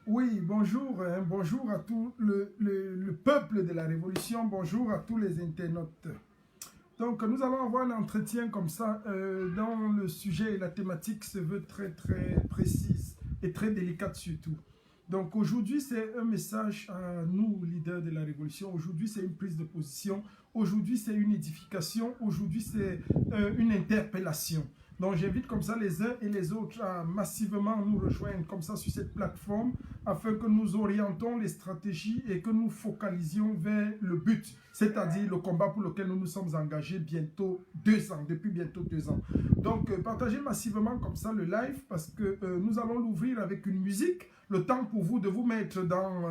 Oui, bonjour, bonjour à tout le peuple de la Révolution, bonjour à tous les internautes. Donc, nous allons avoir un entretien comme ça, dont le sujet et la thématique se veut très précise et très délicate surtout. Donc, aujourd'hui, c'est un message à nous, leaders de la Révolution. Aujourd'hui, c'est une prise de position. Aujourd'hui, c'est une édification. Aujourd'hui, c'est une interpellation. Donc, j'invite comme ça les uns et les autres à massivement nous rejoindre comme ça sur cette plateforme afin que nous orientons les stratégies et que nous focalisions vers le but, c'est-à-dire le combat pour lequel nous nous sommes engagés depuis bientôt 2 ans. Donc, partagez massivement comme ça le live parce que nous allons l'ouvrir avec une musique, le temps pour vous de vous mettre dans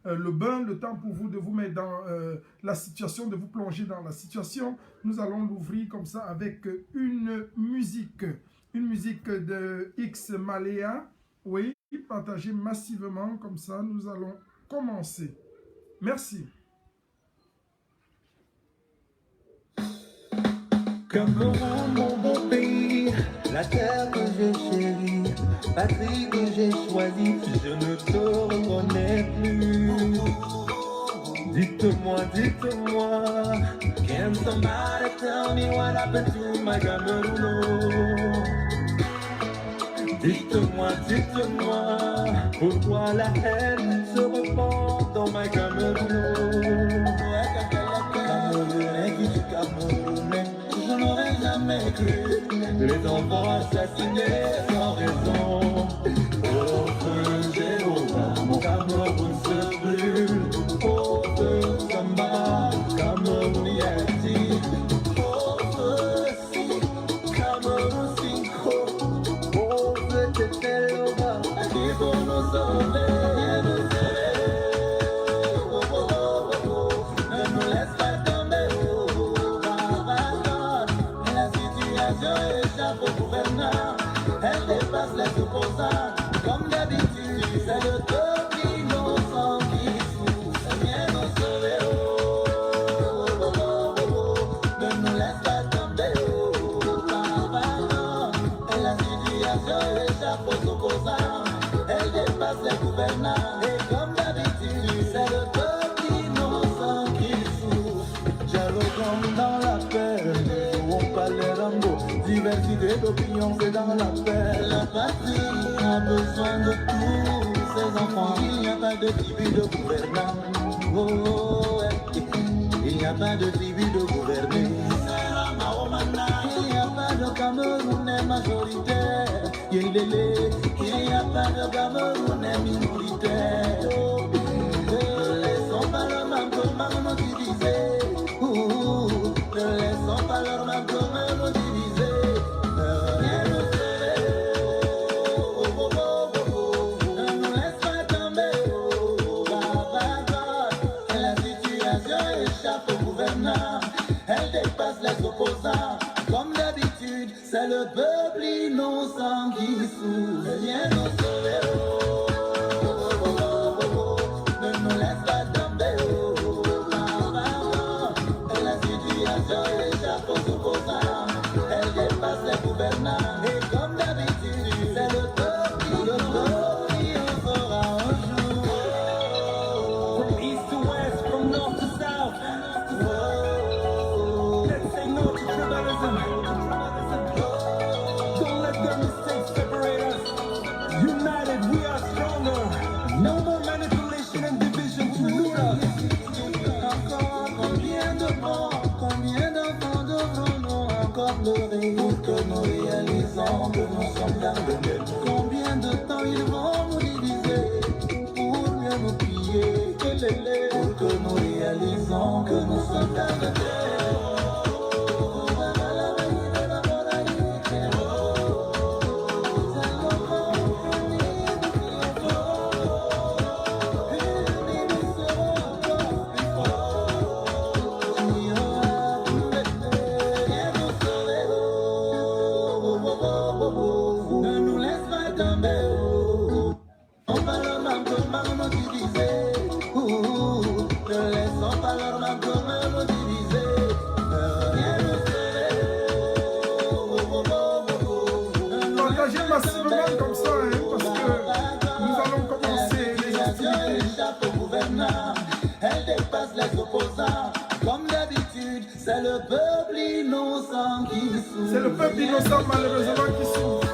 le bain, le temps pour vous de vous mettre dans la situation, de vous plonger dans la situation. Nous allons l'ouvrir comme ça avec une musique de X Malea. Oui, partagez massivement comme ça. Nous allons commencer. Merci. Cameroun, mon beau pays, la terre que j'ai chérie, patrie que j'ai choisie, je ne te reconnais plus. Dites-moi, can somebody tell me what happened to my Cameroun? Dites-moi, pourquoi la haine se répand dans ma Cameroun? Camerounais qui dit Camerounais, je n'aurais jamais cru. Les enfants assassinés sans raison. Oh feu Jéhovah, mon Cameroun se brûle. Oh feu Samba, Cameroun Yati. Oh feu Si, Cameroun Synchro. Oh feu Teteloba, qui pour nous sauver. Elle dépasse les opposants, comme d'habitude, c'est le peuple innocent qui souffre, c'est bien nous sauver, ne nous laisse pas tomber, pardon, et la situation échappe aux opposants, elle dépasse les gouvernants, et comme d'habitude, c'est le peuple innocent qui souffre, dialoguons dans la paix, on parle les rameaux. Diversité d'opinion, c'est dans la paix. La patrie a besoin de tous ses enfants. Il n'y a pas de tribu de gouvernants. Oh, il n'y a pas de tribu de gouvernés. Il n'y a pas de Camerounais majoritaire. Il n'y a pas de Camerounais minoritaire. Ne laissons pas leur manquement nous diviser. Ne laissons pas leur manquement nous diviser. Elle dépasse les opposants, comme d'habitude, c'est le peuple innocent qui souffre. Viens nous sauver, ne nous laisse pas tomber, et la situation échappe aux opposants, elle dépasse les gouvernants, et comme d'habitude, c'est le peuple qui en fera un jour. From east to west, from north to south. Don't let their mistakes separate us. United, we are stronger. No more manipulation and division to loot us. Encore combien de morts, combien d'enfants devront-nous encore pleurer pour que nous réalisons que nous sommes gardés? Combien de temps ils vont nous diviser pour mieux nous piller? Pour que nous réalisons que nous sommes gardés. Partagez massivement comme ça, parce que nous allons commencer C'est le peuple innocent malheureusement qui souffre.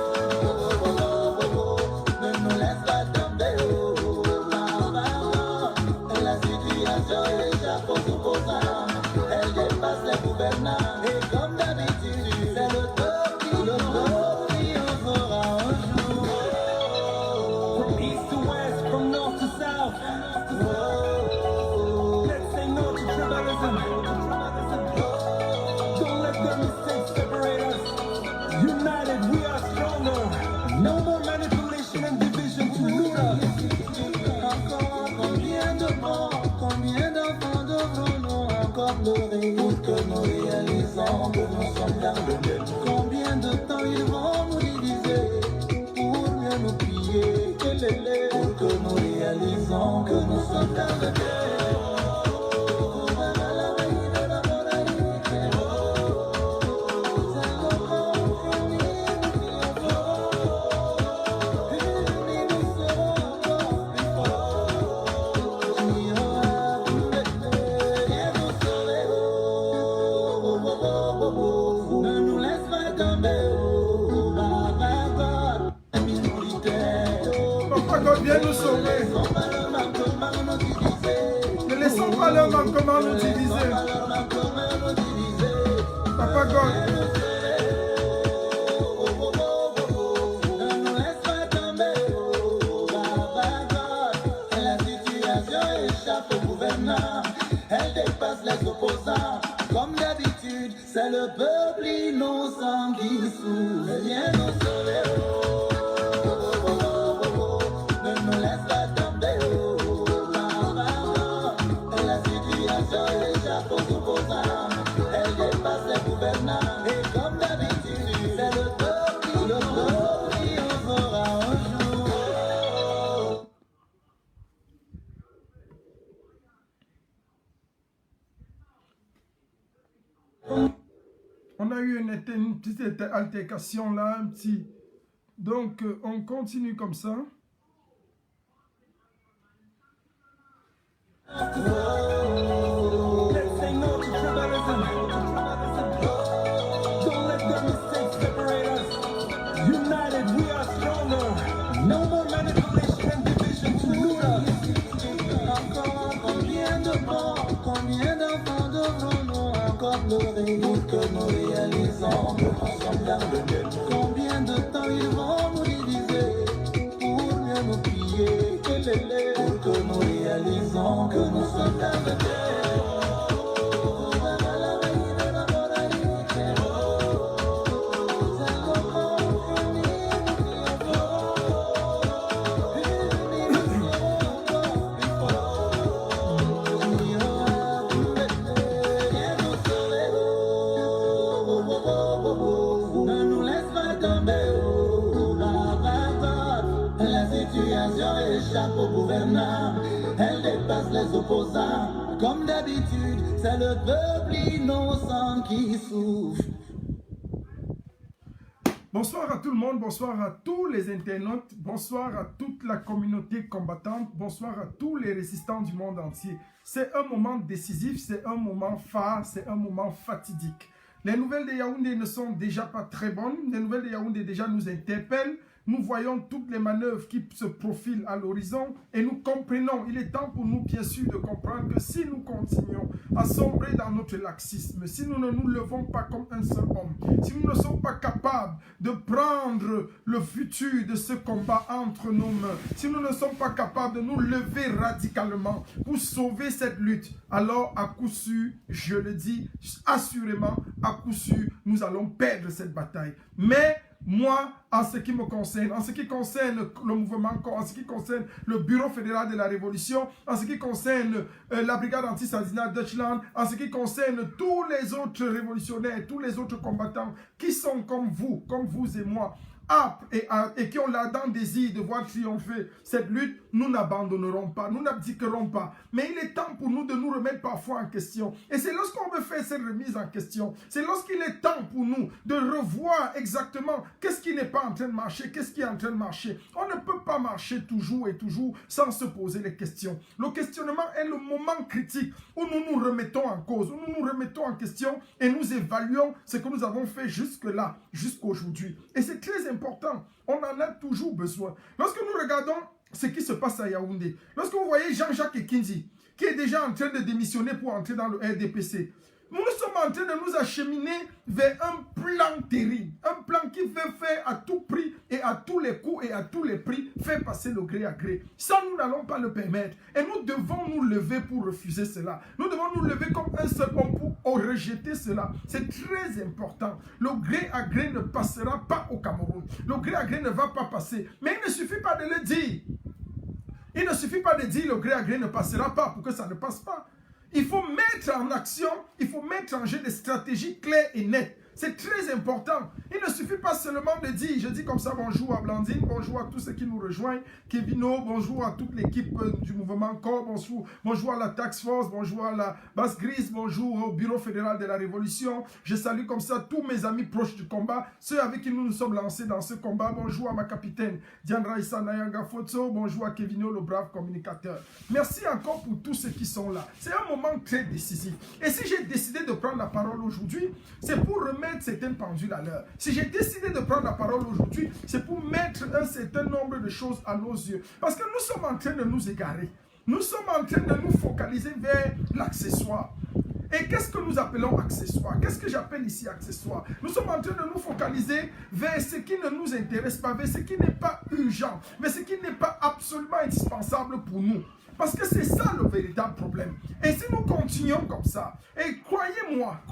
Ne nous laisse pas tomber, oh, maman. La situation échappe aux opposants. Elle dépasse les gouvernants. Et comme d'habitude, c'est le peuple qui on fera un jour. From east to west, from north to south. Let's say no to tribalism. Don't let their mistakes separate us. United, we are stronger. No more manipulation and division to root us. Encore combien de morts, combien d'enfants devront-nous encore pleurer pour que nous réalisons que nous sommes dans le même. Combien de temps ils vont nous diviser pour mieux nous piller, pour que nous réalisons que nous sommes dans le même. Ne nous laisse pas tomber, oh, Papa God, minoritaire. Papa God, viens nous sauver. Ne laissons pas le manquement nous diviser. Papa God. Ne nous laisse pas tomber, oh, Papa God. La situation échappe au gouvernant. Elle dépasse les opposants. Comme d'habitude, c'est le peuple innocent qui souffre. Viens nous sauver, ne nous laisse pas tomber, Papa God. La situation échappe aux opposants. Elle dépasse les gouvernants. Et comme d'habitude, c'est le peuple qui on fera un jour. On a eu une petite altercation là, un petit. Donc, on continue comme ça. Let's say no to tribalism. Don't let their mistakes separate us. United, we are stronger. No more manipulation and division to root us. Encore combien de morts, combien d'enfants devront-nous encore pleurer pour que nous réalisons que nous sommes dans le même. Combien de temps ils vont nous diviser pour mieux nous piller, pour que nous réalisons que nous sommes dans le même. Ne nous laisse pas tomber, oh, Papa God. La situation échappe au gouvernant. Elle dépasse les opposants. Comme d'habitude, c'est le peuple innocent qui souffre. Bonsoir à tout le monde, bonsoir à tous les internautes, bonsoir à toute la communauté combattante, bonsoir à tous les résistants du monde entier. C'est un moment décisif, c'est un moment phare, c'est un moment fatidique. Les nouvelles de Yaoundé ne sont déjà pas très bonnes, les nouvelles de Yaoundé déjà nous interpellent. Nous voyons toutes les manœuvres qui se profilent à l'horizon et nous comprenons, il est temps pour nous bien sûr de comprendre que si nous continuons à sombrer dans notre laxisme, si nous ne nous levons pas comme un seul homme, si nous ne sommes pas capables de prendre le futur de ce combat entre nos mains, si nous ne sommes pas capables de nous lever radicalement pour sauver cette lutte, alors à coup sûr, je le dis assurément, à coup sûr, nous allons perdre cette bataille. Mais moi, en ce qui me concerne, en ce qui concerne le mouvement, en ce qui concerne le Bureau fédéral de la Révolution, en ce qui concerne la brigade anti-Sandina Deutschland, en ce qui concerne tous les autres révolutionnaires, tous les autres combattants qui sont comme vous et moi, âpre et qui ont l'ardent désir de voir triompher cette lutte, nous n'abandonnerons pas, nous n'abdiquerons pas. Mais il est temps pour nous de nous remettre parfois en question. Et c'est lorsqu'on veut faire cette remise en question, c'est lorsqu'il est temps pour nous de revoir exactement qu'est-ce qui n'est pas en train de marcher, qu'est-ce qui est en train de marcher. On ne peut pas marcher toujours et toujours sans se poser les questions. Le questionnement est le moment critique où nous nous remettons en cause, où nous nous remettons en question et nous évaluons ce que nous avons fait jusque-là, jusqu'aujourd'hui. Et c'est très important. On en a toujours besoin. Lorsque nous regardons ce qui se passe à Yaoundé, lorsque vous voyez Jean-Jacques Ekinzi, qui est déjà en train de démissionner pour entrer dans le RDPC, nous sommes en train de nous acheminer vers un plan terrible. Un plan qui veut faire à tout prix et à tous les coups et à tous les prix, faire passer le gré à gré. Ça, nous n'allons pas le permettre. Et nous devons nous lever pour refuser cela. Nous devons nous lever comme un seul homme pour rejeter cela. C'est très important. Le gré à gré ne passera pas au Cameroun. Le gré à gré ne va pas passer. Mais il ne suffit pas de le dire. Il ne suffit pas de dire le gré à gré ne passera pas pour que ça ne passe pas. Il faut mettre en action, il faut mettre en jeu des stratégies claires et nettes. C'est très important. Il ne suffit pas seulement de dire, je dis comme ça, bonjour à Blandine, bonjour à tous ceux qui nous rejoignent, Kevino, bonjour à toute l'équipe du mouvement Corps, bonjour à la Task Force, bonjour à la Basse Grise, bonjour au Bureau fédéral de la Révolution. Je salue comme ça tous mes amis proches du combat, ceux avec qui nous nous sommes lancés dans ce combat. Bonjour à ma capitaine Diane Raissa Nayanga Fotso, bonjour à Kevino, le brave communicateur. Merci encore pour tous ceux qui sont là. C'est un moment très décisif. Et si j'ai décidé de prendre la parole aujourd'hui, c'est pour remettre certaines pendules à l'heure. Si j'ai décidé de prendre la parole aujourd'hui, c'est pour mettre un certain nombre de choses à nos yeux. Parce que nous sommes en train de nous égarer. Nous sommes en train de nous focaliser vers l'accessoire. Et qu'est-ce que nous appelons accessoire? Qu'est-ce que j'appelle ici accessoire? Nous sommes en train de nous focaliser vers ce qui ne nous intéresse pas, vers ce qui n'est pas urgent, vers ce qui n'est pas absolument indispensable pour nous. Parce que c'est ça le véritable problème. Et si nous continuons comme ça, et croyez-moi,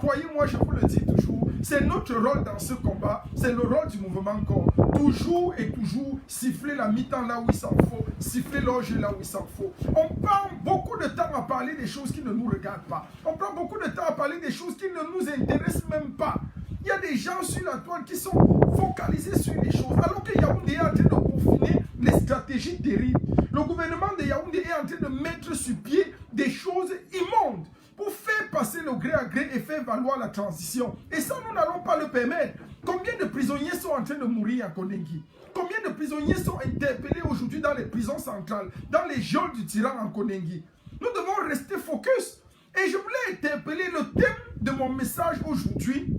je vous le dis toujours, c'est notre rôle dans ce combat, c'est le rôle du mouvement Corps. Toujours et toujours siffler la mi-temps là où il s'en faut, siffler l'orge là où il s'en faut. On prend beaucoup de temps à parler des choses qui ne nous regardent pas. On prend beaucoup de temps à parler des choses qui ne nous intéressent même pas. Il y a des gens sur la toile qui sont focalisés sur les choses, alors que Yaoundé est en train de peaufiner les stratégies terribles. Le gouvernement de Yaoundé est en train de mettre sur pied des choses immondes pour faire passer le gré à gré et faire valoir la transition. Et ça, nous n'allons pas le permettre. Combien de prisonniers sont en train de mourir à Kondengi? Combien de prisonniers sont interpellés aujourd'hui dans les prisons centrales, dans les geôles du tyran en Kondengi? Nous devons rester focus. Et je voulais interpeller le thème de mon message aujourd'hui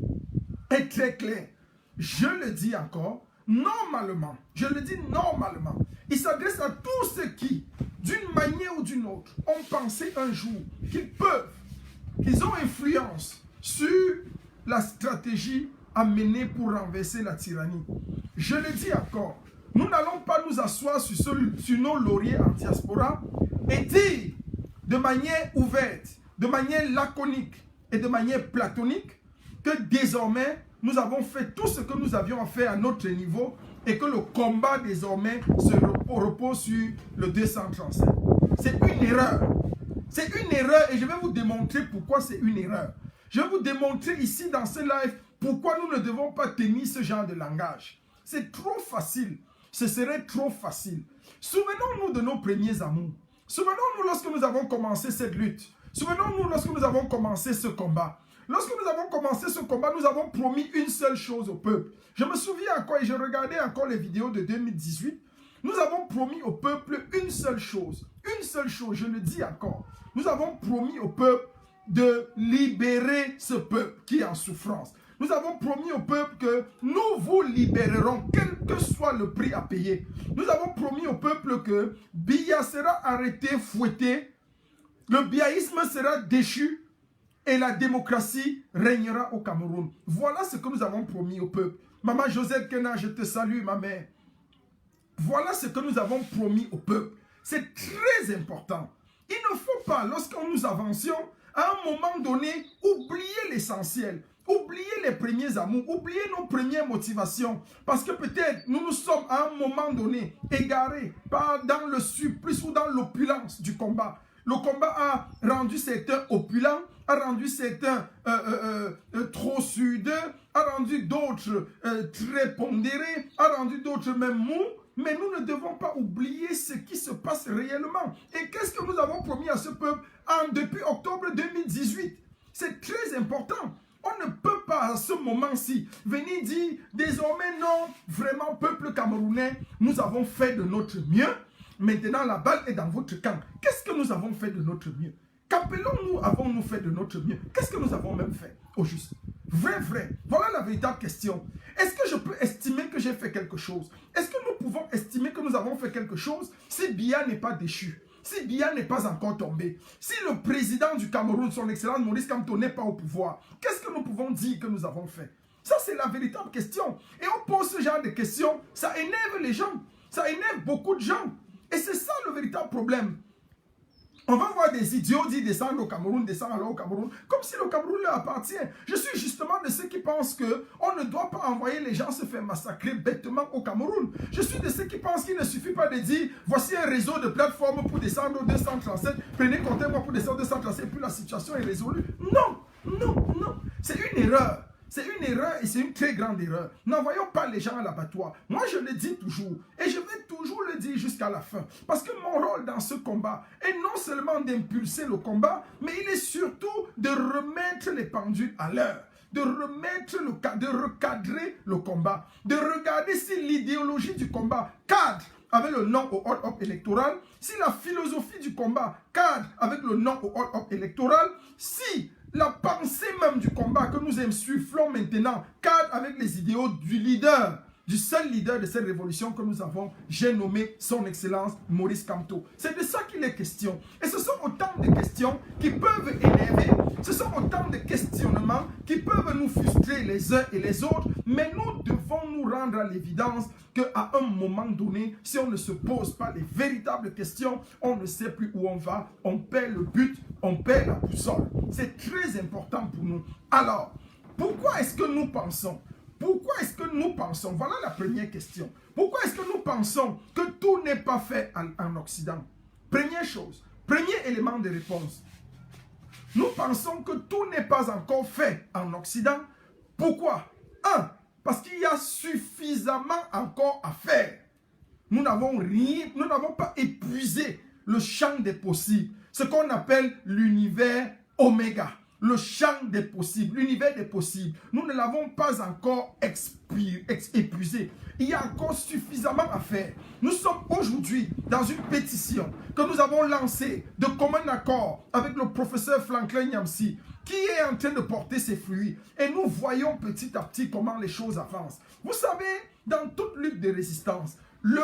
est très clair. Je le dis encore, normalement, je le dis normalement, il s'adresse à tous ceux qui, d'une manière ou d'une autre, ont pensé un jour qu'ils peuvent, qu'ils ont influence sur la stratégie à mener pour renverser la tyrannie. Je le dis encore, nous n'allons pas nous asseoir sur nos lauriers en diaspora et dire de manière ouverte, de manière laconique et de manière platonique que désormais, nous avons fait tout ce que nous avions à faire à notre niveau et que le combat désormais se repose sur le 235. C'est une erreur. C'est une erreur et je vais vous démontrer pourquoi c'est une erreur. Je vais vous démontrer ici dans ce live pourquoi nous ne devons pas tenir ce genre de langage. C'est trop facile. Ce serait trop facile. Souvenons-nous de nos premiers amours. Souvenons-nous lorsque nous avons commencé cette lutte. Souvenons-nous lorsque nous avons commencé ce combat. Lorsque nous avons commencé ce combat, nous avons promis une seule chose au peuple. Je me souviens encore et je regardais encore les vidéos de 2018. Nous avons promis au peuple une seule chose. Une seule chose, je le dis encore. Nous avons promis au peuple de libérer ce peuple qui est en souffrance. Nous avons promis au peuple que nous vous libérerons, quel que soit le prix à payer. Nous avons promis au peuple que Biya sera arrêté, fouetté, le biaïsme sera déchu, et la démocratie régnera au Cameroun. Voilà ce que nous avons promis au peuple. Maman Josette Kena, je te salue, ma mère. Voilà ce que nous avons promis au peuple. C'est très important. Il ne faut pas, lorsque nous avancions, à un moment donné, oublier l'essentiel. Oublier les premiers amours, oublier nos premières motivations. Parce que peut-être nous nous sommes à un moment donné égarés dans le surplus ou dans l'opulence du combat. Le combat a rendu certains opulents, a rendu certains trop sudeux, a rendu d'autres très pondérés, a rendu d'autres même mous. Mais nous ne devons pas oublier ce qui se passe réellement. Et qu'est-ce que nous avons promis à ce peuple depuis octobre 2018? C'est très important. On ne peut pas à ce moment-ci venir dire désormais non, vraiment peuple camerounais, nous avons fait de notre mieux. Maintenant la balle est dans votre camp. Qu'est-ce que nous avons fait de notre mieux? Qu'appelons-nous avons-nous fait de notre mieux? Qu'est-ce que nous avons même fait au juste? Vrai. Voilà la véritable question. Est-ce que je peux estimer que j'ai fait quelque chose? Est-ce que nous pouvons estimer que nous avons fait quelque chose si Biya n'est pas déchu? Si Biya n'est pas encore tombé? Si le président du Cameroun, son excellence Maurice Kamto, n'est pas au pouvoir? Qu'est-ce que nous pouvons dire que nous avons fait? Ça, c'est la véritable question. Et on pose ce genre de questions, ça énerve les gens. Ça énerve beaucoup de gens. Et c'est ça le véritable problème. On va voir des idiots dire descendre au Cameroun, descendre alors au Cameroun, comme si le Cameroun leur appartient. Je suis justement de ceux qui pensent qu'on ne doit pas envoyer les gens se faire massacrer bêtement au Cameroun. Je suis de ceux qui pensent qu'il ne suffit pas de dire voici un réseau de plateformes pour descendre au 237, prenez comptez-moi pour descendre au 237 et puis la situation est résolue. Non. C'est une erreur. C'est une erreur et c'est une très grande erreur. N'envoyons pas les gens à l'abattoir. Moi, je le dis toujours et je vais toujours le dire jusqu'à la fin. Parce que mon rôle dans ce combat est non seulement d'impulser le combat, mais il est surtout de remettre les pendules à l'heure. De recadrer le combat. De regarder si l'idéologie du combat cadre avec le non au hold-up électoral, si la philosophie du combat cadre avec le non au hold-up électoral, si la pensée même du combat que nous insufflons maintenant cadre avec les idéaux du leader, du seul leader de cette révolution que nous avons, j'ai nommé son excellence Maurice Kamto. C'est de ça qu'il est question. Et ce sont autant de questions qui peuvent énerver, ce sont autant de questionnements qui peuvent nous frustrer les uns et les autres, mais nous devons nous rendre à l'évidence qu'à un moment donné, si on ne se pose pas les véritables questions, on ne sait plus où on va, on perd le but, on perd la boussole. C'est très important pour nous. Alors, pourquoi est-ce que nous pensons? Pourquoi est-ce que nous pensons? Voilà la première question. Pourquoi est-ce que nous pensons que tout n'est pas fait en Occident? Première chose, premier élément de réponse. Nous pensons que tout n'est pas encore fait en Occident. Pourquoi? Un, parce qu'il y a suffisamment encore à faire. Nous n'avons pas épuisé le champ des possibles. Ce qu'on appelle l'univers oméga. Le champ des possibles, l'univers des possibles. Nous ne l'avons pas encore épuisé. Il y a encore suffisamment à faire. Nous sommes aujourd'hui dans une pétition que nous avons lancée de commun accord avec le professeur Franklin Nyamsi, qui est en train de porter ses fruits. Et nous voyons petit à petit comment les choses avancent. Vous savez, dans toute lutte de résistance, le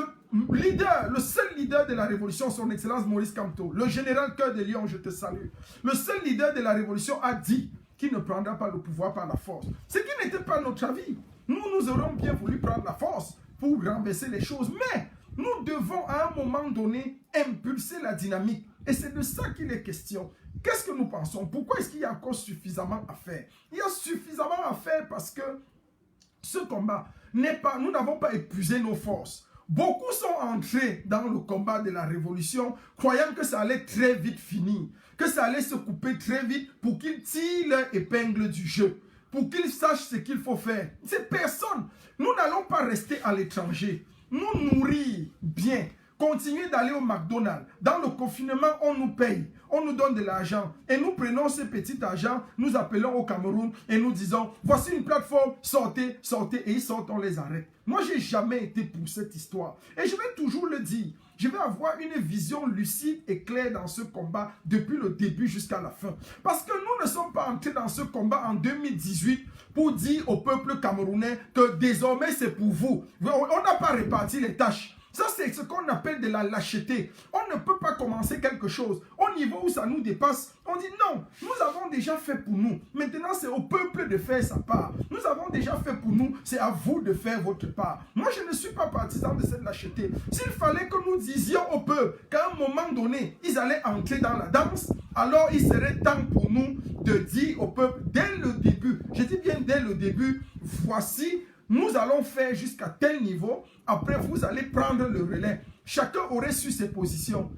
seul leader de la révolution, son excellence Maurice Kamto, le général Cœur de Lion, je te salue, le seul leader de la révolution a dit qu'il ne prendra pas le pouvoir par la force. Ce qui n'était pas notre avis. Nous aurions bien voulu prendre la force pour renverser les choses, mais nous devons à un moment donné impulser la dynamique. Et c'est de ça qu'il est question. Qu'est-ce que nous pensons? Pourquoi est-ce qu'il y a encore suffisamment à faire? Il y a suffisamment à faire parce que ce combat n'est pas, nous n'avons pas épuisé nos forces. Beaucoup sont entrés dans le combat de la révolution, croyant que ça allait très vite finir, que ça allait se couper très vite pour qu'ils tirent leur épingle du jeu, pour qu'ils sachent ce qu'il faut faire. C'est personne. Nous n'allons pas rester à l'étranger, nous nourrir bien, continuer d'aller au McDonald's. Dans le confinement, on nous paye, on nous donne de l'argent et nous prenons ce petit argent, nous appelons au Cameroun et nous disons, voici une plateforme, sortez, sortez, et ils sortent, on les arrête. Moi, je n'ai jamais été pour cette histoire. Et je vais toujours le dire, je vais avoir une vision lucide et claire dans ce combat depuis le début jusqu'à la fin. Parce que nous ne sommes pas entrés dans ce combat en 2018 pour dire au peuple camerounais que désormais c'est pour vous. On n'a pas réparti les tâches. Ça, c'est ce qu'on appelle de la lâcheté. On ne peut pas commencer quelque chose. Au niveau où ça nous dépasse, on dit non, nous avons déjà fait pour nous. Maintenant, c'est au peuple de faire sa part. Nous avons déjà fait pour nous, c'est à vous de faire votre part. Moi, je ne suis pas partisan de cette lâcheté. S'il fallait que nous disions au peuple qu'à un moment donné, ils allaient entrer dans la danse, alors il serait temps pour nous de dire au peuple, dès le début, je dis bien dès le début, voici, nous allons faire jusqu'à tel niveau, après vous allez prendre le relais. Chacun aurait su ses positions.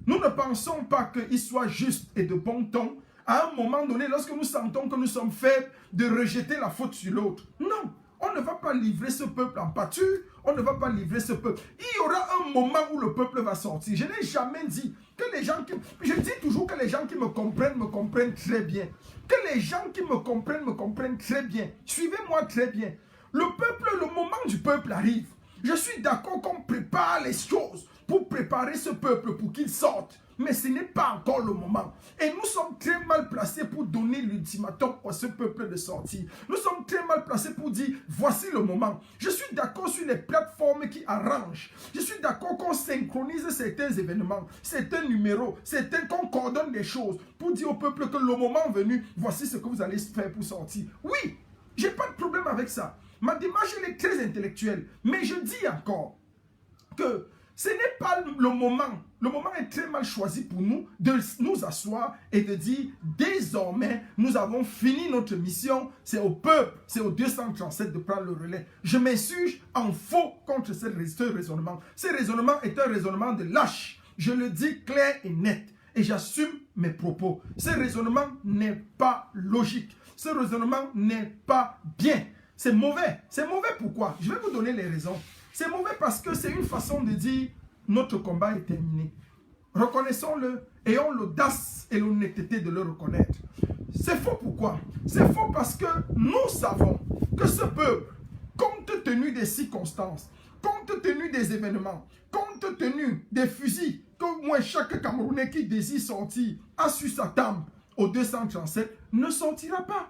Nous ne pensons pas qu'il soit juste et de bon ton à un moment donné, lorsque nous sentons que nous sommes faibles, de rejeter la faute sur l'autre. Non, on ne va pas livrer ce peuple en pâture, on ne va pas livrer ce peuple. Il y aura un moment où le peuple va sortir. Je n'ai jamais dit que les gens qui... Je dis toujours que les gens qui me comprennent très bien. Que les gens qui me comprennent très bien. Suivez-moi très bien. Le peuple, le moment du peuple arrive. Je suis d'accord qu'on prépare les choses pour préparer ce peuple pour qu'il sorte. Mais ce n'est pas encore le moment. Et nous sommes très mal placés pour donner l'ultimatum à ce peuple de sortir. Nous sommes très mal placés pour dire, voici le moment. Je suis d'accord sur les plateformes qui arrangent. Je suis d'accord qu'on synchronise certains événements, certains numéros, qu'on coordonne des choses pour dire au peuple que le moment venu, voici ce que vous allez faire pour sortir. Oui, j'ai pas de problème avec ça. Ma démarche, elle est très intellectuelle. Mais je dis encore que ce n'est pas le moment. Le moment est très mal choisi pour nous de nous asseoir et de dire désormais nous avons fini notre mission. C'est au peuple, c'est au 237 de prendre le relais. Je m'insurge en faux contre ce raisonnement. Ce raisonnement est un raisonnement de lâche. Je le dis clair et net et j'assume mes propos. Ce raisonnement n'est pas logique. Ce raisonnement n'est pas bien. C'est mauvais. C'est mauvais pourquoi? Je vais vous donner les raisons. C'est mauvais parce que c'est une façon de dire notre combat est terminé. Reconnaissons-le, ayons l'audace et l'honnêteté de le reconnaître. C'est faux pourquoi? C'est faux parce que nous savons que ce peuple, compte tenu des circonstances, compte tenu des événements, compte tenu des fusils qu'au moins chaque Camerounais qui désire sortir a sur sa table au 237 ne sortira pas.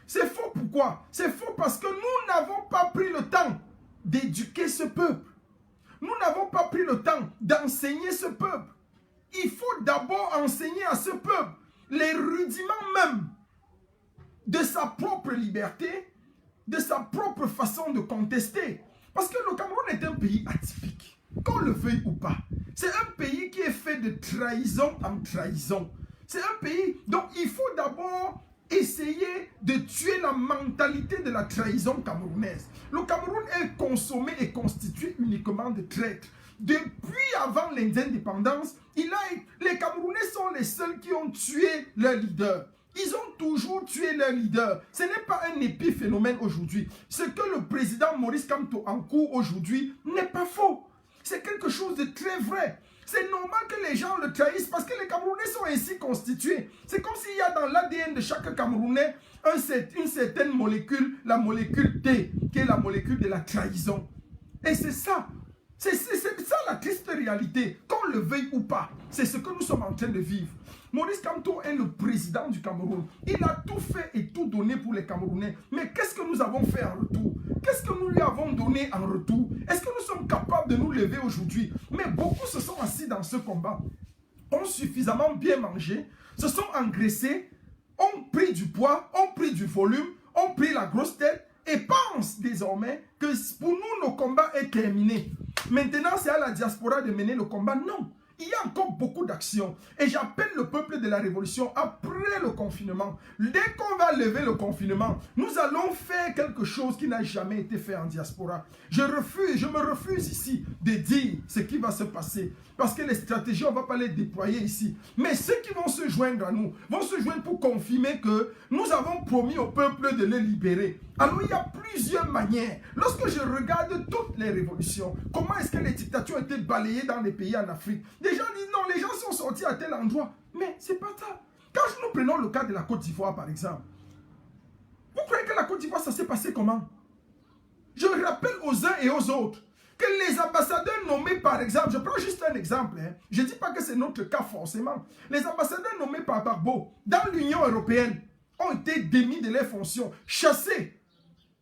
C'est faux pourquoi? C'est faux parce que nous n'avons pas pris le temps d'éduquer ce peuple. Nous n'avons pas pris le temps d'enseigner ce peuple. Il faut d'abord enseigner à ce peuple les rudiments même de sa propre liberté, de sa propre façon de contester. Parce que le Cameroun est un pays atypique, qu'on le veuille ou pas. C'est un pays qui est fait de trahison en trahison. C'est un pays dont il faut d'abord essayer de tuer la mentalité de la trahison camerounaise. Le Cameroun est consommé et constitué uniquement de traîtres. Depuis avant l'indépendance, les Camerounais sont les seuls qui ont tué leur leader. Ils ont toujours tué leur leader. Ce n'est pas un épiphénomène aujourd'hui. Ce que le président Maurice Kamto encourt aujourd'hui n'est pas faux. C'est quelque chose de très vrai. C'est normal que les gens le trahissent parce que les Camerounais sont ainsi constitués. C'est comme s'il y a dans l'ADN de chaque Camerounais une certaine molécule, la molécule T, qui est la molécule de la trahison. Et c'est ça. C'est ça la triste réalité, qu'on le veuille ou pas. C'est ce que nous sommes en train de vivre. Maurice Kamto est le président du Cameroun. Il a tout fait et tout donné pour les Camerounais. Mais qu'est-ce que nous avons fait en retour? Qu'est-ce que nous lui avons donné en retour? Est-ce que nous sommes capables de nous lever aujourd'hui? Mais beaucoup se sont assis dans ce combat, ont suffisamment bien mangé, se sont engraissés, ont pris du poids, ont pris du volume, ont pris la grosse tête et pensent désormais que pour nous, le combat est terminé. Maintenant, c'est à la diaspora de mener le combat. Non. Il y a encore beaucoup d'actions. Et j'appelle le peuple de la révolution après le confinement. Dès qu'on va lever le confinement, nous allons faire quelque chose qui n'a jamais été fait en diaspora. Je me refuse ici de dire ce qui va se passer. Parce que les stratégies, on ne va pas les déployer ici. Mais ceux qui vont se joindre à nous, vont se joindre pour confirmer que nous avons promis au peuple de le libérer. Alors il y a plusieurs manières. Lorsque je regarde toutes les révolutions, comment est-ce que les dictatures ont été balayées dans les pays en Afrique? Des gens disent non, les gens sont sortis à tel endroit. Mais c'est pas ça. Quand nous prenons le cas de la Côte d'Ivoire par exemple, vous croyez que la Côte d'Ivoire ça s'est passé comment? Je rappelle aux uns et aux autres que les ambassadeurs nommés par exemple, je prends juste un exemple, hein, je ne dis pas que c'est notre cas forcément, les ambassadeurs nommés par Gbagbo dans l'Union européenne ont été démis de leurs fonctions, chassés.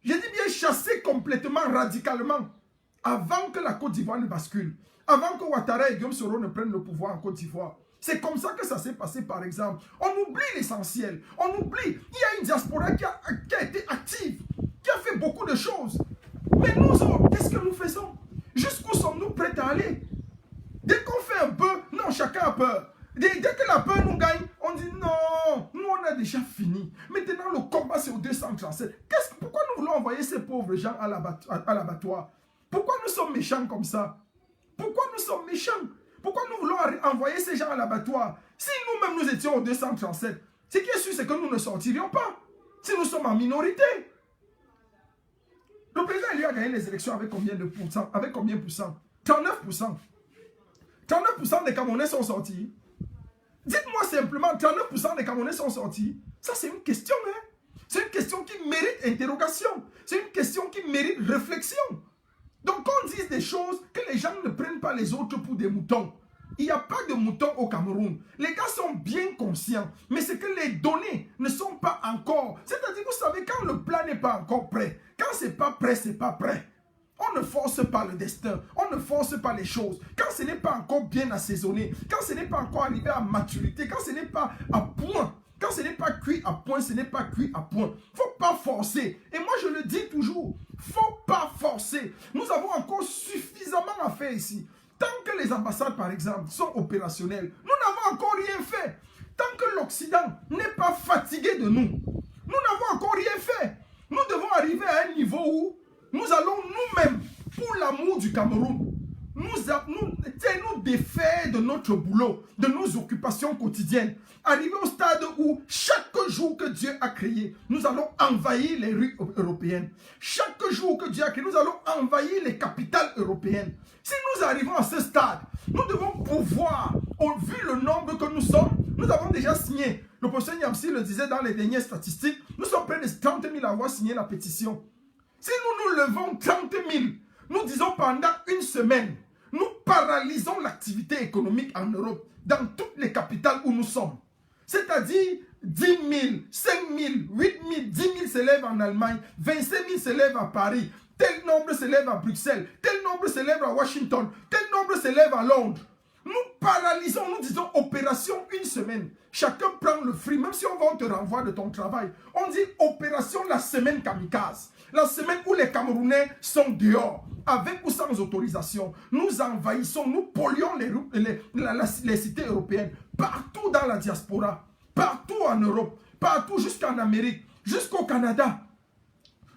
Je dis bien chassés complètement, radicalement, avant que la Côte d'Ivoire ne bascule, avant que Ouattara et Guillaume Soro ne prennent le pouvoir en Côte d'Ivoire. C'est comme ça que ça s'est passé par exemple. On oublie l'essentiel, on oublie. Il y a une diaspora qui a été active, qui a fait beaucoup de choses. Mais nous autres, qu'est-ce que nous faisons? Jusqu'où sommes-nous prêts à aller? Dès qu'on fait un peu, non, chacun a peur. Dès que la peur nous gagne, on dit non, nous on a déjà fini. Maintenant le combat c'est au 237. Pourquoi nous voulons envoyer ces pauvres gens à l'abattoir? Pourquoi nous sommes méchants comme ça? Pourquoi nous sommes méchants? Pourquoi nous voulons envoyer ces gens à l'abattoir? Si nous-mêmes nous étions au 237, Ce qui est sûr, c'est que nous ne sortirions pas. Si nous sommes en minorité. Le président lui a gagné les élections avec combien de pourcents? Avec combien de pourcents? 39%. 39% des Camerounais sont sortis. Dites-moi simplement, 39% des Camerounais sont sortis. Ça, c'est une question, hein? C'est une question qui mérite interrogation. C'est une question qui mérite réflexion. Donc, qu'on dise des choses, que les gens ne prennent pas les autres pour des moutons. Il n'y a pas de moutons au Cameroun. Les gars sont bien conscients. Mais c'est que les données ne sont pas encore. C'est-à-dire, vous savez, quand le plan n'est pas encore prêt, quand c'est pas prêt, c'est pas prêt. On ne force pas le destin. On ne force pas les choses. Quand ce n'est pas encore bien assaisonné, quand ce n'est pas encore arrivé à maturité, quand ce n'est pas à point, quand ce n'est pas cuit à point, ce n'est pas cuit à point. Il ne faut pas forcer. Et moi, je le dis toujours, il ne faut pas forcer. Nous avons encore suffisamment à faire ici. Tant que les ambassades, par exemple, sont opérationnelles, nous n'avons encore rien fait. Tant que l'Occident n'est pas fatigué de nous, nous n'avons encore rien fait. Nous devons arriver à un niveau où nous allons nous-mêmes, pour l'amour du Cameroun, nous défaire de notre boulot, de nos occupations quotidiennes. Arriver au stade où chaque jour que Dieu a créé, nous allons envahir les rues européennes. Chaque jour que Dieu a créé, nous allons envahir les capitales européennes. Si nous arrivons à ce stade, nous devons pouvoir, vu le nombre que nous sommes, nous avons déjà signé. Le professeur Niamsi le disait dans les dernières statistiques, nous sommes près de 30 000 à avoir signé la pétition. Si nous nous levons 30 000, nous disons pendant une semaine, nous paralysons l'activité économique en Europe, dans toutes les capitales où nous sommes. C'est-à-dire 10 000, 5 000, 8 000, 10 000 s'élèvent en Allemagne, 25 000 s'élèvent à Paris, tel nombre s'élève à Bruxelles, tel nombre s'élève à Washington, tel nombre s'élève à Londres. Nous paralysons, nous disons opération une semaine. Chacun prend le fruit, même si on te renvoie de ton travail. On dit opération la semaine kamikaze. La semaine où les Camerounais sont dehors, avec ou sans autorisation. Nous envahissons, nous polluons les cités européennes, partout dans la diaspora, partout en Europe, partout jusqu'en Amérique, jusqu'au Canada.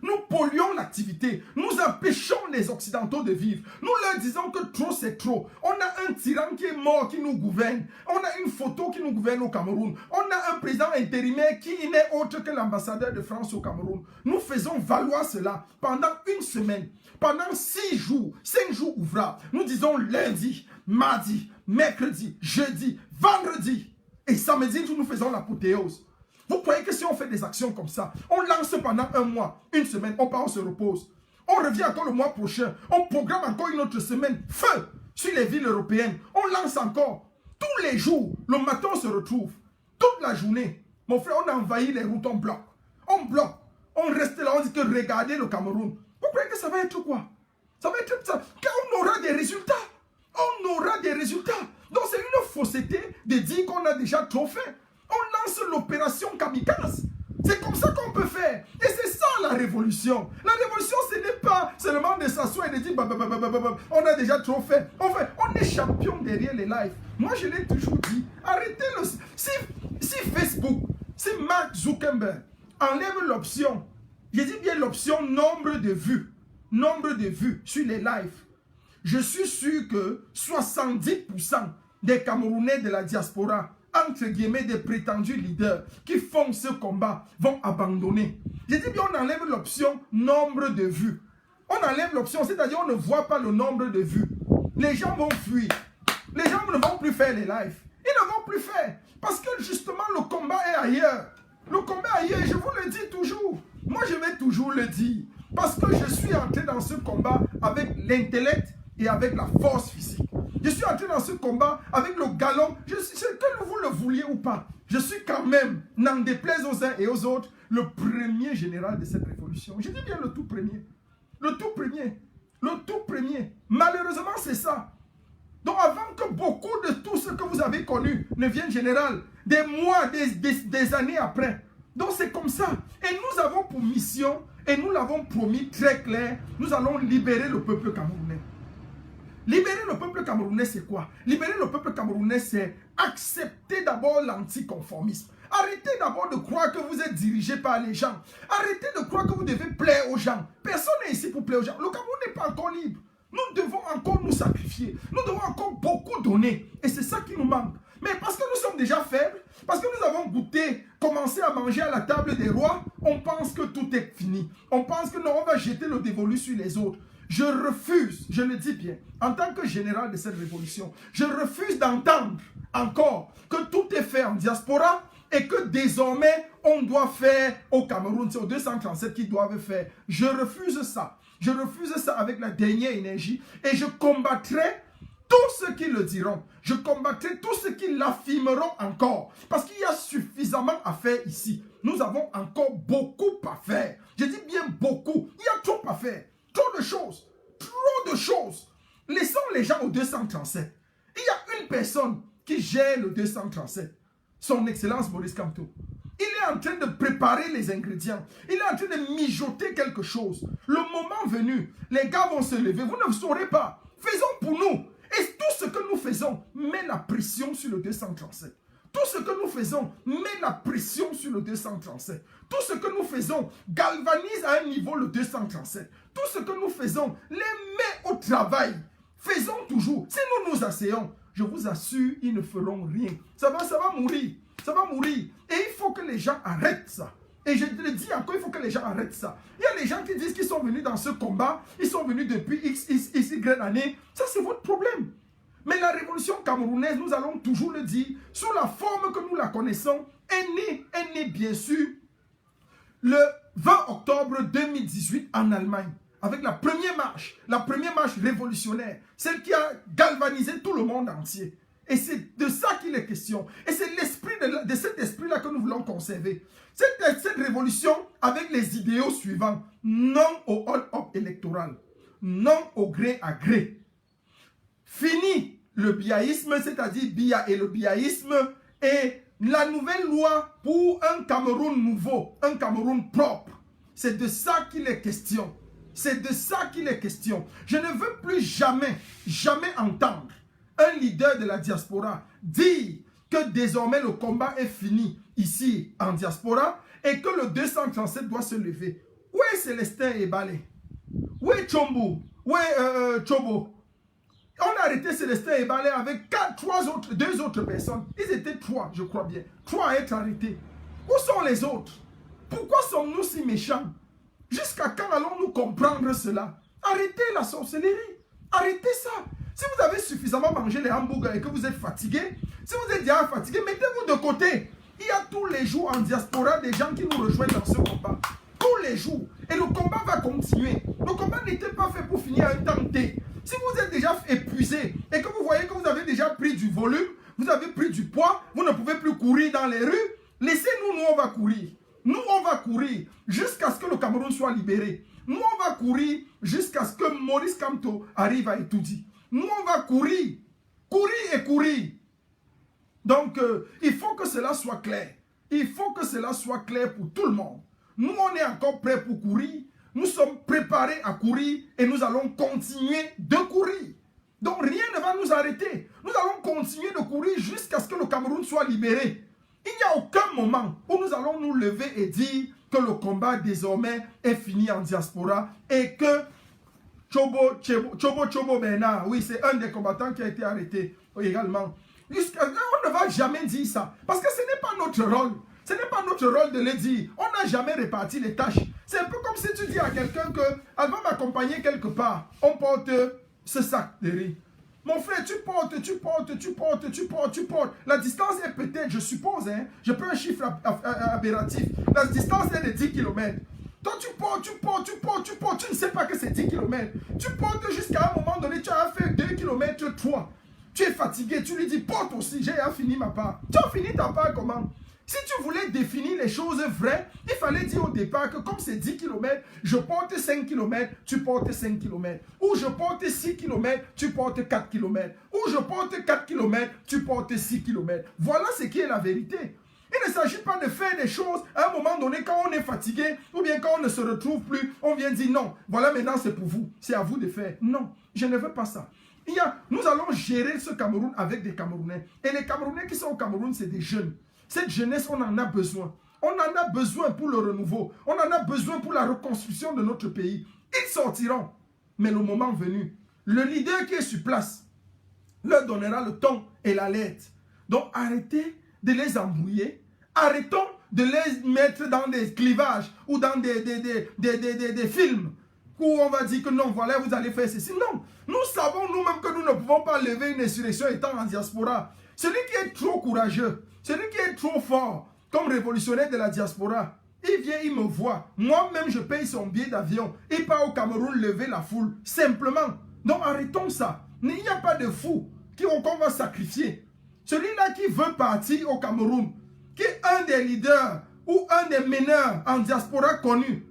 Nous polluons l'activité. Nous empêchons les Occidentaux de vivre. Nous leur disons que trop c'est trop. On a un tyran qui est mort qui nous gouverne. On a une photo qui nous gouverne au Cameroun. On a un président intérimaire qui n'est autre que l'ambassadeur de France au Cameroun. Nous faisons valoir cela pendant une semaine. Pendant 6 jours, 5 jours ouvrables. Nous disons lundi, mardi, mercredi, jeudi, vendredi. Et samedi, nous faisons l'apothéose. Vous croyez que si on fait des actions comme ça, on lance pendant un mois, une semaine, on part, on se repose. On revient encore le mois prochain, on programme encore une autre semaine, feu sur les villes européennes. On lance encore. Tous les jours, le matin on se retrouve. Toute la journée, mon frère, on envahit les routes, on bloque. On bloque. On reste là, on dit que regardez le Cameroun. Vous croyez que ça va être quoi? Ça va être ça. Car on aura des résultats. On aura des résultats. Donc c'est une fausseté de dire qu'on a déjà trop fait. On lance l'opération kamikaze. C'est comme ça qu'on peut faire. Et c'est ça la révolution. La révolution, ce n'est pas seulement de s'asseoir et de dire on a déjà trop fait. On est champion derrière les lives. Moi, je l'ai toujours dit. Arrêtez le... Si Facebook, si Mark Zuckerberg enlève l'option, je dis bien l'option nombre de vues sur les lives, je suis sûr que 70% des Camerounais de la diaspora, entre guillemets des prétendus leaders qui font ce combat, vont abandonner. Je dis bien on enlève l'option nombre de vues. On enlève l'option, c'est-à-dire on ne voit pas le nombre de vues. Les gens vont fuir. Les gens ne vont plus faire les lives. Ils ne vont plus faire. Parce que justement le combat est ailleurs. Le combat est ailleurs, je vous le dis toujours. Moi je vais toujours le dire. Parce que je suis entré dans ce combat avec l'intellect et avec la force physique. Je suis entré dans ce combat avec le galon. Que vous le vouliez ou pas, je suis quand même, n'en déplaise aux uns et aux autres, le premier général de cette révolution. Je dis bien le tout premier. Le tout premier. Le tout premier. Malheureusement, c'est ça. Donc avant que beaucoup de tout ce que vous avez connu ne vienne général, des mois, des années après. Donc c'est comme ça. Et nous avons pour mission, et nous l'avons promis très clair, nous allons libérer le peuple camerounais. Libérer le peuple camerounais, c'est quoi? Libérer le peuple camerounais, c'est accepter d'abord l'anticonformisme. Arrêtez d'abord de croire que vous êtes dirigé par les gens. Arrêtez de croire que vous devez plaire aux gens. Personne n'est ici pour plaire aux gens. Le Cameroun n'est pas encore libre. Nous devons encore nous sacrifier. Nous devons encore beaucoup donner. Et c'est ça qui nous manque. Mais parce que nous sommes déjà faibles, Parce que nous avons goûté, commencé à manger à la table des rois, on pense que tout est fini. On pense que non, on va jeter le dévolu sur les autres. Je refuse, je le dis bien, en tant que général de cette révolution, je refuse d'entendre encore que tout est fait en diaspora et que désormais on doit faire au Cameroun, c'est aux 237 qui doivent faire. Je refuse ça. Je refuse ça avec la dernière énergie et je combattrai tous ceux qui le diront. Je combattrai tous ceux qui l'affirmeront encore. Parce qu'il y a suffisamment à faire ici. Nous avons encore beaucoup à faire. Je dis bien beaucoup. Il y a trop à faire. Trop de choses. Trop de choses. Laissons les gens au 237. Il y a une personne qui gère le 237. Son Excellence Maurice Kamto. Il est en train de préparer les ingrédients. Il est en train de mijoter quelque chose. Le moment venu, les gars vont se lever. Vous ne saurez pas. Faisons pour nous. Et tout ce que nous faisons met la pression sur le 237. Tout ce que nous faisons met la pression sur le 237. Tout ce que nous faisons galvanise à un niveau le 237. Tout ce que nous faisons les met au travail. Faisons toujours. Si nous nous asseyons, je vous assure, ils ne feront rien. Ça va mourir. Ça va mourir. Et il faut que les gens arrêtent ça. Et je le dis encore, il faut que les gens arrêtent ça. Il y a les gens qui disent qu'ils sont venus dans ce combat, ils sont venus depuis XY années. Ça, c'est votre problème. Mais la révolution camerounaise, nous allons toujours le dire, sous la forme que nous la connaissons, est née bien sûr le 20 octobre 2018 en Allemagne, avec la première marche révolutionnaire, celle qui a galvanisé tout le monde entier. Et c'est de ça qu'il est question. Et c'est l'esprit de cet esprit-là que nous voulons conserver. Cette révolution avec les idéaux suivants. Non au hold-up électoral. Non au gré à gré. Fini le biaïsme, c'est-à-dire BIA et le biaïsme. Et la nouvelle loi pour un Cameroun nouveau. Un Cameroun propre. C'est de ça qu'il est question. C'est de ça qu'il est question. Je ne veux plus jamais entendre un leader de la diaspora dire que désormais le combat est fini ici en diaspora et que le 237 doit se lever. Où est Célestin Ebale? Où est Chombo? Où est Chobo? On a arrêté Célestin Ebale avec deux autres personnes. Ils étaient 3, je crois bien. 3 à être arrêtés. Où sont les autres? Pourquoi sommes-nous si méchants? Jusqu'à quand allons-nous comprendre cela? Arrêtez la sorcellerie. Arrêtez ça. Si vous avez suffisamment mangé les hamburgers et que vous êtes fatigué, si vous êtes déjà fatigué, mettez-vous de côté. Il y a tous les jours en diaspora des gens qui nous rejoignent dans ce combat. Tous les jours. Et le combat va continuer. Le combat n'était pas fait pour finir à un temps T. Si vous êtes déjà épuisé et que vous voyez que vous avez déjà pris du volume, vous avez pris du poids, vous ne pouvez plus courir dans les rues, laissez-nous, nous on va courir. Nous on va courir jusqu'à ce que le Cameroun soit libéré. Nous on va courir jusqu'à ce que Maurice Kamto arrive à étudier. Nous, on va courir. Courir et courir. Donc, il faut que cela soit clair. Il faut que cela soit clair pour tout le monde. Nous, on est encore prêts pour courir. Nous sommes préparés à courir et nous allons continuer de courir. Donc, rien ne va nous arrêter. Nous allons continuer de courir jusqu'à ce que le Cameroun soit libéré. Il n'y a aucun moment où nous allons nous lever et dire que le combat désormais est fini en diaspora et que Chobo Bernard, oui, c'est un des combattants qui a été arrêté également. On ne va jamais dire ça. Parce que ce n'est pas notre rôle. Ce n'est pas notre rôle de le dire. On n'a jamais réparti les tâches. C'est un peu comme si tu dis à quelqu'un que elle va m'accompagner quelque part. On porte ce sac de riz. Mon frère, tu portes. La distance est peut-être, je suppose, hein, je prends un chiffre aberratif. La distance est de 10 km. Toi, tu portes, tu ne sais pas que c'est 10 km. Tu portes jusqu'à un moment donné, tu as fait 2 km 3. Tu es fatigué, tu lui dis, porte aussi, j'ai fini ma part. Tu as fini ta part comment? Si tu voulais définir les choses vraies, il fallait dire au départ que comme c'est 10 km, je porte 5 km, tu portes 5 km. Ou je porte 6 km, tu portes 4 km. Ou je porte 4 km, tu portes 6 km. Voilà ce qui est la vérité. Il ne s'agit pas de faire des choses à un moment donné quand on est fatigué ou bien quand on ne se retrouve plus, on vient dire non, voilà maintenant c'est pour vous, c'est à vous de faire. Non, je ne veux pas ça. Nous allons gérer ce Cameroun avec des Camerounais. Et les Camerounais qui sont au Cameroun, c'est des jeunes. Cette jeunesse, on en a besoin. On en a besoin pour le renouveau. On en a besoin pour la reconstruction de notre pays. Ils sortiront. Mais le moment venu, le leader qui est sur place leur donnera le ton et l'alerte. Donc arrêtez de les embrouiller. Arrêtons de les mettre dans des clivages ou dans des films où on va dire que non, voilà, vous allez faire ceci. Non, nous savons nous-mêmes que nous ne pouvons pas lever une insurrection étant en diaspora. Celui qui est trop courageux, celui qui est trop fort comme révolutionnaire de la diaspora, il vient, il me voit. Moi-même, je paye son billet d'avion. Il part au Cameroun lever la foule. Simplement. Donc arrêtons ça. Il n'y a pas de fou qu'on va sacrifier. Celui-là qui veut partir au Cameroun, qui est un des leaders ou un des meneurs en diaspora connu,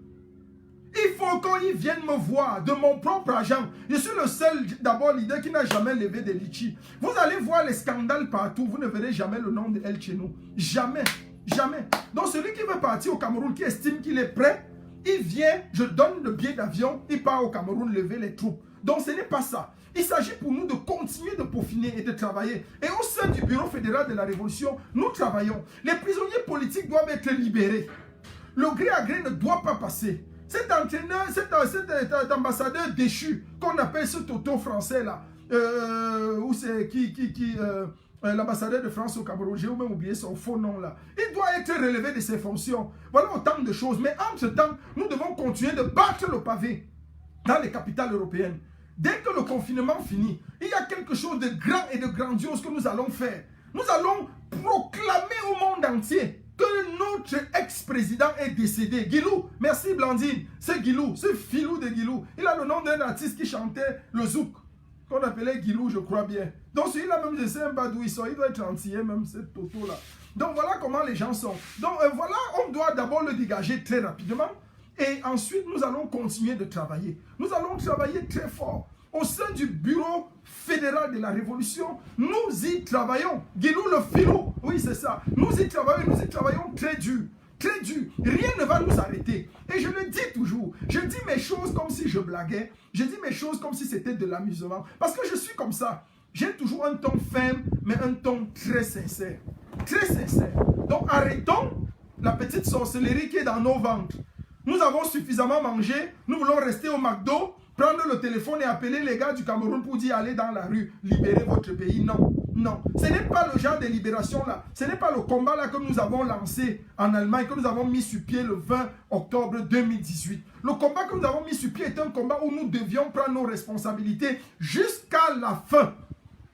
il faut qu'il vienne me voir de mon propre argent. Je suis le seul d'abord leader qui n'a jamais levé de litchi. Vous allez voir les scandales partout. Vous ne verrez jamais le nom de El chez nous. Jamais. Jamais. Donc celui qui veut partir au Cameroun, qui estime qu'il est prêt, il vient, je donne le billet d'avion, il part au Cameroun lever les troupes. Donc ce n'est pas ça. Il s'agit pour nous de continuer de peaufiner et de travailler. Et au sein du Bureau fédéral de la Révolution, nous travaillons. Les prisonniers politiques doivent être libérés. Le gré à gré ne doit pas passer. Cet entraîneur, cet ambassadeur déchu, qu'on appelle ce Toto français là, ou c'est l'ambassadeur de France au Cameroun, j'ai même oublié son faux nom là. Il doit être relevé de ses fonctions. Voilà autant de choses. Mais entre-temps, nous devons continuer de battre le pavé dans les capitales européennes. Dès que le confinement finit, il y a quelque chose de grand et de grandiose que nous allons faire. Nous allons proclamer au monde entier que notre ex-président est décédé. Guilou, merci Blandine, c'est Guilou, c'est Filou de Guilou. Il a le nom d'un artiste qui chantait le zouk, qu'on appelait Guilou, je crois bien. Donc celui-là même, je ne sais même pas d'où il sort, il doit être antillais même, ce Toto-là. Donc voilà comment les gens sont. Donc voilà, on doit d'abord le dégager très rapidement. Et ensuite, nous allons continuer de travailler. Nous allons travailler très fort. Au sein du Bureau fédéral de la Révolution, nous y travaillons. Guilou le filou, oui c'est ça. Nous y travaillons très dur. Très dur. Rien ne va nous arrêter. Et je le dis toujours. Je dis mes choses comme si je blaguais. Je dis mes choses comme si c'était de l'amusement. Parce que je suis comme ça. J'ai toujours un ton ferme, mais un ton très sincère. Très sincère. Donc arrêtons la petite sorcellerie qui est dans nos ventres. Nous avons suffisamment mangé, nous voulons rester au McDo, prendre le téléphone et appeler les gars du Cameroun pour dire allez dans la rue, libérez votre pays. Non, non. Ce n'est pas le genre de libération là. Ce n'est pas le combat là que nous avons lancé en Allemagne, que nous avons mis sur pied le 20 octobre 2018. Le combat que nous avons mis sur pied est un combat où nous devions prendre nos responsabilités jusqu'à la fin.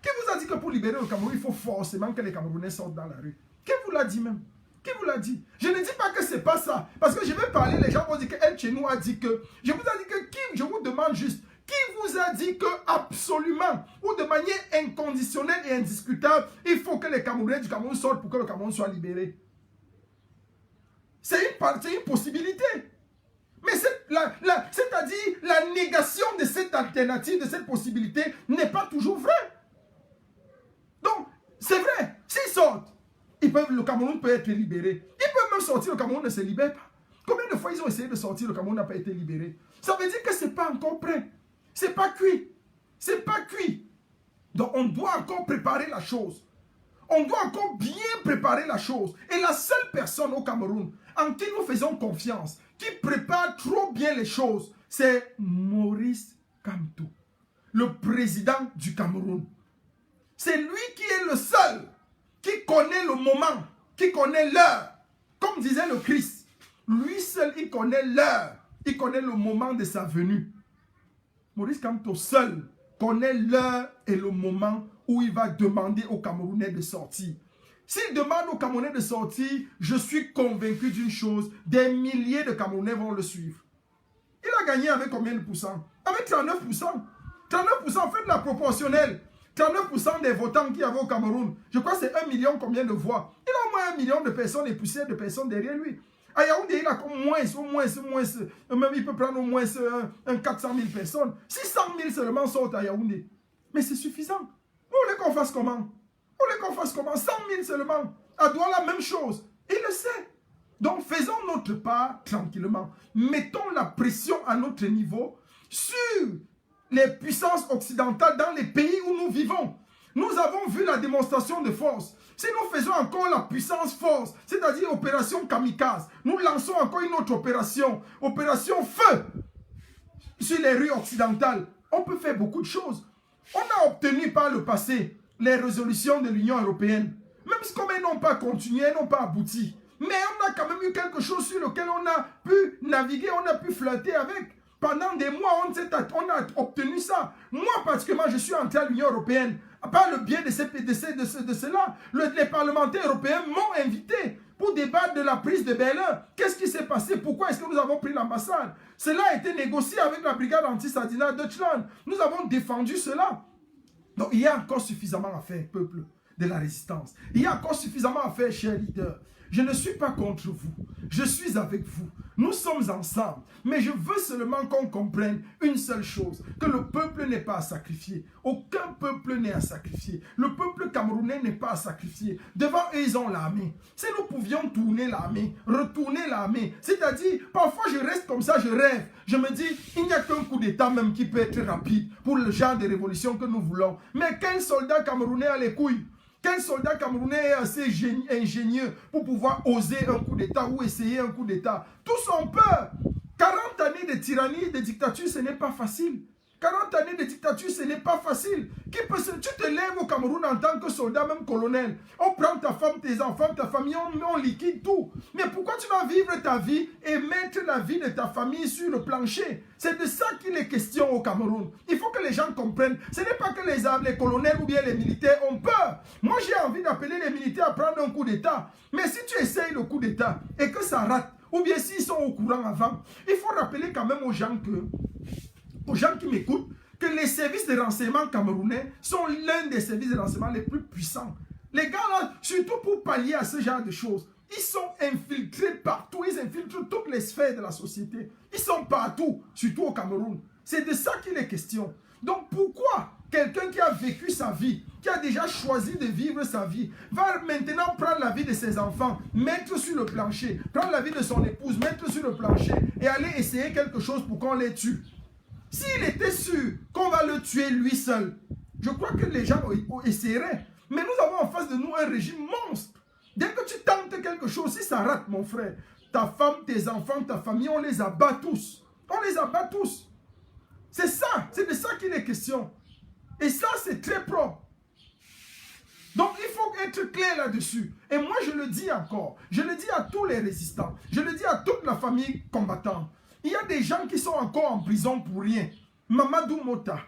Qui vous a dit que pour libérer le Cameroun, il faut forcément que les Camerounais sortent dans la rue? Qui vous l'a dit même? Qui vous l'a dit? Je ne dis pas que c'est pas ça. Parce que je vais parler, les gens vont dire que El Chenou a dit que. Je vous ai dit que qui? Je vous demande juste, qui vous a dit que absolument, ou de manière inconditionnelle et indiscutable, il faut que les Camerounais du Cameroun sortent pour que le Cameroun soit libéré? C'est une possibilité. Mais c'est-à-dire la négation de cette alternative, de cette possibilité, n'est pas toujours vraie. Donc, c'est vrai, s'ils sortent, le Cameroun peut être libéré. Ils peuvent même sortir, le Cameroun ne se libère pas. Combien de fois ils ont essayé de sortir, le Cameroun n'a pas été libéré? Ça veut dire que ce n'est pas encore prêt. Ce n'est pas cuit. Ce n'est pas cuit. Donc on doit encore préparer la chose. On doit encore bien préparer la chose. Et la seule personne au Cameroun en qui nous faisons confiance, qui prépare trop bien les choses, c'est Maurice Kamto, le président du Cameroun. C'est lui qui est le seul qui connaît le moment, qui connaît l'heure. Comme disait le Christ, lui seul, il connaît l'heure, il connaît le moment de sa venue. Maurice Kamto seul connaît l'heure et le moment où il va demander aux Camerounais de sortir. S'il demande aux Camerounais de sortir, je suis convaincu d'une chose, des milliers de Camerounais vont le suivre. Il a gagné avec combien de pourcents? Avec 39%. 39%, faites la proportionnelle. 39% des votants qu'il y avait au Cameroun, je crois que c'est 1 million combien de voix? Il a au moins 1 million de personnes et poussières de personnes derrière lui. À Yaoundé, il a au moins, même il peut prendre au moins 400 000 personnes. 600 000 seulement sortent à Yaoundé. Mais c'est suffisant. Vous voulez qu'on fasse comment? Vous voulez qu'on fasse comment? 100 000 seulement. À Douala, la même chose. Il le sait. Donc faisons notre part tranquillement. Mettons la pression à notre niveau sur les puissances occidentales dans les pays où nous vivons. Nous avons vu la démonstration de force. Si nous faisons encore la puissance force, c'est-à-dire opération kamikaze, nous lançons encore une autre opération, opération feu, sur les rues occidentales, on peut faire beaucoup de choses. On a obtenu par le passé les résolutions de l'Union européenne. Mais même si comme elles n'ont pas continué, elles n'ont pas abouti. Mais on a quand même eu quelque chose sur lequel on a pu naviguer, on a pu flirter avec. Pendant des mois, on a obtenu ça. Moi, particulièrement, je suis entré à l'Union européenne. Par le biais de cela, les parlementaires européens m'ont invité pour débattre de la prise de Berlin. Qu'est-ce qui s'est passé? Pourquoi est-ce que nous avons pris l'ambassade? Cela a été négocié avec la brigade anti-Sardina Deutschland. Nous avons défendu cela. Donc, il y a encore suffisamment à faire, peuple de la résistance. Il y a encore suffisamment à faire, chers leaders. Je ne suis pas contre vous. Je suis avec vous. Nous sommes ensemble. Mais je veux seulement qu'on comprenne une seule chose. Que le peuple n'est pas à sacrifier. Aucun peuple n'est à sacrifier. Le peuple camerounais n'est pas à sacrifier. Devant eux, ils ont l'armée. Si nous pouvions tourner l'armée, retourner l'armée, c'est-à-dire, parfois je reste comme ça, je rêve. Je me dis, il n'y a qu'un coup d'État même qui peut être rapide pour le genre de révolution que nous voulons. Mais quel soldat camerounais a les couilles? Quel soldat camerounais est assez ingénieux pour pouvoir oser un coup d'État ou essayer un coup d'État? Tous ont peur. 40 années de tyrannie, de dictature, ce n'est pas facile. 40 années de dictature, ce n'est pas facile. Tu te lèves au Cameroun en tant que soldat, même colonel. On prend ta femme, tes enfants, ta famille, on liquide tout. Mais pourquoi tu vas vivre ta vie et mettre la vie de ta famille sur le plancher? C'est de ça qu'il est question au Cameroun. Il faut que les gens comprennent. Ce n'est pas que les colonels ou bien les militaires ont peur. Moi, j'ai envie d'appeler les militaires à prendre un coup d'État. Mais si tu essayes le coup d'État et que ça rate, ou bien s'ils sont au courant avant, il faut rappeler quand même aux gens qui m'écoutent, que les services de renseignement camerounais sont l'un des services de renseignement les plus puissants. Les gars là, surtout pour pallier à ce genre de choses, ils sont infiltrés partout, ils infiltrent toutes les sphères de la société. Ils sont partout, surtout au Cameroun. C'est de ça qu'il est question. Donc pourquoi quelqu'un qui a vécu sa vie, qui a déjà choisi de vivre sa vie, va maintenant prendre la vie de ses enfants, mettre sur le plancher, prendre la vie de son épouse, mettre sur le plancher et aller essayer quelque chose pour qu'on les tue? S'il était sûr qu'on va le tuer lui seul, je crois que les gens essaieraient. Mais nous avons en face de nous un régime monstre. Dès que tu tentes quelque chose, si ça rate, mon frère, ta femme, tes enfants, ta famille, on les abat tous. On les abat tous. C'est ça, c'est de ça qu'il est question. Et ça, c'est très propre. Donc, il faut être clair là-dessus. Et moi, je le dis encore. Je le dis à tous les résistants. Je le dis à toute la famille combattante. Il y a des gens qui sont encore en prison pour rien. Mamadou Mota.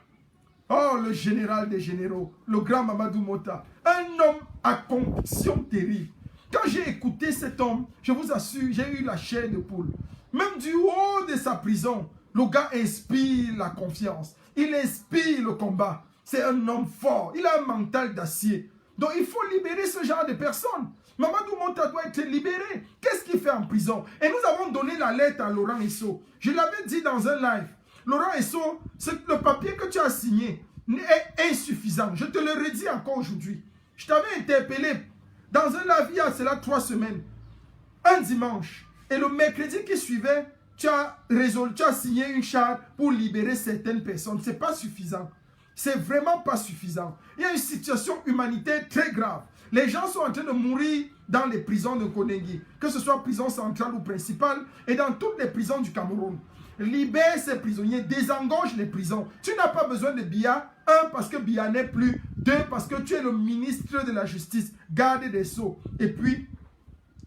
Oh, le général des généraux. Le grand Mamadou Mota. Un homme à conviction terrible. Quand j'ai écouté cet homme, je vous assure, j'ai eu la chair de poule. Même du haut de sa prison, le gars inspire la confiance. Il inspire le combat. C'est un homme fort. Il a un mental d'acier. Donc il faut libérer ce genre de personnes. Mamadou Mota doit être libéré. Qu'est-ce qu'il fait en prison? Et nous avons donné la lettre à Laurent Esso. Je l'avais dit dans un live. Laurent Esso, le papier que tu as signé est insuffisant. Je te le redis encore aujourd'hui. Je t'avais interpellé dans un live il y a cela 3 semaines. Un dimanche. Et le mercredi qui suivait, tu as signé une charte pour libérer certaines personnes. Ce n'est pas suffisant. C'est vraiment pas suffisant. Il y a une situation humanitaire très grave. Les gens sont en train de mourir dans les prisons de Konengi, que ce soit prison centrale ou principale, et dans toutes les prisons du Cameroun. Libère ces prisonniers, désengorge les prisons. Tu n'as pas besoin de Biya. 1, parce que Biya n'est plus. 2, parce que tu es le ministre de la Justice, garde des Sceaux. Et puis,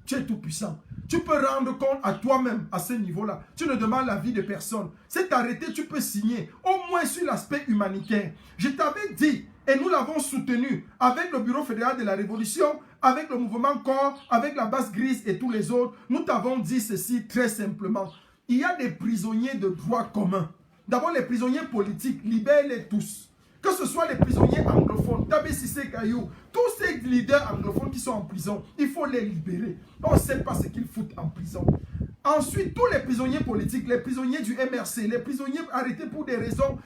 tu es tout puissant. Tu peux rendre compte à toi-même à ce niveau-là. Tu ne demandes la vie de personne. C'est arrêté, tu peux signer. Au moins sur l'aspect humanitaire. Je t'avais dit, et nous l'avons soutenu, avec le Bureau fédéral de la Révolution, avec le mouvement Corps, avec la base grise et tous les autres. Nous t'avons dit ceci très simplement. Il y a des prisonniers de droit commun. D'abord, les prisonniers politiques, libère-les tous. Que ce soit les prisonniers anglophones, Tabé Sissé Kayou, tous ces leaders anglophones qui sont en prison, il faut les libérer. On ne sait pas ce qu'ils foutent en prison. Ensuite, tous les prisonniers politiques, les prisonniers du MRC, les prisonniers arrêtés pour des raisons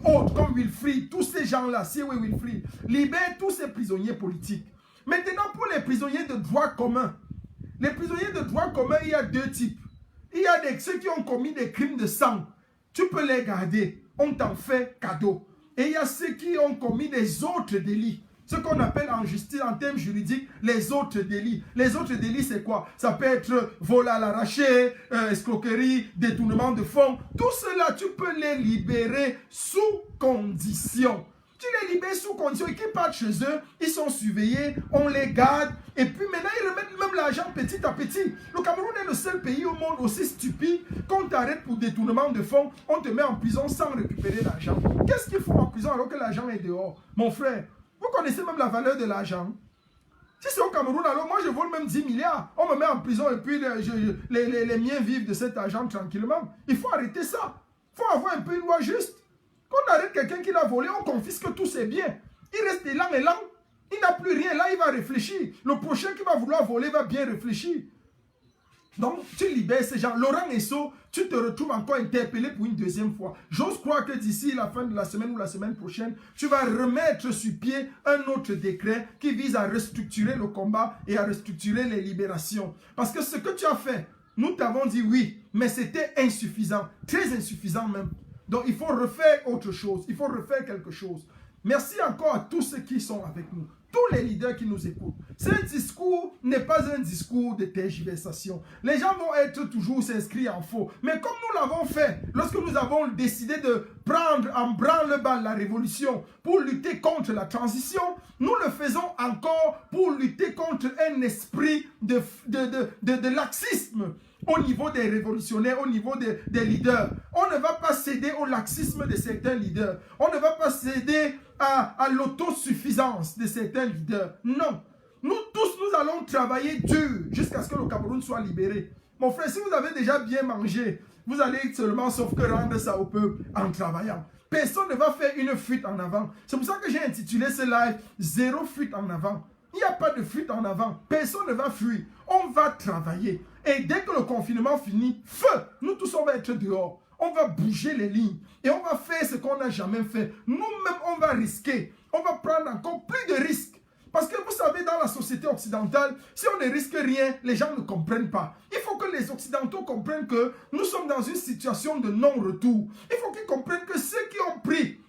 autres, comme Wilfried, tous ces gens-là, Siewe Wilfried, libère tous ces prisonniers politiques. Maintenant, pour les prisonniers de droit commun, les prisonniers de droit commun, il y a 2 types. Il y a ceux qui ont commis des crimes de sang. Tu peux les garder, on t'en fait cadeau. Et il y a ceux qui ont commis des autres délits. Ce qu'on appelle en justice, en termes juridiques, les autres délits. Les autres délits, c'est quoi? Ça peut être vol à l'arraché, escroquerie, détournement de fonds. Tout cela, tu peux les libérer sous condition. Tu les libères sous condition et qu'ils partent chez eux, ils sont surveillés, on les garde, et puis maintenant ils remettent même l'argent petit à petit. Le Cameroun est le seul pays au monde aussi stupide qu'on t'arrête pour détournement de fonds, on te met en prison sans récupérer l'argent. Qu'est-ce qu'ils font en prison alors que l'argent est dehors? Mon frère, vous connaissez même la valeur de l'argent? Si c'est au Cameroun, alors moi je vole même 10 milliards, on me met en prison et puis les miens vivent de cet argent tranquillement. Il faut arrêter ça. Il faut avoir un peu une loi juste. Quand on arrête quelqu'un qui l'a volé, on confisque tous ses biens. Il reste élan, il n'a plus rien. Là, il va réfléchir. Le prochain qui va vouloir voler va bien réfléchir. Donc, tu libères ces gens. Laurent Esso, tu te retrouves encore interpellé pour une deuxième fois. J'ose croire que d'ici la fin de la semaine ou la semaine prochaine, tu vas remettre sur pied un autre décret qui vise à restructurer le combat et à restructurer les libérations. Parce que ce que tu as fait, nous t'avons dit oui, mais c'était insuffisant, très insuffisant même. Donc, il faut refaire autre chose. Il faut refaire quelque chose. Merci encore à tous ceux qui sont avec nous. Tous les leaders qui nous écoutent. Ce discours n'est pas un discours de tergiversation. Les gens vont être toujours s'inscrits en faux. Mais comme nous l'avons fait, lorsque nous avons décidé de prendre en branle-bas la révolution pour lutter contre la transition, nous le faisons encore pour lutter contre un esprit de laxisme au niveau des révolutionnaires, au niveau des leaders. On ne va pas céder au laxisme de certains leaders. On ne va pas céder à l'autosuffisance de certains leaders. Non. Nous tous, nous allons travailler dur jusqu'à ce que le Cameroun soit libéré. Mon frère, si vous avez déjà bien mangé, vous allez seulement sauf que rendre ça au peuple en travaillant. Personne ne va faire une fuite en avant. C'est pour ça que j'ai intitulé ce live « Zéro fuite en avant ». Il n'y a pas de fuite en avant. Personne ne va fuir. On va travailler. Et dès que le confinement finit, feu, nous tous on va être dehors. On va bouger les lignes. Et on va faire ce qu'on n'a jamais fait. Nous-mêmes, on va risquer. On va prendre encore plus de risques. Parce que vous savez, dans la société occidentale, si on ne risque rien, les gens ne comprennent pas. Il faut que les Occidentaux comprennent que nous sommes dans une situation de non-retour. Il faut qu'ils comprennent que ceux qui ont pris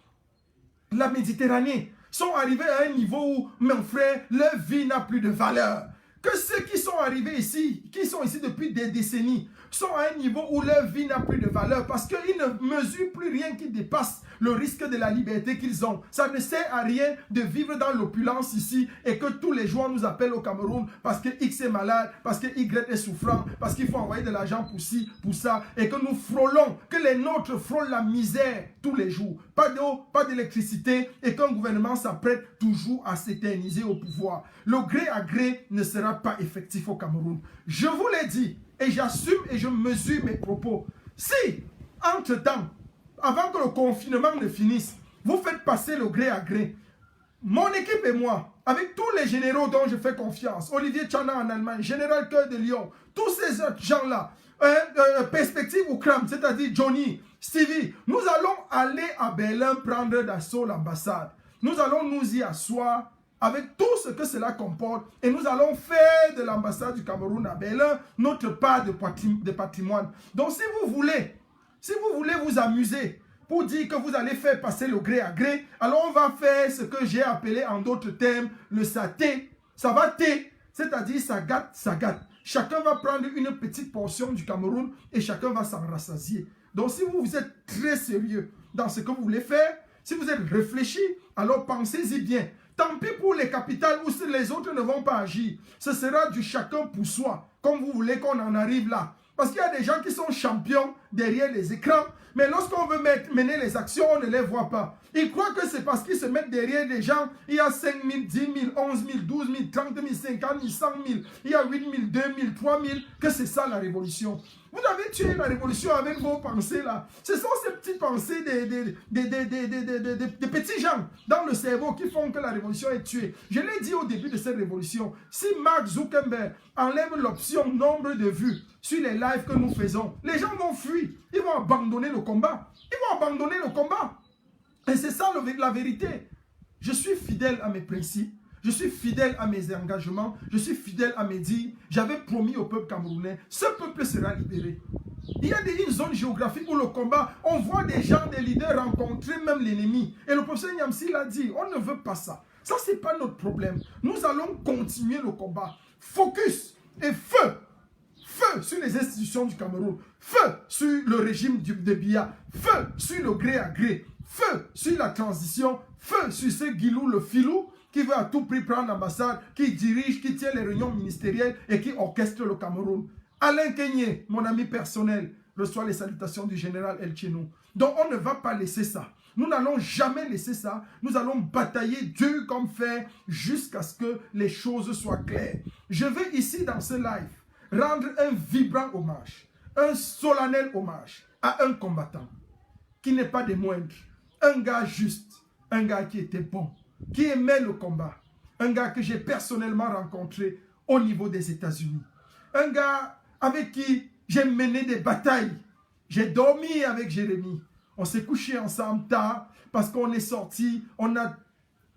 la Méditerranée sont arrivés à un niveau où, mon frère, leur vie n'a plus de valeur. Que ceux qui sont arrivés ici, qui sont ici depuis des décennies, sont à un niveau où leur vie n'a plus de valeur parce qu'ils ne mesurent plus rien qui dépasse le risque de la liberté qu'ils ont. Ça ne sert à rien de vivre dans l'opulence ici et que tous les jours on nous appelle au Cameroun parce que X est malade, parce que Y est souffrant, parce qu'il faut envoyer de l'argent pour ci, pour ça, et que nous frôlons, que les nôtres frôlent la misère tous les jours. Pas d'eau, pas d'électricité et qu'un gouvernement s'apprête toujours à s'éterniser au pouvoir. Le gré à gré ne sera pas effectif au Cameroun. Je vous l'ai dit et j'assume et je mesure mes propos. Si, entre-temps, avant que le confinement ne finisse, vous faites passer le gré à gré, mon équipe et moi, avec tous les généraux dont je fais confiance, Olivier Tchana en Allemagne, Général Cœur de Lyon, tous ces autres gens-là, Perspective Ukram, c'est-à-dire Johnny, Stevie, nous allons aller à Berlin prendre d'assaut l'ambassade. Nous allons nous y asseoir avec tout ce que cela comporte et nous allons faire de l'ambassade du Cameroun à Berlin notre part de patrimoine. Donc si vous voulez vous amuser pour dire que vous allez faire passer le gré à gré, alors on va faire ce que j'ai appelé en d'autres termes le saté. Ça va thé, c'est-à-dire ça gâte, ça gâte. Chacun va prendre une petite portion du Cameroun et chacun va s'en rassasier. Donc si vous êtes très sérieux dans ce que vous voulez faire, si vous êtes réfléchi, alors pensez-y bien. Tant pis pour les capitales où les autres ne vont pas agir. Ce sera du chacun pour soi, comme vous voulez qu'on en arrive là. Parce qu'il y a des gens qui sont champions derrière les écrans, mais lorsqu'on veut mener les actions, on ne les voit pas. Ils croient que c'est parce qu'ils se mettent derrière des gens, il y a 5 000, 10 000, 11 000, 12 000, 30 000, 50 000, 100 000, il y a 8 000, 2 000, 3 000, que c'est ça la révolution. Vous avez tué la révolution avec vos pensées là. Ce sont ces petites pensées des petits gens dans le cerveau qui font que la révolution est tuée. Je l'ai dit au début de cette révolution, si Mark Zuckerberg enlève l'option nombre de vues sur les lives que nous faisons, les gens vont fuir. Ils vont abandonner le combat. Ils vont abandonner le combat. Et c'est ça la vérité. Je suis fidèle à mes principes. Je suis fidèle à mes engagements. Je suis fidèle à mes dires. J'avais promis au peuple camerounais, ce peuple sera libéré. Il y a une zone géographique où le combat, on voit des gens, des leaders rencontrer même l'ennemi. Et le professeur Nyamsi l'a dit, on ne veut pas ça. Ça, ce n'est pas notre problème. Nous allons continuer le combat. Focus et feu. Feu sur les institutions du Cameroun. Feu sur le régime de Biya. Feu sur le gré à gré. feu sur la transition, feu sur ce Guilou le filou qui veut à tout prix prendre l'ambassade, qui dirige, qui tient les réunions ministérielles et qui orchestre le Cameroun. Alain Kenyé, mon ami personnel, reçoit les salutations du général El Tchenou. Donc on ne va pas laisser ça. Nous n'allons jamais laisser ça. Nous allons batailler dur comme fer jusqu'à ce que les choses soient claires. Je vais ici dans ce live rendre un vibrant hommage, un solennel hommage à un combattant qui n'est pas des moindres. Un gars juste, un gars qui était bon, qui aimait le combat. Un gars que j'ai personnellement rencontré au niveau des États-Unis. Un gars avec qui j'ai mené des batailles. J'ai dormi avec Jérémy. On s'est couché ensemble tard parce qu'on est sorti, on a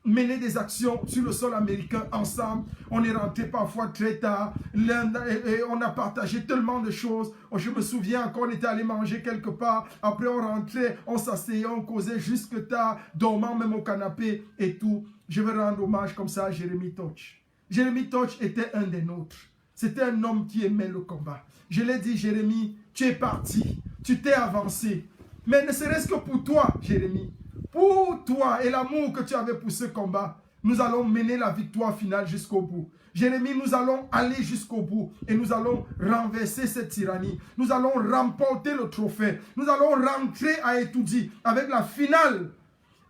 mené des actions sur le sol américain ensemble. On est rentré parfois très tard et on a partagé tellement de choses. Je me souviens quand on était allé manger quelque part. Après on rentrait, on s'asseyait, on causait jusque tard, dormant même au canapé et tout. Je veux rendre hommage comme ça à Jérémy Toch. Jérémy Toch était un des nôtres. C'était un homme qui aimait le combat. Je l'ai dit, Jérémy, tu es parti, tu t'es avancé. Mais ne serait-ce que pour toi, Jérémy, pour toi et l'amour que tu avais pour ce combat, nous allons mener la victoire finale jusqu'au bout. Jérémy, nous allons aller jusqu'au bout et nous allons renverser cette tyrannie. Nous allons remporter le trophée. Nous allons rentrer à Etoudi avec la finale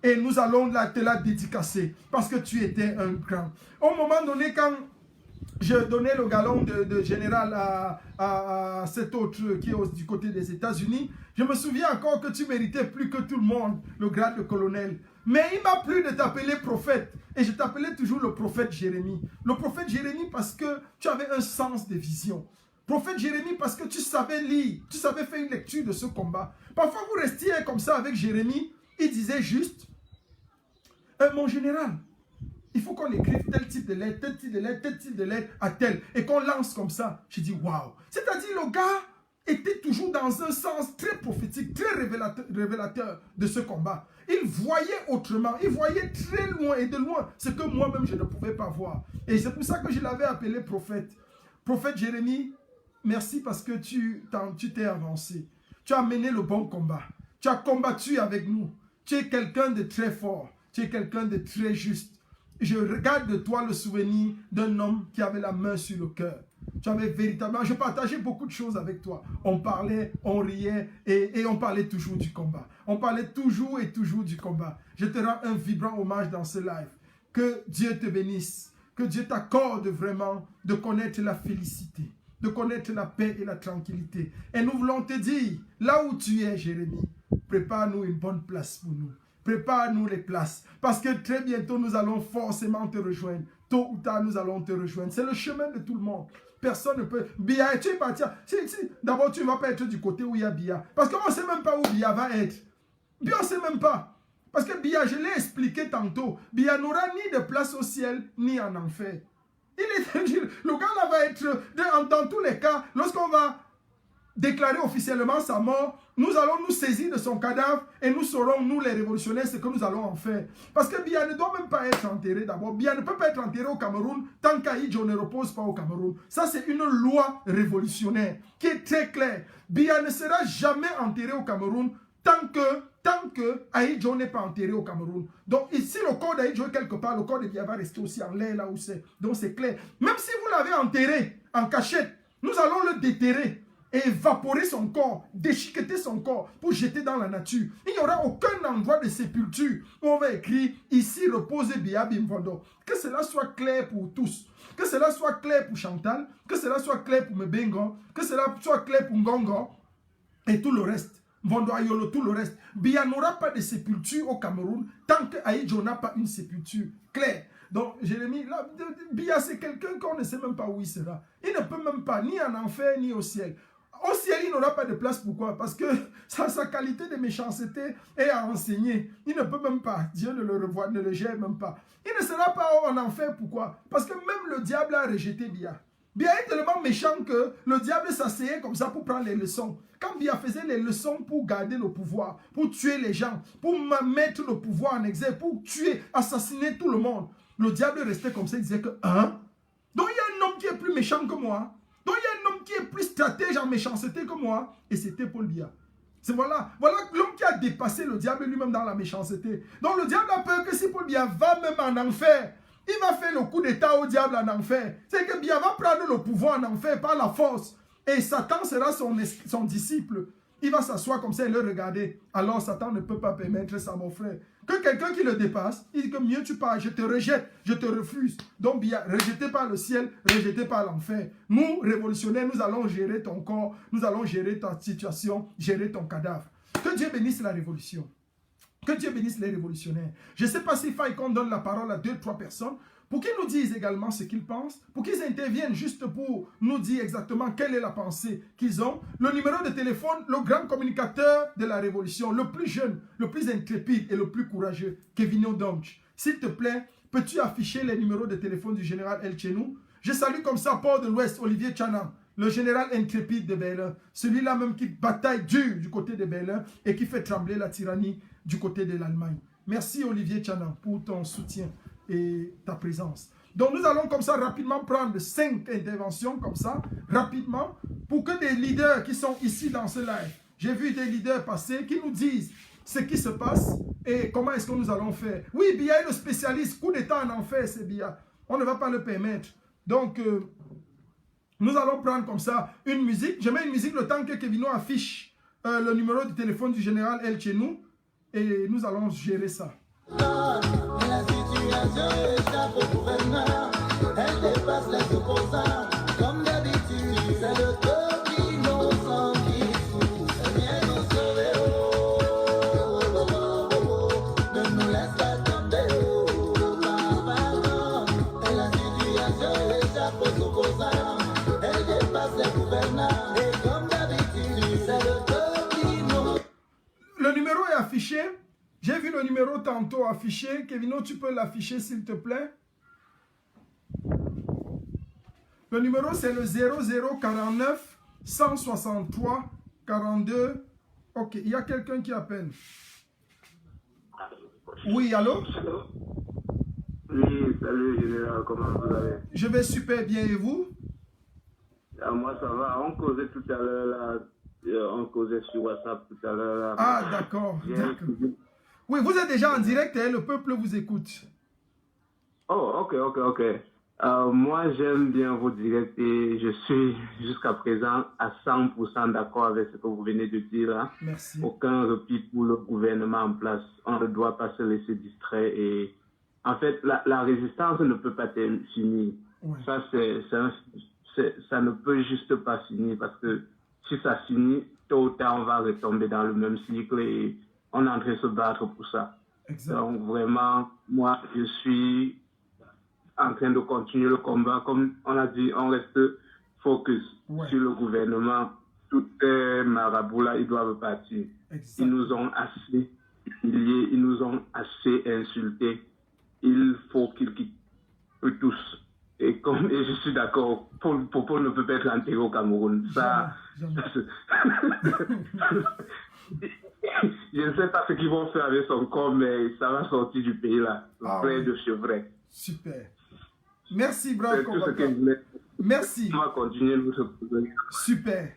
et nous allons te la dédicacer parce que tu étais un grand. Au moment donné, quand je donnais le galon de général à cet autre qui est du côté des États-Unis. Je me souviens encore que tu méritais plus que tout le monde le grade de colonel. Mais il m'a plu de t'appeler prophète. Et je t'appelais toujours le prophète Jérémy. Le prophète Jérémy parce que tu avais un sens de vision. Prophète Jérémy parce que tu savais lire. Tu savais faire une lecture de ce combat. Parfois vous restiez comme ça avec Jérémy. Il disait juste, mon général, il faut qu'on écrive tel type de lettre, tel type de lettre, tel type de lettre à tel. Et qu'on lance comme ça. J'ai dit, waouh. C'est-à-dire, le gars était toujours dans un sens très prophétique, très révélateur de ce combat. Il voyait autrement. Il voyait très loin et de loin ce que moi-même je ne pouvais pas voir. Et c'est pour ça que je l'avais appelé prophète. Prophète Jérémy, merci parce que tu t'es avancé. Tu as mené le bon combat. Tu as combattu avec nous. Tu es quelqu'un de très fort. Tu es quelqu'un de très juste. Je regarde de toi le souvenir d'un homme qui avait la main sur le cœur. Tu avais véritablement... Je partageais beaucoup de choses avec toi. On parlait, on riait et on parlait toujours du combat. On parlait toujours et toujours du combat. Je te rends un vibrant hommage dans ce live. Que Dieu te bénisse. Que Dieu t'accorde vraiment de connaître la félicité, de connaître la paix et la tranquillité. Et nous voulons te dire, là où tu es, Jérémy, prépare-nous une bonne place pour nous. Prépare-nous les places. Parce que très bientôt, nous allons forcément te rejoindre. Tôt ou tard, nous allons te rejoindre. C'est le chemin de tout le monde. Personne ne peut... Bia, tu es parti. D'abord, tu ne vas pas être du côté où il y a Bia. Parce qu'on ne sait même pas où Bia va être. Bia, on ne sait même pas. Parce que Bia, je l'ai expliqué tantôt, Bia n'aura ni de place au ciel, ni en enfer. Le gars là va être... Dans tous les cas, lorsqu'on va déclarer officiellement sa mort, nous allons nous saisir de son cadavre et nous saurons, nous les révolutionnaires, ce que nous allons en faire. Parce que Bia ne doit même pas être enterré d'abord. Bia ne peut pas être enterré au Cameroun tant qu'Aïdjo ne repose pas au Cameroun. Ça, c'est une loi révolutionnaire qui est très claire. Bia ne sera jamais enterré au Cameroun tant que Aïdjo n'est pas enterré au Cameroun. Donc ici, le corps d'Aïdjo est quelque part, le corps de Bia va rester aussi en l'air là où c'est. Donc c'est clair. Même si vous l'avez enterré en cachette, nous allons le déterrer et évaporer son corps, déchiqueter son corps pour jeter dans la nature. Il n'y aura aucun endroit de sépulture où on va écrire « Ici repose Bia Bimvondo ». Que cela soit clair pour tous. Que cela soit clair pour Chantal, que cela soit clair pour Mbengo, que cela soit clair pour Ngongo et tout le reste. Vondo Ayolo, tout le reste. Bia n'aura pas de sépulture au Cameroun tant que Aïdjo n'a pas une sépulture claire. Donc, Jérémy, là, Bia, c'est quelqu'un qu'on ne sait même pas où il sera. Il ne peut même pas, ni en enfer, ni au ciel. Au ciel, il n'aura pas de place. Pourquoi? Parce que sa qualité de méchanceté est à enseigner. Il ne peut même pas. Dieu ne le revoit, ne le gère même pas. Il ne sera pas en enfer. Pourquoi? Parce que même le diable a rejeté Bia. Bia est tellement méchant que le diable s'asseyait comme ça pour prendre les leçons. Quand Bia faisait les leçons pour garder le pouvoir, pour tuer les gens, pour mettre le pouvoir en exergue, pour tuer, assassiner tout le monde, le diable restait comme ça, il disait que, hein? Donc il y a un homme qui est plus méchant que moi. Donc il y a un homme qui est plus stratège en méchanceté que moi. Et c'était Paul Bia. C'est voilà l'homme qui a dépassé le diable lui-même dans la méchanceté. Donc le diable a peur que si Paul Biya va même en enfer, il va faire le coup d'état au diable en enfer. C'est que Biya va prendre le pouvoir en enfer par la force. Et Satan sera son disciple. Il va s'asseoir comme ça et le regarder. Alors Satan ne peut pas permettre ça, mon frère. Que quelqu'un qui le dépasse, il dit que mieux tu pars, je te rejette, je te refuse. Donc bien, rejeté par le ciel, rejeté par l'enfer. Nous, révolutionnaires, nous allons gérer ton corps, nous allons gérer ta situation, gérer ton cadavre. Que Dieu bénisse la révolution. Que Dieu bénisse les révolutionnaires. Je ne sais pas s'il faille qu'on donne la parole à 2-3 personnes pour qu'ils nous disent également ce qu'ils pensent, pour qu'ils interviennent juste pour nous dire exactement quelle est la pensée qu'ils ont. Le numéro de téléphone, le grand communicateur de la révolution, le plus jeune, le plus intrépide et le plus courageux, Kevin Odonch. S'il te plaît, peux-tu afficher les numéros de téléphone du général El Chenou? Je salue comme ça Port de l'Ouest, Olivier Tchanan, le général intrépide de Berlin, celui-là même qui bataille dur du côté de Berlin et qui fait trembler la tyrannie du côté de l'Allemagne. Merci Olivier Tchanan pour ton soutien et ta présence. Donc nous allons comme ça rapidement prendre 5 interventions comme ça, rapidement, pour que des leaders qui sont ici dans ce live, j'ai vu des leaders passer qui nous disent ce qui se passe et comment est-ce que nous allons faire. Oui, Biya est le spécialiste, coup d'état en enfer, c'est Biya. On ne va pas le permettre. Donc, nous allons prendre comme ça une musique. Je mets une musique le temps que Kevino affiche le numéro de téléphone du général El Chenou et nous allons gérer ça. La situation échappe au gouverneur, elle dépasse les opposants. Comme d'habitude, c'est le peuple innocent qui souffre. Viens nous sauver, ne nous laisse pas tomber, pardon. Et la situation échappe aux opposants, elle dépasse les gouverneurs. Et comme d'habitude, c'est le peuple innocent. Le numéro est affiché. J'ai vu le numéro tantôt affiché. Kevino, tu peux l'afficher s'il te plaît. Le numéro c'est le 0049 163 42. Ok, il y a quelqu'un qui appelle. Oui, allô? Oui, salut général, comment vous allez? Je vais super bien et vous? Moi ça va, on causait tout à l'heure là, on causait sur WhatsApp tout à l'heure là. Ah d'accord. Oui, vous êtes déjà en direct et le peuple vous écoute. Oh, ok. Moi, j'aime bien vos directs et je suis jusqu'à présent à 100% d'accord avec ce que vous venez de dire là. Merci. Aucun repli pour le gouvernement en place. On ne doit pas se laisser distraire et en fait, la résistance ne peut pas finir. Ouais. Ça, ça ne peut juste pas finir parce que si ça finit, tôt ou tard, on va retomber dans le même cycle et on est en train de se battre pour ça. Exact. Donc vraiment, moi, je suis en train de continuer le combat. Comme on a dit, on reste focus sur le gouvernement. Tous ces marabouts là, ils doivent partir. Exact. Ils nous ont assez humiliés, ils nous ont assez insultés. Il faut qu'ils quittent, eux tous. Et je suis d'accord, Paul ne peut pas être enterré au Cameroun. Jamais. Je ne sais pas ce qu'ils vont faire avec son corps, mais ça va sortir du pays là, plein de chevrets. Super. Merci, bravo. C'est tout ce que je voulais. Merci. On va continuer notre projet.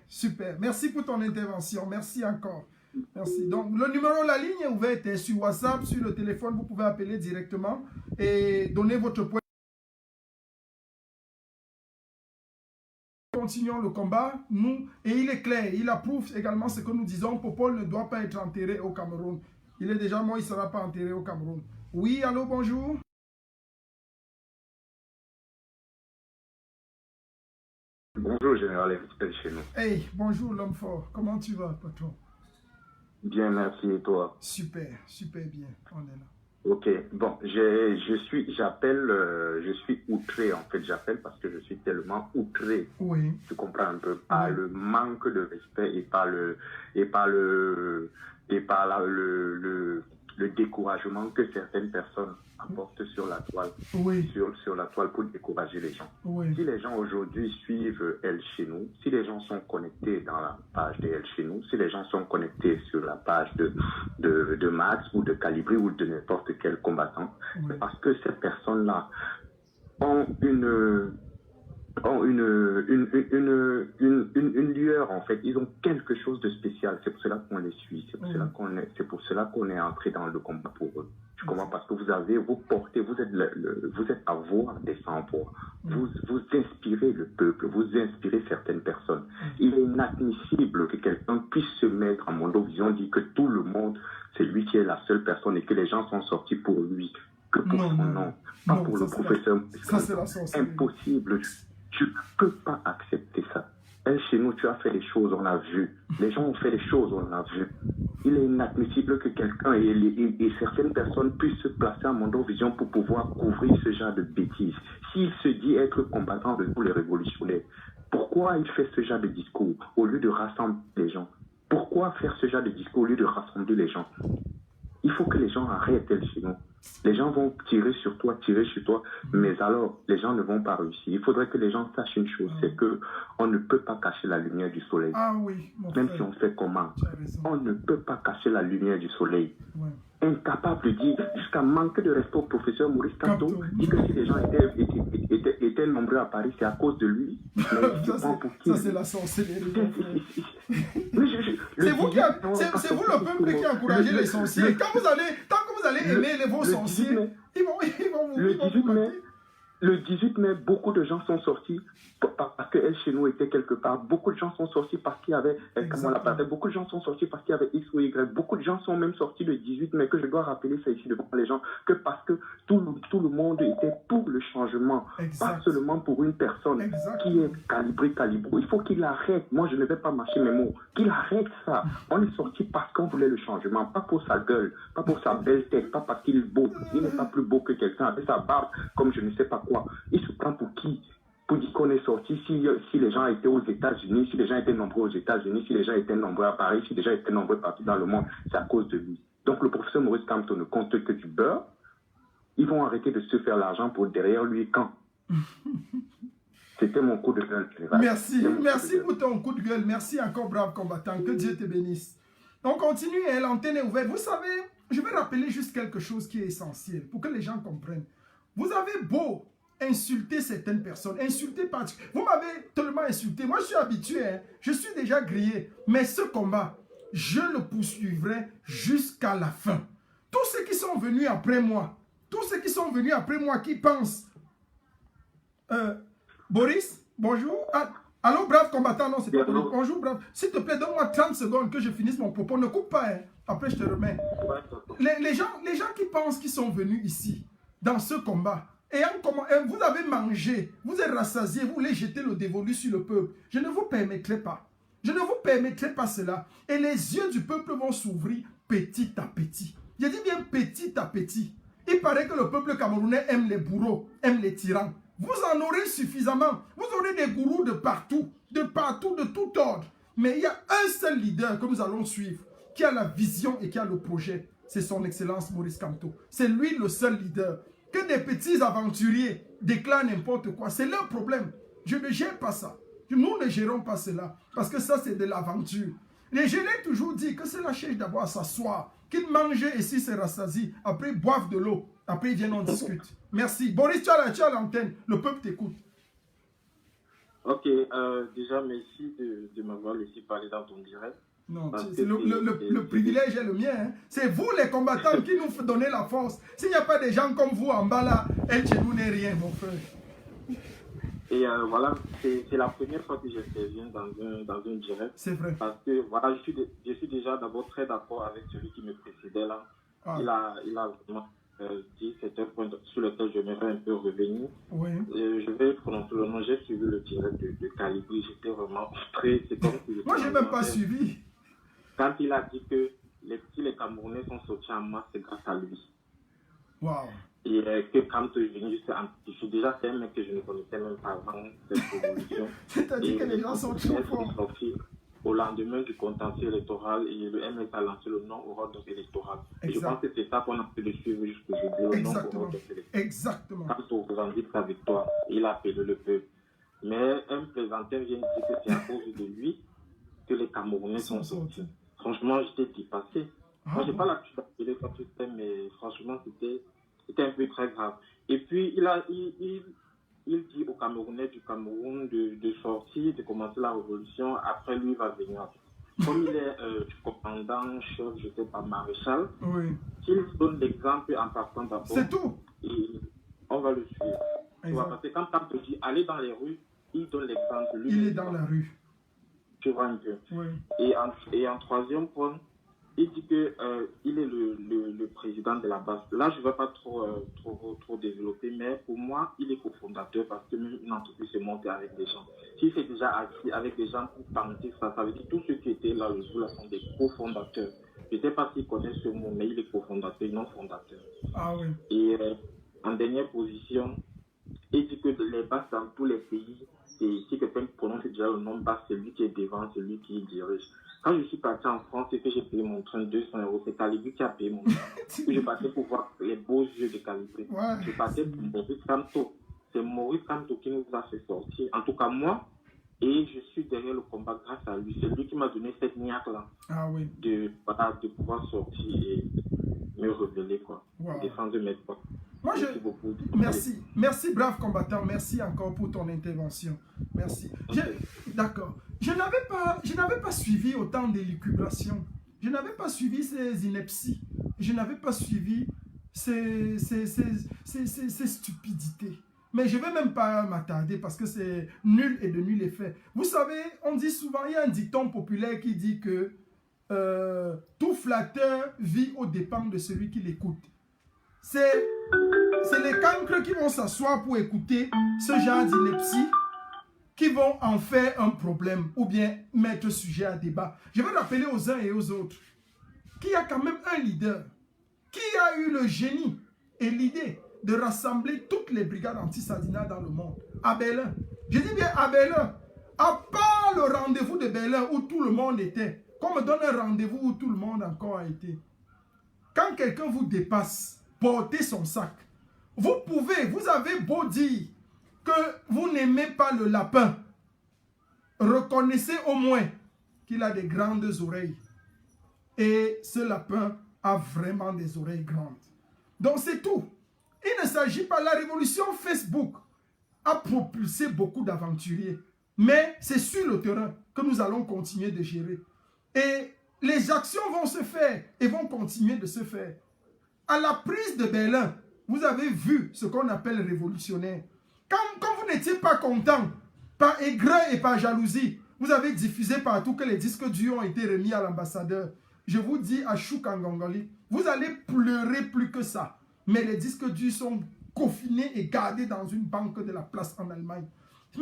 Super. Merci pour ton intervention. Merci encore. Merci. Donc, le numéro, la ligne est ouverte sur WhatsApp, sur le téléphone. Vous pouvez appeler directement et donner votre point. Continuons le combat, nous, et il est clair, il approuve également ce que nous disons. Popol ne doit pas être enterré au Cameroun. Il est déjà mort, il ne sera pas enterré au Cameroun. Oui, allô, bonjour. Bonjour, général chez nous. Hey, bonjour l'homme fort. Comment tu vas, patron? Bien, merci, et toi? Super bien, on est là. Ok, bon, je suis outré en fait, j'appelle parce que je suis tellement outré, tu comprends un peu, par le manque de respect et par le découragement que certaines personnes apportent sur la toile, sur la toile pour décourager les gens. Si les gens aujourd'hui suivent El Chenou, si les gens sont connectés dans la page de El Chenou, si les gens sont connectés sur la page de Max ou de Calibri ou de n'importe quel combattant, c'est parce que ces personnes-là ont ont une lueur, en fait. Ils ont quelque chose de spécial. C'est pour cela qu'on les suit. C'est pour cela qu'on est entré dans le combat pour eux. Tu comprends? Parce que vous portez, vous êtes à voix des sans-voix. Vous inspirez le peuple, vous inspirez certaines personnes. Il est inadmissible que quelqu'un puisse se mettre en Mondovision, dire que tout le monde, c'est lui qui est la seule personne et que les gens sont sortis pour lui, que pour son nom, pas pour le professeur. C'est impossible. Tu ne peux pas accepter ça. Chez nous, tu as fait les choses, on l'a vu. Les gens ont fait les choses, on l'a vu. Il est inadmissible que quelqu'un et certaines personnes puissent se placer en Mondovision pour pouvoir couvrir ce genre de bêtises. S'il se dit être combattant de tous les révolutionnaires, pourquoi il fait ce genre de discours au lieu de rassembler les gens? Pourquoi faire ce genre de discours au lieu de rassembler les gens? Il faut que les gens arrêtent chez nous. Les gens vont tirer sur toi, mais alors les gens ne vont pas réussir. Il faudrait que les gens sachent une chose, c'est que on ne peut pas cacher la lumière du soleil. Ah oui, même si on fait comment, on ne peut pas cacher la lumière du soleil. Ouais. Incapable de dire, jusqu'à manquer de respect au professeur Maurice Kamto, dit que si les gens étaient nombreux à Paris, c'est à cause de lui. Ça, c'est la sorcellerie. C'est vous le peuple qui a encouragé les sorciers. Tant que vous allez aimer vos sorciers, ils vont vous battre. Le 18 mai, beaucoup de gens sont sortis parce que chez nous était quelque part. Beaucoup de gens sont sortis parce qu'il y avait, beaucoup de gens sont sortis parce qu'il y avait X ou Y. Beaucoup de gens sont même sortis le 18 mai, que je dois rappeler ça ici devant les gens, que parce que tout le monde était pour le changement, pas seulement pour une personne qui est calibrée. Il faut qu'il arrête. Moi, je ne vais pas mâcher mes mots. Qu'il arrête ça. On est sorti parce qu'on voulait le changement, pas pour sa gueule, pas pour sa belle tête, pas parce qu'il est beau. Il n'est pas plus beau que quelqu'un avec sa barbe, comme je ne sais pas quoi. Il se prend pour qui? Pour dire qu'on est sorti, si les gens étaient aux États-Unis, si les gens étaient nombreux aux États-Unis, si les gens étaient nombreux à Paris, si les gens étaient nombreux partout dans le monde, c'est à cause de lui. Donc le professeur Maurice Kamto ne compte que du beurre. Ils vont arrêter de se faire l'argent pour derrière lui quand. C'était mon coup de gueule. Merci pour ton coup de gueule. Merci encore, brave combattant. Que Dieu te bénisse. On continue, l'antenne est ouverte. Vous savez, je vais rappeler juste quelque chose qui est essentiel pour que les gens comprennent. Vous avez beau insulter certaines personnes, vous m'avez tellement insulté, moi je suis habitué, je suis déjà grillé, mais ce combat, je le poursuivrai jusqu'à la fin. Tous ceux qui sont venus après moi, qui pensent, Boris, bonjour, allô brave combattant, non c'est pas Boris, bonjour brave, s'il te plaît donne-moi 30 secondes que je finisse mon propos, ne coupe pas, après je te remets. Les gens qui pensent qu'ils sont venus ici, dans ce combat, et vous avez mangé, vous êtes rassasié, vous voulez jeter le dévolu sur le peuple. Je ne vous permettrai pas. Je ne vous permettrai pas cela. Et les yeux du peuple vont s'ouvrir petit à petit. Je dis bien petit à petit. Il paraît que le peuple camerounais aime les bourreaux, aime les tyrans. Vous en aurez suffisamment. Vous aurez des gourous de partout, de tout ordre. Mais il y a un seul leader que nous allons suivre, qui a la vision et qui a le projet. C'est son excellence Maurice Kamto. C'est lui le seul leader. Que des petits aventuriers déclarent n'importe quoi, c'est leur problème. Je ne gère pas ça. Nous ne gérons pas cela. Parce que ça, c'est de l'aventure. Et je l'ai toujours dit que c'est la chèche d'abord à s'asseoir. Qu'ils mangent ici, c'est rassasié. Après, ils boivent de l'eau. Après, ils viennent, on discute. Merci. Boris, tu as l'antenne. Le peuple t'écoute. Ok. Déjà, merci de m'avoir laissé parler dans ton direct. Non, le privilège est le mien. Hein. C'est vous les combattants qui nous donnez la force. S'il n'y a pas des gens comme vous en bas là, chez nous n'est rien, mon frère. Et voilà, c'est la première fois que j'interviens dans un direct. C'est vrai. Parce que voilà, je suis déjà d'abord très d'accord avec celui qui me précédait là. Ah. Il a vraiment dit, c'est un point sur lequel je m'aimerais un peu revenir. Oui. Je vais prononcer le nom, j'ai suivi le direct de Calibri, j'étais vraiment frustré. C'est comme si moi, je n'ai même pas suivi. Quand il a dit que si les Camerounais sont sortis en masse, c'est grâce à lui. Wow. Et que quand je suis déjà un mec que je ne connaissais même pas avant cette révolution. C'est-à-dire que les gens sont trop forts. Au lendemain du contentieux électoral, et le MS a lancé le non-ordre électoral. Et je pense que c'est ça qu'on a pu le suivre jusqu'aujourd'hui, le non-ordre électoral. Exactement. Quand on revendique sa victoire, il a appelé le peuple. Mais un plaisantin vient de dire que c'est à cause de lui que les Camerounais sont sortis. Franchement, j'étais dépassé. Moi, je n'ai pas l'habitude d'appeler ça tout mais franchement, c'était un peu très grave. Et puis, il dit aux Camerounais du Cameroun de sortir, de commencer la révolution. Après, lui, il va venir. Comme il est commandant, chef, je ne sais pas, maréchal, qu'il donne l'exemple en partant d'abord. C'est tout. Et on va le suivre. Tu vois, parce que quand Tam te dit aller dans les rues, il donne l'exemple. Il est dans la rue. Tu vois un peu. Oui. Et en troisième point, il dit que il est le président de la base. Là, je ne vais pas trop développer, mais pour moi, il est cofondateur parce que une entreprise se monte avec des gens. Si c'est déjà assis avec des gens pour tenter ça, ça veut dire que tous ceux qui étaient là le jour là sont des cofondateurs. Je ne sais pas s'il connaît ce mot, mais il est cofondateur, non fondateur. Ah oui. Et en dernière position, il dit que les bases dans tous les pays, et si quelqu'un prononce déjà le nom bas, c'est lui qui est devant, c'est lui qui dirige. Quand je suis parti en France et que j'ai payé mon train 200 €, c'est Calibri qui a payé mon train. Je passais pour voir les beaux yeux de Calibri. Ouais. Je passais pour Maurice Kamto. C'est Maurice Kamto qui nous a fait sortir. En tout cas, moi, et je suis derrière le combat grâce à lui. C'est lui qui m'a donné cette niaque-là. Ah oui. De pouvoir sortir et me révéler, quoi. Wow. Défendre mes droits. Merci beaucoup. Merci brave combattant, merci encore pour ton intervention. Merci. D'accord. Je n'avais pas suivi autant d'élucubrations. Je n'avais pas suivi ces inepties. Je n'avais pas suivi ces stupidités. Mais je ne vais même pas m'attarder parce que c'est nul et de nul effet. Vous savez, on dit souvent, il y a un dicton populaire qui dit que tout flatteur vit aux dépens de celui qui l'écoute. C'est les cancres qui vont s'asseoir pour écouter ce genre d'ineptie qui vont en faire un problème ou bien mettre sujet à débat. Je vais rappeler aux uns et aux autres qu'il y a quand même un leader qui a eu le génie et l'idée de rassembler toutes les brigades anti-Sadina dans le monde. À Berlin. Je dis bien à Berlin. À part le rendez-vous de Berlin où tout le monde était. Qu'on me donne un rendez-vous où tout le monde encore a été. Quand quelqu'un vous dépasse, portez son sac. Vous avez beau dire que vous n'aimez pas le lapin. Reconnaissez au moins qu'il a des grandes oreilles. Et ce lapin a vraiment des oreilles grandes. Donc c'est tout. Il ne s'agit pas, la révolution Facebook a propulsé beaucoup d'aventuriers. Mais c'est sur le terrain que nous allons continuer de gérer. Et les actions vont se faire et vont continuer de se faire. À la prise de Berlin, vous avez vu ce qu'on appelle révolutionnaire. Quand vous n'étiez pas content, par aigreur et par jalousie, vous avez diffusé partout que les disques durs ont été remis à l'ambassadeur. Je vous dis à Choukangongoli, vous allez pleurer plus que ça. Mais les disques durs sont confinés et gardés dans une banque de la place en Allemagne.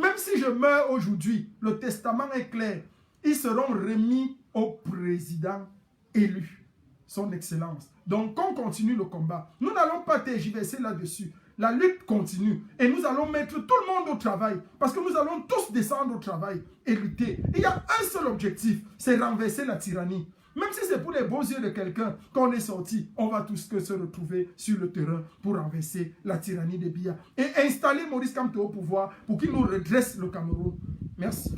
Même si je meurs aujourd'hui, le testament est clair. Ils seront remis au président élu, son excellence. Donc, on continue le combat. Nous n'allons pas tergiverser là-dessus. La lutte continue. Et nous allons mettre tout le monde au travail. Parce que nous allons tous descendre au travail et lutter. Il y a un seul objectif, c'est renverser la tyrannie. Même si c'est pour les beaux yeux de quelqu'un qu'on est sorti, on va tous se retrouver sur le terrain pour renverser la tyrannie des Biya. Et installer Maurice Kamto au pouvoir pour qu'il nous redresse le Cameroun. Merci.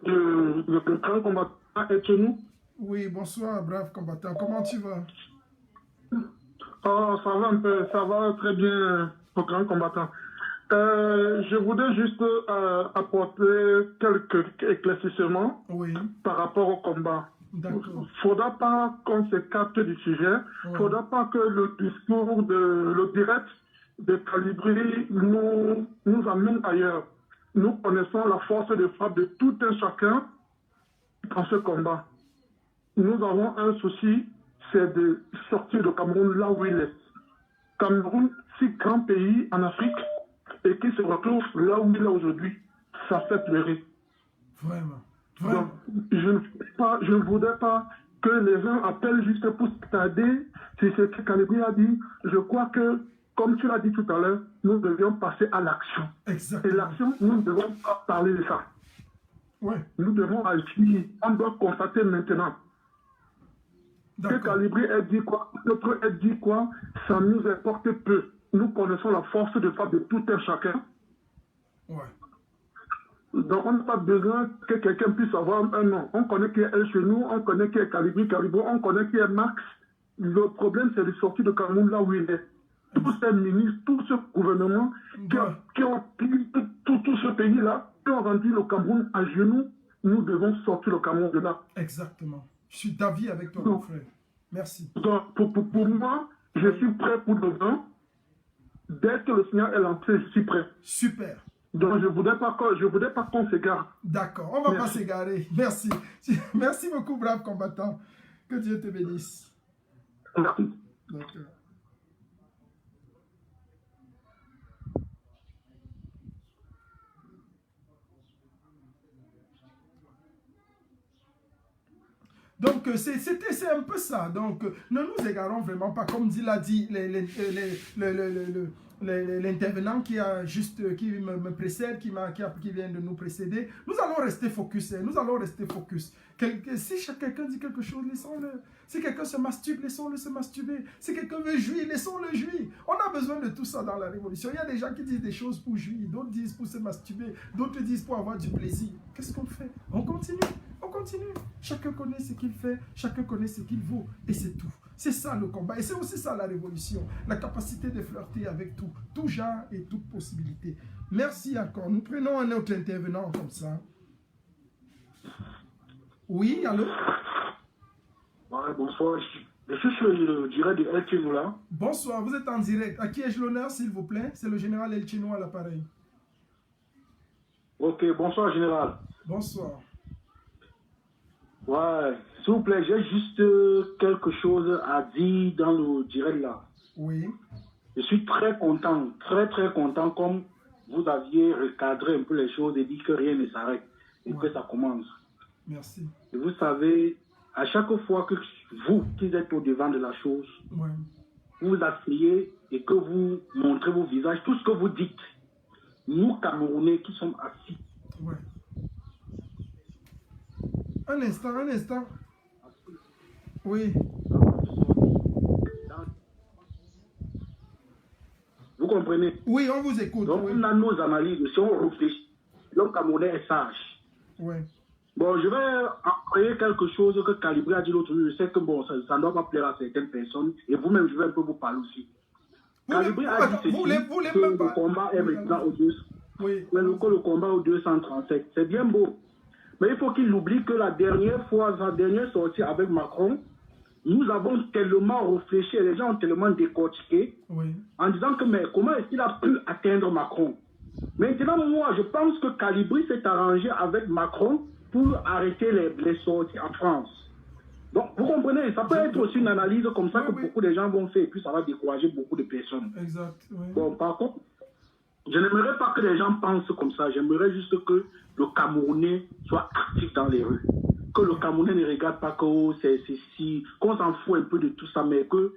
Le grand combattant est chez nous. Oui, bonsoir, brave combattant. Comment tu vas? Oh, ça va un peu, ça va très bien, le grand combattant. Je voudrais juste apporter quelques éclaircissements par rapport au combat. Il ne faudra pas qu'on s'écarte du sujet. Il ne faudra pas que le discours, le direct de Calibri nous amène ailleurs. Nous connaissons la force de frappe de tout un chacun dans ce combat. Nous avons un souci, c'est de sortir le Cameroun là où il est. Cameroun, si grand pays en Afrique, et qui se retrouve là où il est aujourd'hui, ça fait pleurer. Vraiment. Donc, je ne voudrais pas que les gens appellent juste pour s'attarder sur ce que Calibri a dit. Je crois que, comme tu l'as dit tout à l'heure, nous devions passer à l'action. Et l'action, nous ne devons pas parler de ça. Nous devons agir. On doit constater maintenant. Que Calibri ait dit quoi, notre ait dit quoi, ça nous importe peu. Nous connaissons la force de frappe de tout un chacun. Donc on n'a pas besoin que quelqu'un puisse avoir un nom. On connaît qui est El Chenou, on connaît qui est Calibri, on connaît qui est Max, le problème, c'est de sortir de Cameroun là où il est. Tous ces ministres, tout ce gouvernement qui ont pris tout ce pays-là, qui ont rendu le Cameroun à genoux, nous devons sortir le Cameroun de là. Exactement. Je suis d'avis avec toi, mon frère. Merci. Donc, pour moi, je suis prêt pour demain. Dès que le signal est lancé, je suis prêt. Super. Donc, je ne voudrais pas qu'on s'égare. D'accord, on ne va pas s'égarer. Merci. Merci beaucoup, brave combattant. Que Dieu te bénisse. Merci. D'accord. Donc, c'est un peu ça. Donc, ne nous égarons vraiment pas. Comme l'a dit l'intervenant qui me précède, qui vient de nous précéder. Nous allons rester focus. Nous allons rester focus. Si quelqu'un dit quelque chose, laissons-le. Si quelqu'un se masturbe, laissons-le se masturber. Si quelqu'un veut jouir, laissons-le jouir. On a besoin de tout ça dans la révolution. Il y a des gens qui disent des choses pour jouir, d'autres disent pour se masturber, d'autres disent pour avoir du plaisir. Qu'est-ce qu'on fait? On continue. On continue. Chacun connaît ce qu'il fait, chacun connaît ce qu'il vaut. Et c'est tout. C'est ça le combat. Et c'est aussi ça la révolution. La capacité de flirter avec tout genre et toute possibilité. Merci encore. Nous prenons un autre intervenant comme ça. Oui, allô? Ouais, bonsoir. Je suis sur le direct de El Chino là. Bonsoir, vous êtes en direct. À qui ai-je l'honneur, s'il vous plaît? C'est le général El Chino à l'appareil. Ok, bonsoir, général. Bonsoir. Ouais, s'il vous plaît, j'ai juste quelque chose à dire dans le direct là. Oui. Je suis très content, très content comme vous aviez recadré un peu les choses et dit que rien ne s'arrête et que ça commence. Merci. Et vous savez, à chaque fois que vous qui êtes au devant de la chose, vous asseyez et que vous montrez vos visages, tout ce que vous dites, nous Camerounais qui sommes assis. Ouais. Un instant. Oui. Vous comprenez? Oui, on vous écoute. Donc, on a nos analyses. Si on réfléchit, l'homme camerounais est sage. Oui. Bon, je vais envoyer quelque chose que Calibré a dit l'autre jour. Je sais que bon, ça ne doit pas plaire à certaines personnes. Et vous-même, je vais un peu vous parler aussi. Calibré a dit ceci, que le combat est maintenant au 200. Oui. Le combat au 237. C'est bien beau. Mais il faut qu'il oublie que la dernière fois, sa dernière sortie avec Macron, nous avons tellement réfléchi, les gens ont tellement décortiqué, en disant que mais comment est-ce qu'il a pu atteindre Macron? Maintenant, moi, je pense que Calibri s'est arrangé avec Macron pour arrêter les sorties en France. Donc, vous comprenez, ça peut être aussi une analyse comme ça que beaucoup de gens vont faire, et puis ça va décourager beaucoup de personnes. Exact. Oui. Bon, par contre, je n'aimerais pas que les gens pensent comme ça. J'aimerais juste que le Camerounais soit actif dans les rues. Que le Camerounais ne regarde pas que c'est si, qu'on s'en fout un peu de tout ça, mais que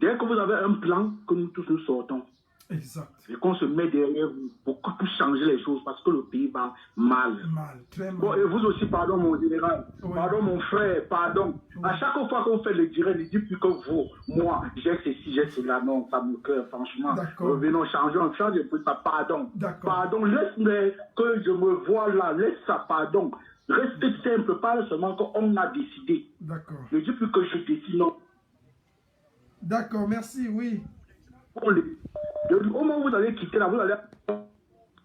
dès que vous avez un plan, que nous tous nous sortons. Exact. Et qu'on se met derrière vous pour changer les choses parce que le pays va mal. Très mal. Bon, et vous aussi, pardon mon général, pardon mon frère, pardon. À chaque fois qu'on fait le direct, je dis plus que vous, moi, j'ai ceci, j'ai cela, non, ça me cœur, franchement. Revenons, changeons, change un peu ça, pardon. Pardon, laisse-moi que je me vois là, laisse ça, pardon. Restez simple, pas seulement qu'on a décidé. D'accord. Je dis plus que je décide, non. D'accord, merci, oui. Au moment où vous allez quitter là, vous allez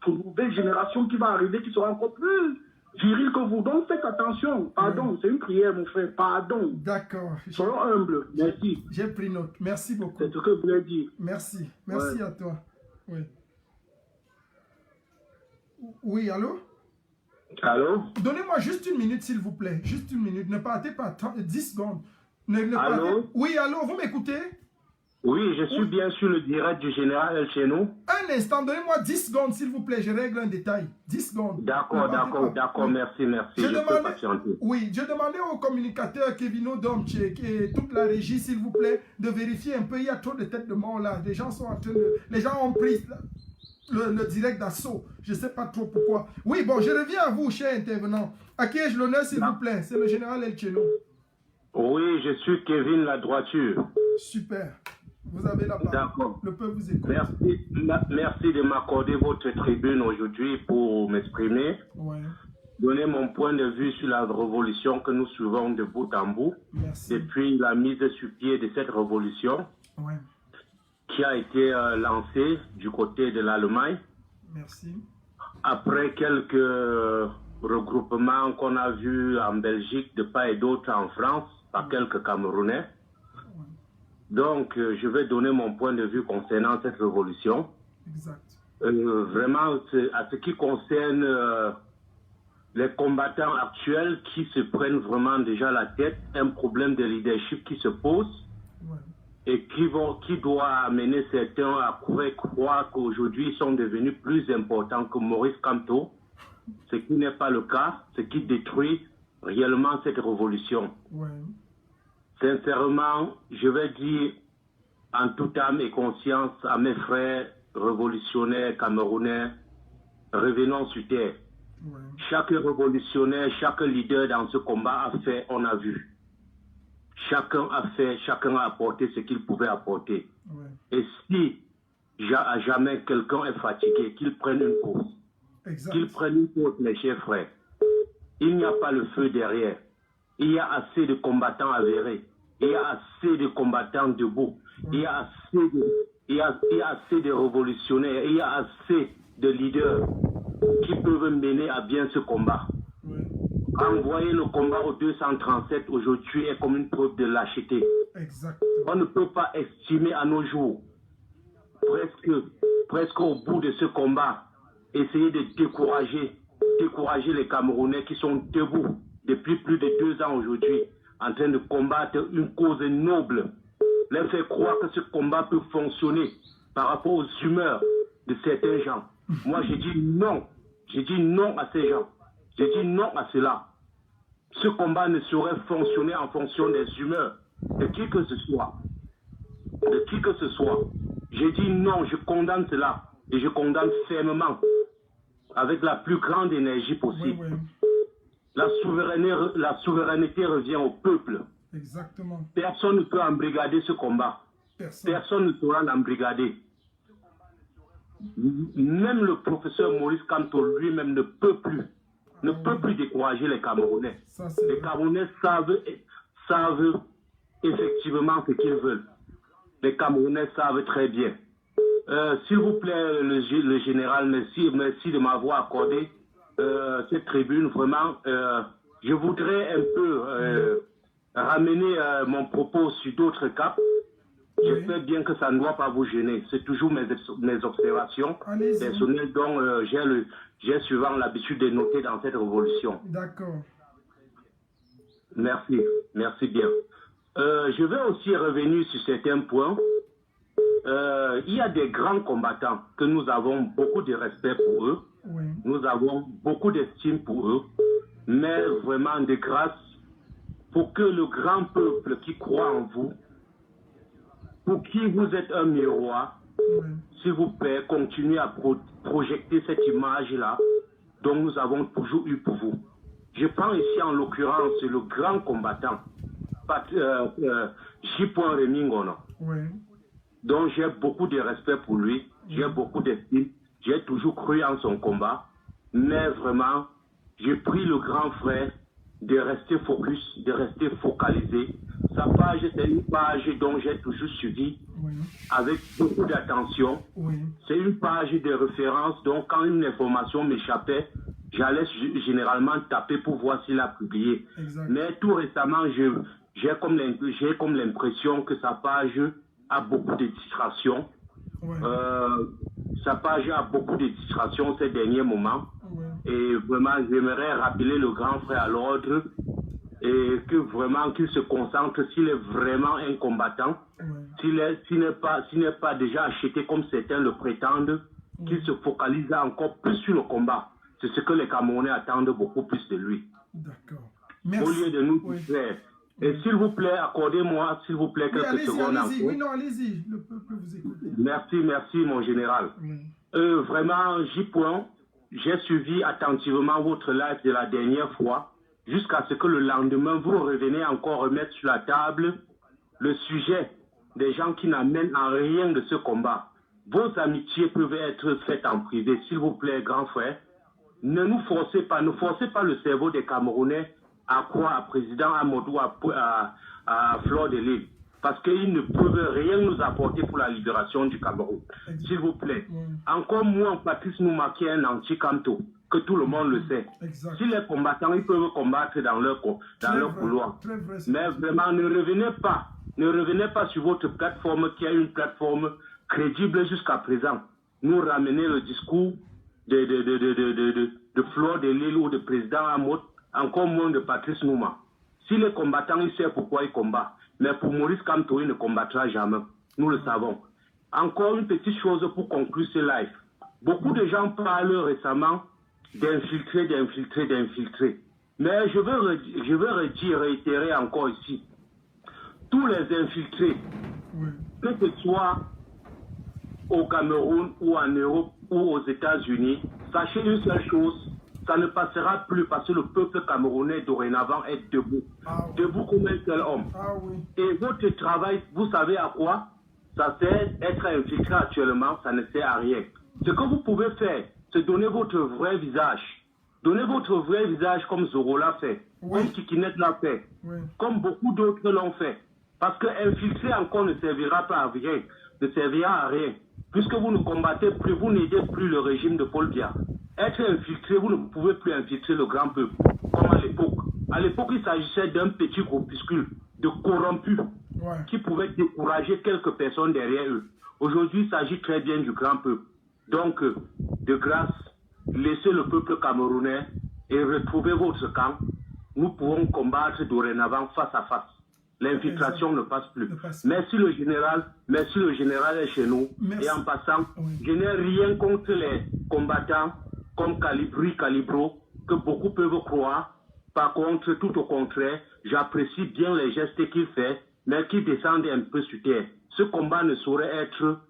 une nouvelle génération qui va arriver, qui sera encore plus viril que vous. Donc faites attention. Pardon, c'est une prière, mon frère. Pardon. D'accord. Soyons humbles. Merci. J'ai pris note. Merci beaucoup. C'est ce que je voulais dire. Merci. Merci à toi. Oui. Oui, allô? Allô? Donnez-moi juste une minute, s'il vous plaît. Juste une minute. Ne partez pas 10 secondes. Allô? Oui, allô, vous m'écoutez? Oui, je suis bien sur le direct du général El Cheno. Un instant, donnez-moi 10 secondes, s'il vous plaît. Je règle un détail. 10 secondes. D'accord, merci. Je peux patienter. Oui, je demandais au communicateur Kevino Domche et toute la régie, s'il vous plaît, de vérifier un peu. Il y a trop de têtes de mort là. Les gens sont en train de... Les gens ont pris le direct d'assaut. Je ne sais pas trop pourquoi. Oui, bon, je reviens à vous, cher intervenant. À qui ai-je l'honneur, s'il vous plaît? C'est le général El Cheno. Oui, je suis Kevin La Droiture. Super. Vous avez la parole. D'accord. Le peuple vous écoute. Merci de m'accorder votre tribune aujourd'hui pour m'exprimer. Ouais. donner mon point de vue sur la révolution que nous suivons de bout en bout. Merci. Depuis la mise sur pied de cette révolution qui a été lancée du côté de l'Allemagne. Merci. Après quelques regroupements qu'on a vus en Belgique de part et d'autre en France par quelques Camerounais. Donc, je vais donner mon point de vue concernant cette révolution. Exact. Vraiment, à ce qui concerne les combattants actuels qui se prennent vraiment déjà la tête, un problème de leadership qui se pose et qui doit amener certains à croire qu'aujourd'hui ils sont devenus plus importants que Maurice Kamto, ce qui n'est pas le cas, ce qui détruit réellement cette révolution. Sincèrement, je vais dire en toute âme et conscience à mes frères révolutionnaires camerounais, revenons sur terre. Chaque révolutionnaire, chaque leader dans ce combat a fait, on a vu. Chacun a fait, chacun a apporté ce qu'il pouvait apporter. Et si jamais quelqu'un est fatigué, qu'il prenne une pause. Qu'il prenne une pause, mes chers frères. Il n'y a pas le feu derrière. Il y a assez de combattants avérés. Il y a assez de combattants debout. Il y a assez de révolutionnaires. Il y a assez de leaders qui peuvent mener à bien ce combat. Envoyer le combat au 237 aujourd'hui est comme une preuve de lâcheté. On ne peut pas estimer à nos jours, presque au bout de ce combat, essayer de décourager les Camerounais qui sont debout depuis plus de 2 ans aujourd'hui, en train de combattre une cause noble. Leur faire croire que ce combat peut fonctionner par rapport aux humeurs de certains gens. Moi, j'ai dit non. J'ai dit non à ces gens. J'ai dit non à cela. Ce combat ne saurait fonctionner en fonction des humeurs de qui que ce soit. De qui que ce soit. J'ai dit non, je condamne cela. Et je condamne fermement. Avec la plus grande énergie possible. La souveraineté revient au peuple. Exactement. Personne ne peut embrigader ce combat. Personne ne pourra l'embrigader. Même le professeur Maurice Kamto lui-même ne peut plus décourager les Camerounais. Les Camerounais savent effectivement ce qu'ils veulent. Les Camerounais savent très bien. S'il vous plaît, le général, merci de m'avoir accordé cette tribune. Vraiment, je voudrais un peu ramener mon propos sur d'autres cas. J'espère bien que ça ne doit pas vous gêner. C'est toujours mes observations personnelles dont j'ai souvent l'habitude de noter dans cette révolution. D'accord. Merci. Merci bien. Je vais aussi revenir sur certains points. Il y a des grands combattants que nous avons beaucoup de respect pour eux. Nous avons beaucoup d'estime pour eux. Mais vraiment de grâce, pour que le grand peuple qui croit en vous, pour qui vous êtes un miroir, s'il vous plaît, continuez à projeter cette image-là dont nous avons toujours eu pour vous. Je prends ici en l'occurrence le grand combattant, J. Remingono, dont j'ai beaucoup de respect pour lui, j'ai beaucoup d'estime, j'ai toujours cru en son combat, mais vraiment, j'ai pris le grand frère de rester focus, de rester focalisé. Sa page, c'est une page dont j'ai toujours suivi avec beaucoup d'attention. C'est une page de référence, donc quand une information m'échappait, j'allais généralement taper pour voir s'il a publié. Mais tout récemment, j'ai comme l'impression que sa page a beaucoup de distractions. Sa page a beaucoup de distractions ces derniers moments. Et vraiment, j'aimerais rappeler le grand frère à l'ordre et que vraiment qu'il se concentre s'il est vraiment un combattant, s'il n'est pas déjà acheté comme certains le prétendent, qu'il se focalise encore plus sur le combat. C'est ce que les Camerounais attendent beaucoup plus de lui. D'accord. Au lieu de nous distraire. Et s'il vous plaît, accordez-moi, s'il vous plaît, quelques secondes encore. Oui, non, allez-y, le peuple vous écoute. Merci, mon général. Vraiment, j'ai suivi attentivement votre live de la dernière fois, jusqu'à ce que le lendemain, vous revenez encore remettre sur la table le sujet des gens qui n'amènent en rien de ce combat. Vos amitiés peuvent être faites en privé, s'il vous plaît, grand frère. Ne nous forcez pas le cerveau des Camerounais à croire à président Amadou, à Fleur de Lys. Parce qu'ils ne peuvent rien nous apporter pour la libération du Cameroun. S'il vous plaît. Encore moins Patrice Nouma qui est un anti-Kamto, que tout le monde le sait. Si les combattants, ils peuvent combattre dans leur couloir. Mais vraiment, ne revenez pas sur votre plateforme qui est une plateforme crédible jusqu'à présent. Nous ramener le discours de Fleur de Lys ou de président Amadou, encore moins de Patrice Nouma. Si les combattants, ils savent pourquoi ils combattent. Mais pour Maurice Kamto, il ne combattra jamais. Nous le savons. Encore une petite chose pour conclure ce live. Beaucoup de gens parlent récemment d'infiltrer. Mais je veux réitérer encore ici. Tous les infiltrés, que ce soit au Cameroun ou en Europe ou aux États-Unis, sachez une seule chose. Ça ne passera plus parce que le peuple camerounais dorénavant est debout. Debout comme un seul homme. Et votre travail, vous savez à quoi? Ça sert être infiltré actuellement, ça ne sert à rien. Ce que vous pouvez faire, c'est donner votre vrai visage. Donnez votre vrai visage comme Zoro l'a fait, comme Kikinet l'a fait, comme beaucoup d'autres l'ont fait. Parce que infiltrer encore ne servira pas à rien, ne servira à rien. Puisque vous ne combattez plus, vous n'aidez plus le régime de Paul Biya. Être infiltré, vous ne pouvez plus infiltrer le grand peuple, comme à l'époque. À l'époque, il s'agissait d'un petit groupuscule de corrompus qui pouvaient décourager quelques personnes derrière eux. Aujourd'hui, il s'agit très bien du grand peuple. Donc, de grâce, laissez le peuple camerounais et retrouvez votre camp. Nous pourrons combattre dorénavant face à face. L'infiltration ne passe plus. Merci le général est chez nous. Et en passant, je n'ai rien contre les combattants comme Calibro, que beaucoup peuvent croire. Par contre, tout au contraire, j'apprécie bien les gestes qu'il fait, mais qu'il descende un peu sur terre. Ce combat ne saurait être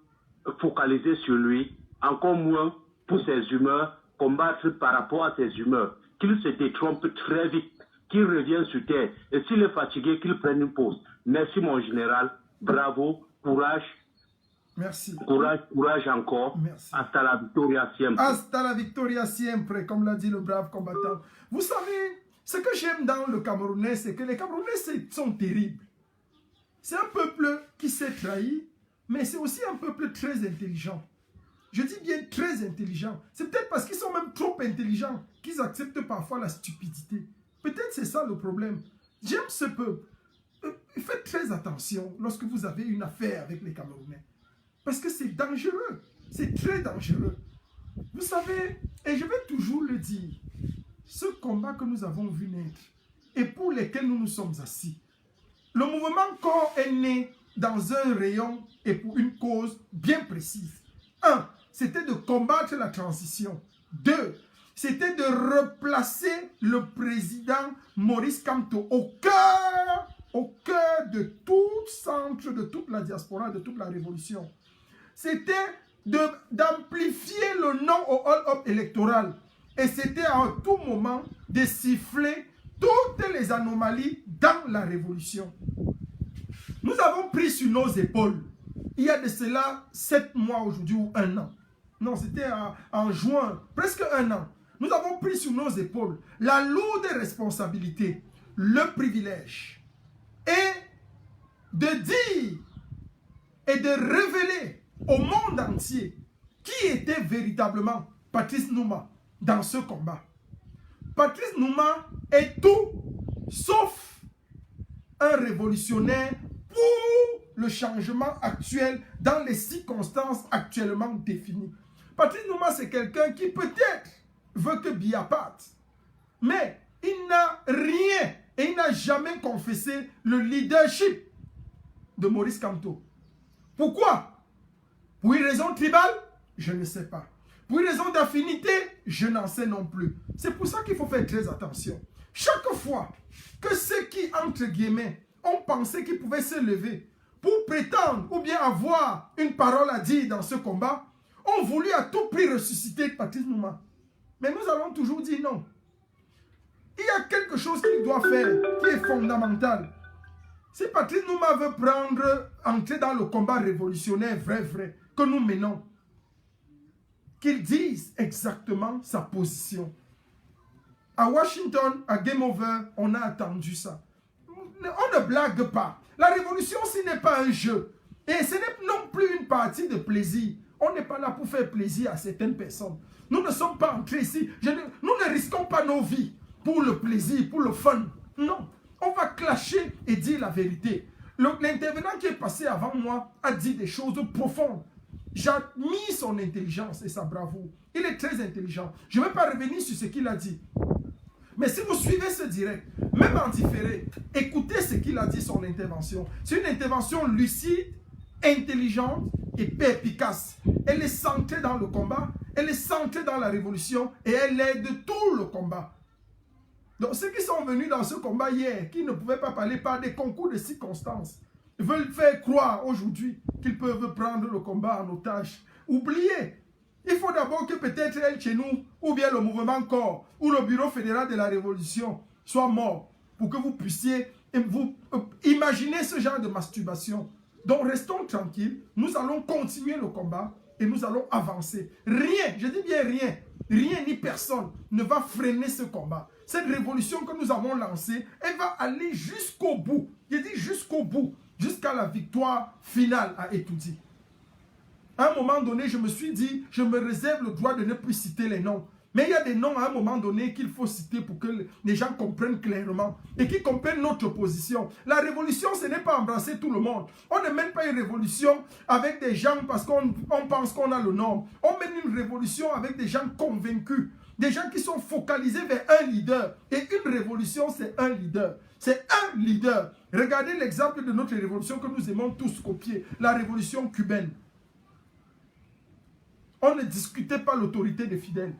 focalisé sur lui, encore moins pour ses humeurs, combattre par rapport à ses humeurs. Qu'il se détrompe très vite, qu'il revienne sur terre. Et s'il est fatigué, qu'il prenne une pause. Merci mon général, bravo, courage. Merci. Courage encore. Merci. Hasta la victoria siempre. Hasta la victoria siempre, comme l'a dit le brave combattant. Vous savez, ce que j'aime dans le Camerounais, c'est que les Camerounais sont terribles. C'est un peuple qui s'est trahi, mais c'est aussi un peuple très intelligent. Je dis bien très intelligent. C'est peut-être parce qu'ils sont même trop intelligents qu'ils acceptent parfois la stupidité. Peut-être c'est ça le problème. J'aime ce peuple. Faites très attention lorsque vous avez une affaire avec les Camerounais. Parce que c'est dangereux. C'est très dangereux. Vous savez, et je vais toujours le dire, ce combat que nous avons vu naître et pour lequel nous nous sommes assis, le mouvement corps est né dans un rayon et pour une cause bien précise. 1. C'était de combattre la transition. 2. C'était de replacer le président Maurice Kamto au cœur de tout centre, de toute la diaspora, de toute la révolution. C'était d'amplifier le nom au hold-up électoral. Et c'était à tout moment de siffler toutes les anomalies dans la révolution. Nous avons pris sur nos épaules, il y a de cela 7 mois aujourd'hui ou 1 an. Non, c'était en juin, presque 1 an. Nous avons pris sur nos épaules la lourde responsabilité, le privilège, et de dire et de révéler au monde entier qui était véritablement Patrice Nouma dans ce combat. Patrice Nouma est tout sauf un révolutionnaire pour le changement actuel dans les circonstances actuellement définies. Patrice Nouma, c'est quelqu'un qui peut-être veut que Biya parte, mais il n'a rien et il n'a jamais confessé le leadership de Maurice Kamto. Pourquoi? Pour une raison tribale? Je ne sais pas. Pour une raison d'affinité? Je n'en sais non plus. C'est pour ça qu'il faut faire très attention. Chaque fois que ceux qui, entre guillemets, ont pensé qu'ils pouvaient se lever pour prétendre ou bien avoir une parole à dire dans ce combat, ont voulu à tout prix ressusciter Patrice Nouma. Mais nous avons toujours dit non. Il y a quelque chose qu'il doit faire qui est fondamental. Si Patrice Nouma veut entrer dans le combat révolutionnaire vrai, que nous menons, qu'il dise exactement sa position. À Washington, à Game Over, on a attendu ça. On ne blague pas. La révolution, ce n'est pas un jeu. Et ce n'est non plus une partie de plaisir. On n'est pas là pour faire plaisir à certaines personnes. Nous ne sommes pas entrés ici. Nous ne risquons pas nos vies pour le plaisir, pour le fun. Non. On va clasher et dire la vérité. L'intervenant qui est passé avant moi a dit des choses profondes. J'admire son intelligence et sa bravoure. Il est très intelligent. Je ne vais pas revenir sur ce qu'il a dit. Mais si vous suivez ce direct, même en différé, écoutez ce qu'il a dit, son intervention. C'est une intervention lucide, intelligente et perspicace. Elle est centrée dans le combat, elle est centrée dans la révolution et elle aide tout le combat. Donc ceux qui sont venus dans ce combat hier, qui ne pouvaient pas parler par des concours de circonstances, veulent faire croire aujourd'hui qu'ils peuvent prendre le combat en otage. Oubliez. Il faut d'abord que peut-être elle chez nous, ou bien le mouvement corps, ou le bureau fédéral de la révolution soit mort, pour que vous puissiez vous imaginer ce genre de masturbation. Donc restons tranquilles, nous allons continuer le combat et nous allons avancer. Rien, je dis bien rien, rien ni personne ne va freiner ce combat. Cette révolution que nous avons lancée, elle va aller jusqu'au bout. Je dis jusqu'au bout, jusqu'à la victoire finale à Etoudi. À un moment donné, je me suis dit, je me réserve le droit de ne plus citer les noms. Mais il y a des noms à un moment donné qu'il faut citer pour que les gens comprennent clairement et qu'ils comprennent notre position. La révolution, ce n'est pas embrasser tout le monde. On ne mène pas une révolution avec des gens parce qu'on pense qu'on a le nom. On mène une révolution avec des gens convaincus, des gens qui sont focalisés vers un leader. Et une révolution, c'est un leader. C'est un leader. Regardez l'exemple de notre révolution que nous aimons tous copier, la révolution cubaine. On ne discutait pas l'autorité des fidèles.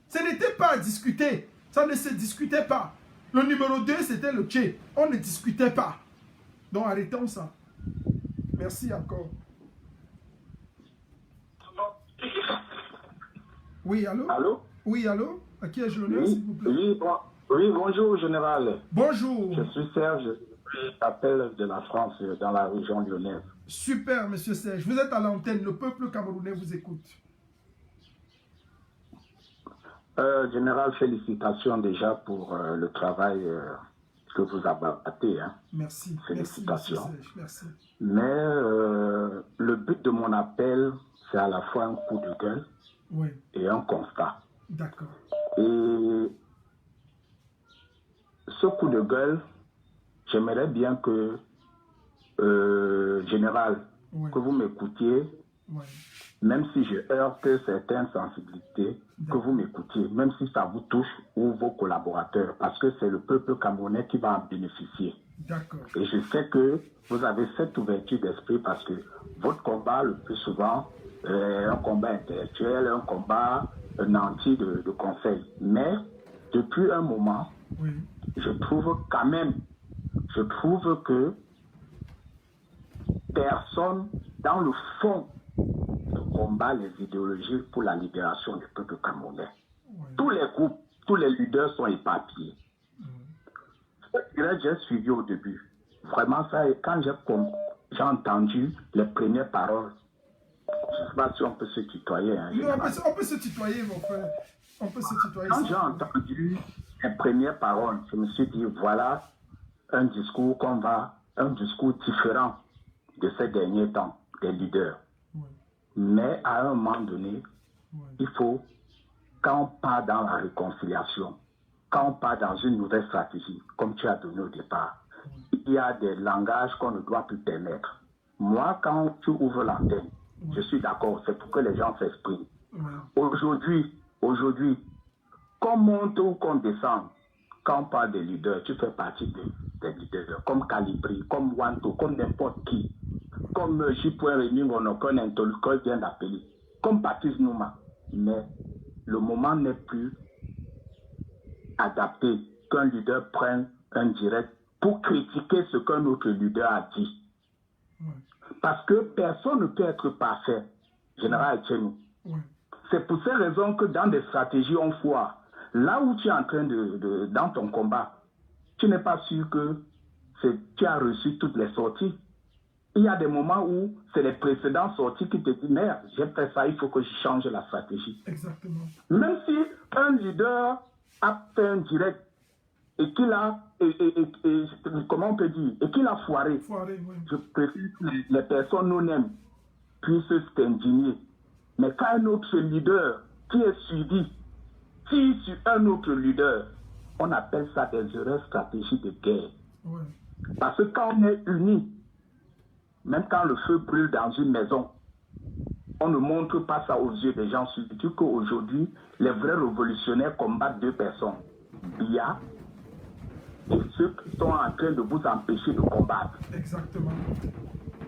Ce n'était pas à discuter. Ça ne se discutait pas. Le numéro 2, c'était le Tché. On ne discutait pas. Donc arrêtons ça. Merci encore. Oui, allô? Allô? Oui, allô? À qui ai-je l'honneur, s'il vous plaît? Oui, bonjour, général. Bonjour. Je suis Serge. Je t'appelle de la France, dans la région lyonnaise. Super, monsieur Serge. Vous êtes à l'antenne. Le peuple camerounais vous écoute. Général, félicitations déjà pour le travail que vous abattez. Hein. Merci. Félicitations. Merci. Mais le but de mon appel, c'est à la fois un coup de gueule et un constat. D'accord. Et ce coup de gueule, j'aimerais bien que, Général, que vous m'écoutiez. Même si je heurte certaines sensibilités, que vous m'écoutiez, même si ça vous touche ou vos collaborateurs, parce que c'est le peuple camerounais qui va en bénéficier. Et je sais que vous avez cette ouverture d'esprit parce que votre combat, le plus souvent, est un combat intellectuel, un combat nanti de conseil. Mais depuis un moment, je trouve que personne, dans le fond, combat les idéologies pour la libération du peuple camerounais. Tous les groupes, tous les leaders sont éparpillés. J'ai suivi au début. Vraiment, ça, quand j'ai entendu les premières paroles, je ne sais pas si on peut se tutoyer. Hein, non, on peut se tutoyer, mon frère. On peut se tutoyer. Quand j'ai entendu les premières paroles, je me suis dit, voilà un discours un discours différent de ces derniers temps, des leaders. Mais à un moment donné, il faut, quand on part dans la réconciliation, quand on part dans une nouvelle stratégie, comme tu as donné au départ, il y a des langages qu'on ne doit plus permettre. Moi, quand tu ouvres l'antenne, je suis d'accord, c'est pour que les gens s'expriment. Aujourd'hui, qu'on monte ou qu'on descende, quand on parle des leaders, tu fais partie des leaders, comme Calibri, comme Wanto, comme n'importe qui. Comme J. Rémi Monocon, Intolcol vient d'appeler, comme Patrice Nouma. Mais le moment n'est plus adapté qu'un leader prenne un direct pour critiquer ce qu'un autre leader a dit. Parce que personne ne peut être parfait, Général Etienne. C'est pour ces raisons que dans des stratégies, on foire. Là où tu es en train dans ton combat, tu n'es pas sûr que tu as reçu toutes les sorties. il y a des moments où c'est les précédents sorties qui te disent, merde, j'ai fait ça, il faut que je change la stratégie. Exactement. Même si un leader a fait un direct et qu'il a, comment on peut dire, et qu'il a foiré, oui. Je préfère que les personnes non-aiment puissent s'indigner. Mais quand un autre leader qui est suivi, si sur un autre leader, on appelle ça des erreurs stratégiques de guerre. Oui. Parce que quand on est unis, même quand le feu brûle dans une maison, on ne montre pas ça aux yeux des gens, surtout qu'aujourd'hui, les vrais révolutionnaires combattent deux personnes. Bia et ceux qui sont en train de vous empêcher de combattre. Exactement.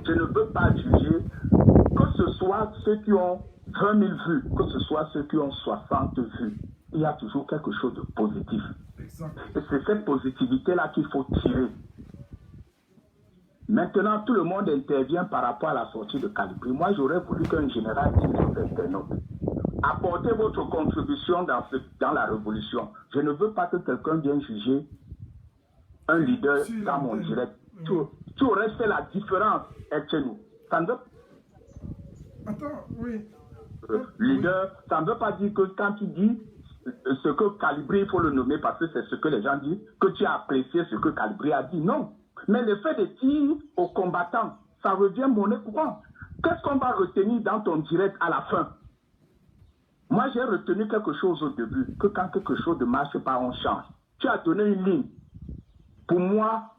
Je ne veux pas juger, que ce soit ceux qui ont 20 000 vues, que ce soit ceux qui ont 60 vues. Il y a toujours quelque chose de positif. Exact. Et c'est cette positivité-là qu'il faut tirer. Maintenant, tout le monde intervient par rapport à la sortie de Calibri. Moi, j'aurais voulu qu'un général dise aux internautes, apportez votre contribution dans la révolution. Je ne veux pas que quelqu'un vienne juger un leader dans mon direct. Tu aurais fait la différence, chez nous. Ça ne veut... Attends, oui. Leader, ça ne veut pas dire que quand tu dis ce que Calibri, il faut le nommer parce que c'est ce que les gens disent, que tu as apprécié ce que Calibri a dit. Non. Mais le fait de dire aux combattants, ça revient monnaie courante. Qu'est-ce qu'on va retenir dans ton direct à la fin? Moi, j'ai retenu quelque chose au début, que quand quelque chose ne marche pas, on change. Tu as donné une ligne. Pour moi,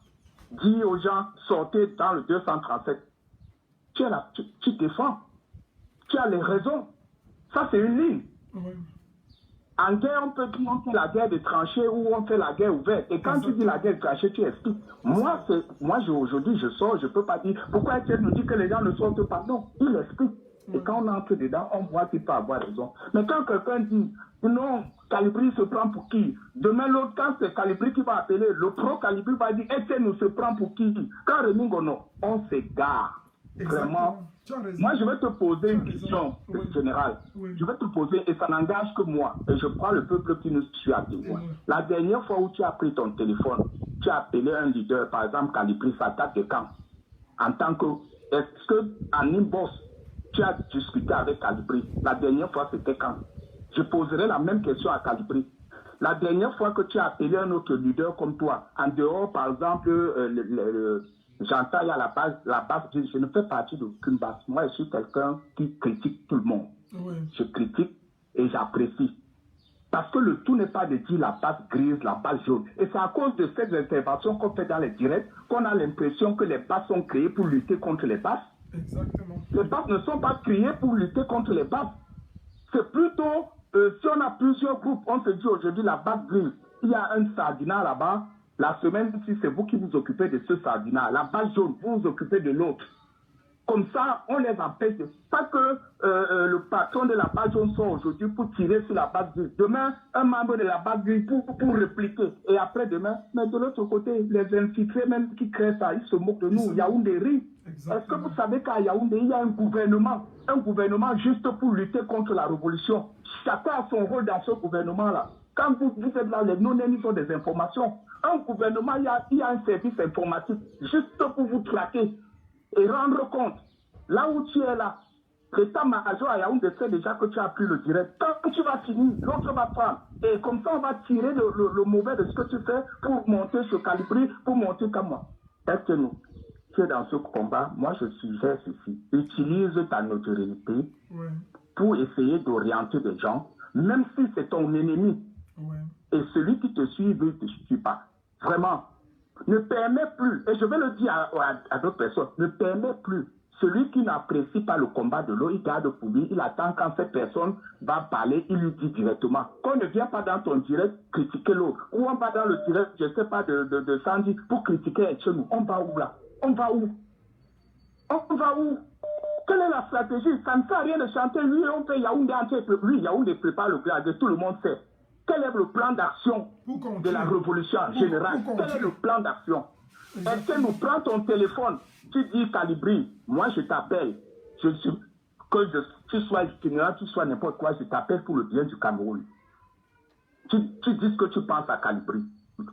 dis aux gens, sortez dans le 237. Tu défends. Tu as les raisons. Ça, c'est une ligne. Oui. En guerre, on peut dire on fait la guerre de tranchées ou on fait la guerre ouverte. Et quand tu dis la guerre de tranchées, tu expliques. Moi, aujourd'hui, je sors, je ne peux pas dire pourquoi Etienne nous dit que les gens ne sortent pas. Non, il explique. Et quand on entre dedans, on voit qu'il peut avoir raison. Mais quand quelqu'un dit non, Calibri se prend pour qui? Demain, l'autre, quand c'est Calibri qui va appeler, le pro-Calibri va dire Etienne nous se prend pour qui? Quand Remingo, non, on s'égare. Vraiment. Moi, je vais te poser une question générale. Oui. Je vais te poser, et ça n'engage que moi. Et je prends le peuple qui nous suit à témoin. Oui. La dernière fois où tu as pris ton téléphone, tu as appelé un leader, par exemple, Calibri, ça date de quand? En tant que, est-ce qu'en inbox, tu as discuté avec Calibri? La dernière fois, c'était quand? Je poserai la même question à Calibri. La dernière fois que tu as appelé un autre leader comme toi, en dehors, par exemple, j'entends, il y a la base, je ne fais partie d'aucune base. Moi, je suis quelqu'un qui critique tout le monde. Oui. Je critique et j'apprécie. Parce que le tout n'est pas de dire la base grise, la base jaune. Et c'est à cause de ces interventions qu'on fait dans les directs qu'on a l'impression que les bases sont créées pour lutter contre les bases. Exactement. Les bases ne sont pas créées pour lutter contre les bases. C'est plutôt, si on a plusieurs groupes, on se dit aujourd'hui la base grise, il y a un sardinat là-bas. La semaine, si c'est vous qui vous occupez de ce sardinat, la base jaune, vous vous occupez de l'autre. Comme ça, on les empêche. Pas que le patron de la base jaune soit aujourd'hui pour tirer sur la base grise. Demain, un membre de la base grise pour répliquer. Et après demain, mais de l'autre côté, les infiltrés même qui créent ça, ils se moquent de nous. Yaoundé rit. Est-ce que vous savez qu'à Yaoundé, il y a un gouvernement juste pour lutter contre la révolution? Chacun a son rôle dans ce gouvernement-là. Quand vous êtes là, les non-ennemis ont des informations. Un gouvernement, il y a un service informatique juste pour vous traquer et rendre compte. Là où tu es là, l'état-major à Yaoundé sait déjà que tu as pris le direct. Quand tu vas finir, l'autre va prendre. Et comme ça, on va tirer le mauvais de ce que tu fais pour monter ce Calibri, pour monter comme moi. Est-ce que nous, tu es dans ce combat, moi je suggère ceci. Utilise ta notoriété pour essayer d'orienter des gens, même si c'est ton ennemi. Et celui qui te suit ne te suit pas. Vraiment. Ne permet plus, et je vais le dire à d'autres personnes, ne permet plus. Celui qui n'apprécie pas le combat de l'eau, il garde pour lui, il attend quand cette personne va parler, il lui dit directement. Qu'on ne vient pas dans ton direct critiquer l'autre. Ou on va dans le direct, je ne sais pas, de Sandy pour critiquer chez nous. On va où là? On va où? On va où? Quelle est la stratégie? Ça ne sert à rien de chanter, lui, on fait Yaoundé entier. Lui, Yaoundé prépare le grade, tout le monde sait. Quel est le plan d'action de la révolution générale? Quel est le plan d'action? Est-ce que nous prenons ton téléphone, tu dis Calibri, moi je t'appelle, tu sois itinérant, tu sois n'importe quoi, je t'appelle pour le bien du Cameroun. Tu dis ce que tu penses à Calibri.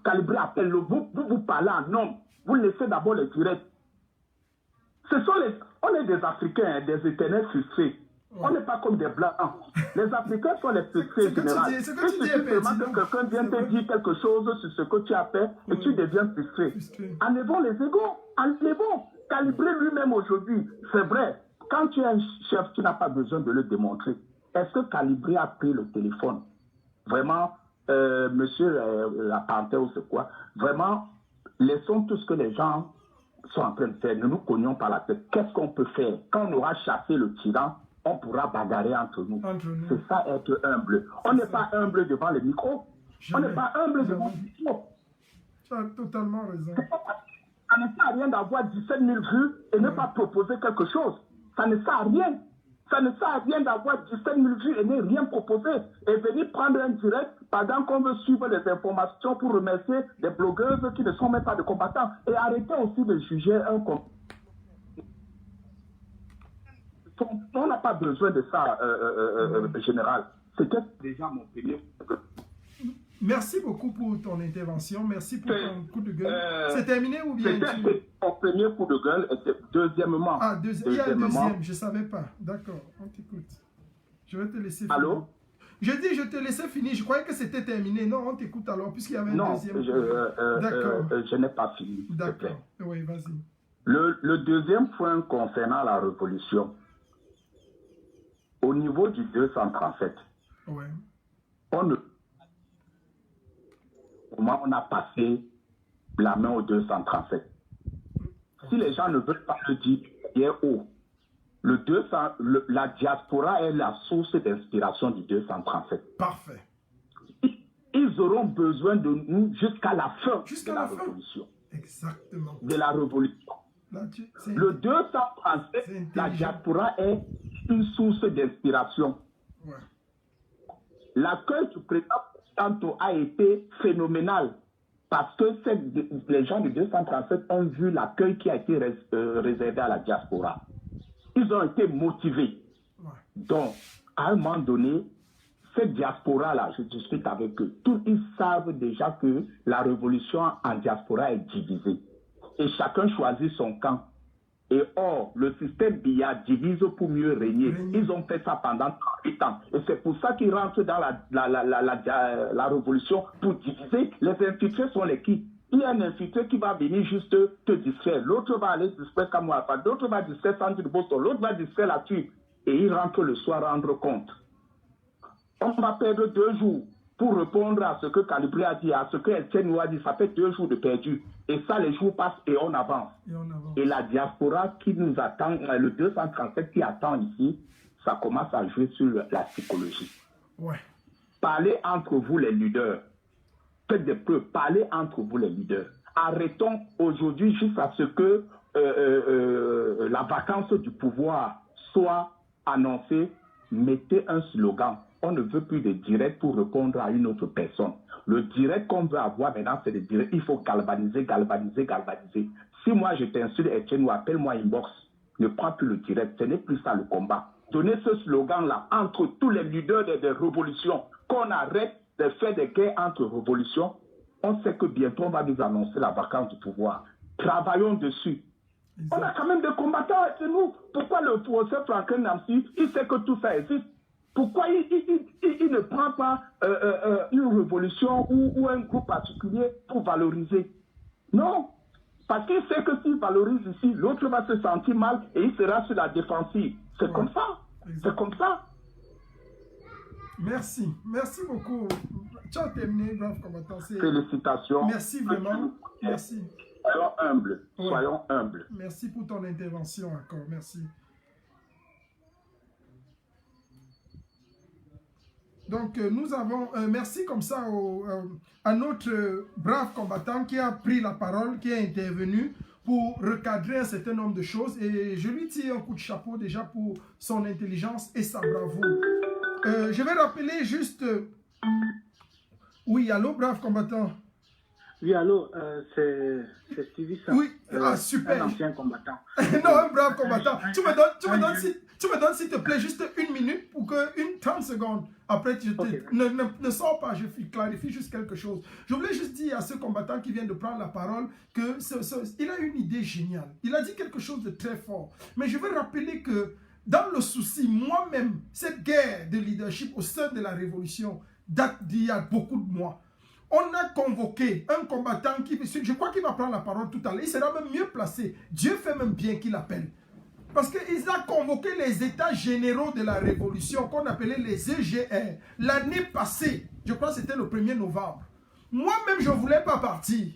Calibri appelle-le, vous parlez en homme, vous laissez d'abord les directs. On est des Africains, des éternels frustrés. On n'est pas comme des Blancs. Les Africains sont les frustrés en général. Il suffit seulement que quelqu'un vienne te dire quelque chose sur ce que tu as fait et tu deviens frustré. Enlevons les égos. Enlevons. Calibrer lui-même aujourd'hui. C'est vrai. Quand tu es un chef, tu n'as pas besoin de le démontrer. Est-ce que Calibré a pris le téléphone? Vraiment, monsieur la panthère ou c'est quoi? Vraiment, laissons tout ce que les gens sont en train de faire. Ne nous cognons pas la tête. Qu'est-ce qu'on peut faire? Quand on aura chassé le tyran, on pourra bagarrer entre nous. C'est ça être humble. On n'est pas humble devant les micros. On n'est pas humble devant les micros. Tu as totalement raison. Ça ne sert à rien d'avoir 17 000 vues et ne pas proposer quelque chose. Ça ne sert à rien. Ça ne sert à rien d'avoir 17 000 vues et ne rien proposer. Et venir prendre un direct pendant qu'on veut suivre les informations pour remercier des blogueuses qui ne sont même pas des combattants. Et arrêtez aussi de juger un combattant. On n'a pas besoin de ça, général. C'était déjà mon premier. Merci beaucoup pour ton intervention. Merci pour ton coup de gueule. C'est terminé ou bien? C'était mon premier coup de gueule et deuxièmement. Ah, il y a un deuxième, je ne savais pas. D'accord, on t'écoute. Je vais te laisser finir. Allô? Je dis, je te laissais finir. Je croyais que c'était terminé. Non, on t'écoute alors, puisqu'il y avait un deuxième. D'accord. Je n'ai pas fini. D'accord. Oui, vas-y. Le deuxième point concernant la révolution. Au niveau du 237, comment on a passé la main au 237. Si les gens ne veulent pas le dire, la diaspora est la source d'inspiration du 237. Parfait. Ils auront besoin de nous jusqu'à la fin de la révolution. Exactement. De la révolution. Le 237, la diaspora est une source d'inspiration. Ouais. L'accueil du président Santo a été phénoménal parce que les gens du 237 ont vu l'accueil qui a été réservé à la diaspora. Ils ont été motivés. Ouais. Donc, à un moment donné, cette diaspora-là, je discute avec eux, tous ils savent déjà que la révolution en diaspora est divisée. Et chacun choisit son camp. Et or, le système Biya divise pour mieux régner. Ils ont fait ça pendant 38 ans. Et c'est pour ça qu'ils rentrent dans la révolution pour diviser. Les infiltrés sont les qui? Il y a un infiltré qui va venir juste te distraire. L'autre va aller distraire Kamouafa. L'autre va distraire Sandro Boston. L'autre va distraire la tue. Et ils rentrent le soir rendre compte. On va perdre 2 jours pour répondre à ce que Calibré a dit, à ce que Etienne a dit. Ça fait 2 jours de perdu. Et ça, les jours passent et on avance. Et la diaspora qui nous attend, le 237 qui attend ici, ça commence à jouer sur la psychologie. Ouais. Parlez entre vous les leaders. Faites des preuves. Parlez entre vous les leaders. Arrêtons aujourd'hui juste à ce que la vacance du pouvoir soit annoncée. Mettez un slogan. On ne veut plus de direct pour répondre à une autre personne. Le direct qu'on veut avoir maintenant, c'est le direct. Il faut galvaniser, galvaniser, galvaniser. Si moi je t'insulte, Etienne, ou appelle-moi inbox, ne prends plus le direct. Ce n'est plus ça le combat. Donnez ce slogan-là entre tous les leaders des révolutions. Qu'on arrête de faire des guerres entre révolutions. On sait que bientôt on va nous annoncer la vacance du pouvoir. Travaillons dessus. On a quand même des combattants avec nous. Pourquoi le professeur Franklin Namsi, il sait que tout ça existe? Pourquoi il ne prend pas une révolution ou un groupe particulier pour valoriser? Non. Parce qu'il sait que s'il valorise ici, l'autre va se sentir mal et il sera sur la défensive. C'est comme ça. C'est comme ça. Merci. Merci beaucoup. Tu as terminé, brave combattant. Félicitations. Merci vraiment. Merci. Soyons humbles. Ouais. Soyons humbles. Merci pour ton intervention encore. Merci. Donc, nous avons, merci comme ça à notre brave combattant qui a pris la parole, qui est intervenu pour recadrer un certain nombre de choses. Et je lui tire un coup de chapeau déjà pour son intelligence et sa bravoure. Je vais rappeler juste... Oui, allô, brave combattant. Oui, allô, c'est Stevie. Oui, super. Un ancien combattant. Non, un brave combattant. Tu me donnes Tu me donnes, s'il te plaît, juste 1 minute pour que 30 secondes. Après, ne sors pas, je clarifie juste quelque chose. Je voulais juste dire à ce combattant qui vient de prendre la parole qu'il a une idée géniale. Il a dit quelque chose de très fort. Mais je veux rappeler que dans le souci, moi-même, cette guerre de leadership au sein de la révolution date d'il y a beaucoup de mois. On a convoqué un combattant qui, je crois qu'il va prendre la parole tout à l'heure, il sera même mieux placé. Dieu fait même bien qu'il appelle. Parce qu'ils ont convoqué les états généraux de la révolution qu'on appelait les EGR l'année passée. Je crois que c'était le 1er novembre. Moi-même, je ne voulais pas partir.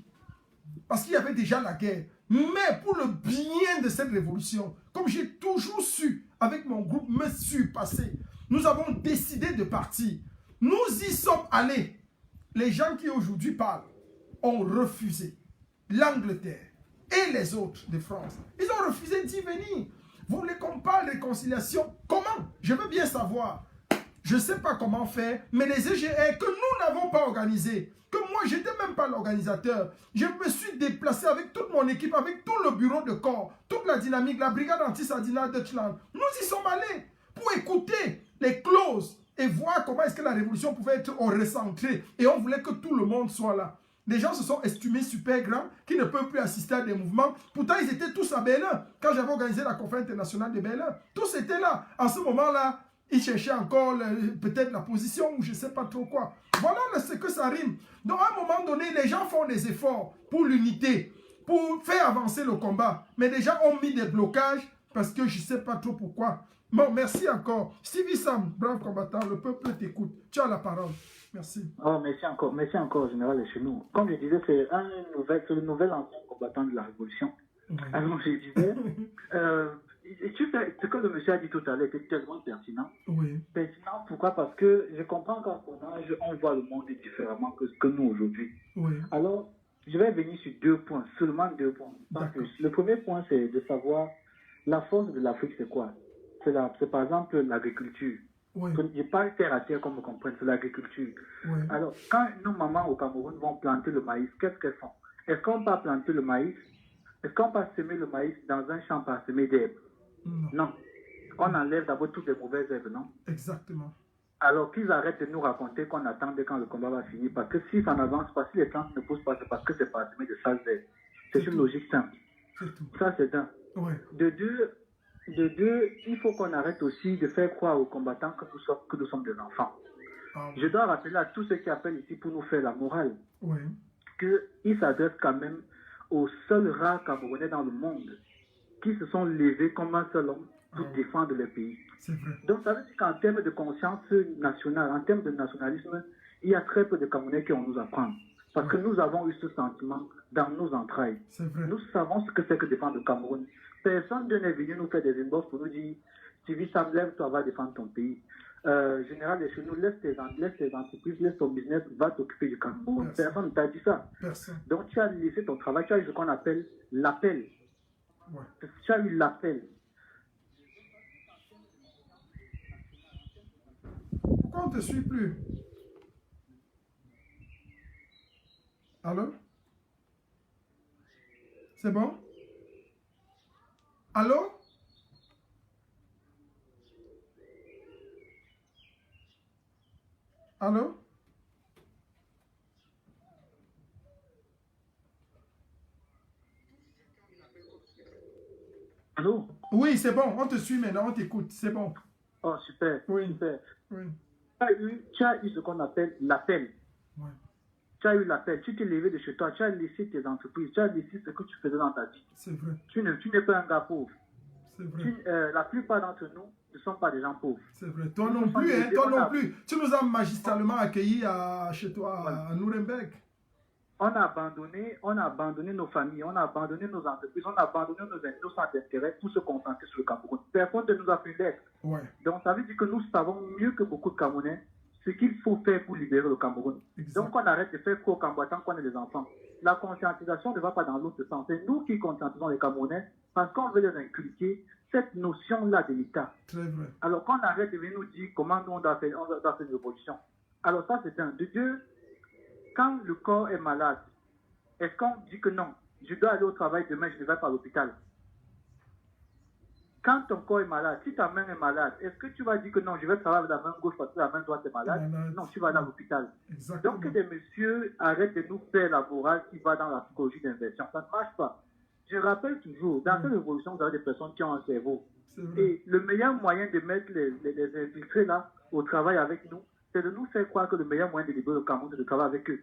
Parce qu'il y avait déjà la guerre. Mais pour le bien de cette révolution, comme j'ai toujours su, avec mon groupe, me suis passé, nous avons décidé de partir. Nous y sommes allés. Les gens qui aujourd'hui parlent ont refusé. L'Angleterre et les autres de France, ils ont refusé d'y venir. Vous voulez qu'on parle de réconciliation? Comment? Je veux bien savoir. Je ne sais pas comment faire, mais les EGR que nous n'avons pas organisés, que moi, je n'étais même pas l'organisateur, je me suis déplacé avec toute mon équipe, avec tout le bureau de corps, toute la dynamique, la brigade anti-Sardina Deutschland. Nous y sommes allés pour écouter les clauses et voir comment est-ce que la révolution pouvait être recentrée. Et on voulait que tout le monde soit là. Les gens se sont estimés super grands, qui ne peuvent plus assister à des mouvements. Pourtant, ils étaient tous à Berlin. Quand j'avais organisé la conférence internationale de Berlin, tous étaient là. En ce moment-là, ils cherchaient encore peut-être la position ou je ne sais pas trop quoi. Voilà ce que ça rime. Donc, à un moment donné, les gens font des efforts pour l'unité, pour faire avancer le combat. Mais les gens ont mis des blocages parce que je ne sais pas trop pourquoi. Bon, merci encore. Stevie Sam, brave combattant, le peuple t'écoute. Tu as la parole. Merci. Oh, merci encore, général chez nous. Comme je disais, c'est le nouvel ancien combattant de la Révolution. Oui. Alors, je disais, ce que le monsieur a dit tout à l'heure était tellement pertinent. Oui. Pertinent, pourquoi? Parce que je comprends qu'à son âge, on voit le monde différemment que nous aujourd'hui. Oui. Alors, je vais venir sur 2 points, seulement 2 points. Le premier point, c'est de savoir la force de l'Afrique, c'est quoi? C'est par exemple l'agriculture. Oui. Je parle terre à terre, comme vous comprenez, c'est l'agriculture. Oui. Alors, quand nos mamans au Cameroun vont planter le maïs, qu'est-ce qu'elles font? Est-ce qu'on va planter le maïs? Est-ce qu'on va semer le maïs dans un champ parsemé d'herbes? Non. On enlève d'abord toutes les mauvaises herbes, non? Exactement. Alors qu'ils arrêtent de nous raconter qu'on attendait quand le combat va finir. Parce que si ça n'avance pas, si les plantes ne poussent pas, c'est parce que c'est parsemé de sales herbes. C'est une logique simple. Ça, c'est un. Oui. De deux, il faut qu'on arrête aussi de faire croire aux combattants que nous sommes des enfants. Ah, oui. Je dois rappeler à tous ceux qui appellent ici pour nous faire la morale, oui, qu'ils s'adressent quand même aux seuls rares Camerounais dans le monde qui se sont levés comme un seul homme pour défendre le pays. C'est vrai. Donc ça veut dire qu'en termes de conscience nationale, en termes de nationalisme, il y a très peu de Camerounais qui vont nous apprendre. Parce que nous avons eu ce sentiment dans nos entrailles. C'est vrai. Nous savons ce que c'est que défendre le Cameroun. Personne n'est venu nous faire des inbox pour nous dire Stevie Sam, lève-toi, va défendre ton pays. Général chez nous, laisse tes entreprises, laisse ton business, va t'occuper du Cameroun. Personne ne t'a dit ça. Personne. Donc tu as laissé ton travail, tu as eu ce qu'on appelle l'appel. Ouais. Tu as eu l'appel. Pourquoi on ne te suit plus? Allô? C'est bon? Allô? Allô? Allô? Oui, c'est bon, on te suit maintenant, on t'écoute, c'est bon. Oh, super, oui. Super. Oui. Tu as eu ce qu'on appelle l'appel. Oui. Tu as eu l'appel, tu t'es levé de chez toi, tu as laissé tes entreprises, tu as laissé ce que tu faisais dans ta vie. C'est vrai. Tu n'es pas un gars pauvre. C'est vrai. La plupart d'entre nous ne sont pas des gens pauvres. C'est vrai. Toi non plus, hein, toi non plus. Tu nous as magistralement accueillis chez toi, à Nuremberg. On a abandonné nos familles, on a abandonné nos entreprises, on a abandonné nos centres d'intérêt pour se concentrer sur le Cameroun. Personne ne nous a fait l'aide. Ouais. Donc ça veut dire que nous savons mieux que beaucoup de Camerounais ce qu'il faut faire pour libérer le Cameroun. Exact. Donc on arrête de faire quoi aux combattants qu'on est des enfants. La conscientisation ne va pas dans l'autre sens. C'est nous qui conscientisons les Camerounais parce qu'on veut les inculquer cette notion-là de l'État. Très vrai. Alors qu'on arrête de venir nous dire comment nous on doit faire une révolution. Alors ça c'est un. De deux, quand le corps est malade, est-ce qu'on dit que non, je dois aller au travail demain, je ne vais pas à l'hôpital? Quand ton corps est malade, si ta main est malade, est-ce que tu vas dire que non, je vais travailler avec la main gauche parce que la main droite est malade? Non, tu vas aller à l'hôpital. Donc, que des messieurs arrêtent de nous faire la morale qui va dans la psychologie d'inversion. Ça ne marche pas. Je rappelle toujours, dans cette révolution, vous avez des personnes qui ont un cerveau. Et le meilleur moyen de mettre les infiltrés là au travail avec nous, c'est de nous faire croire que le meilleur moyen de libérer le Cameroun, c'est de travailler avec eux.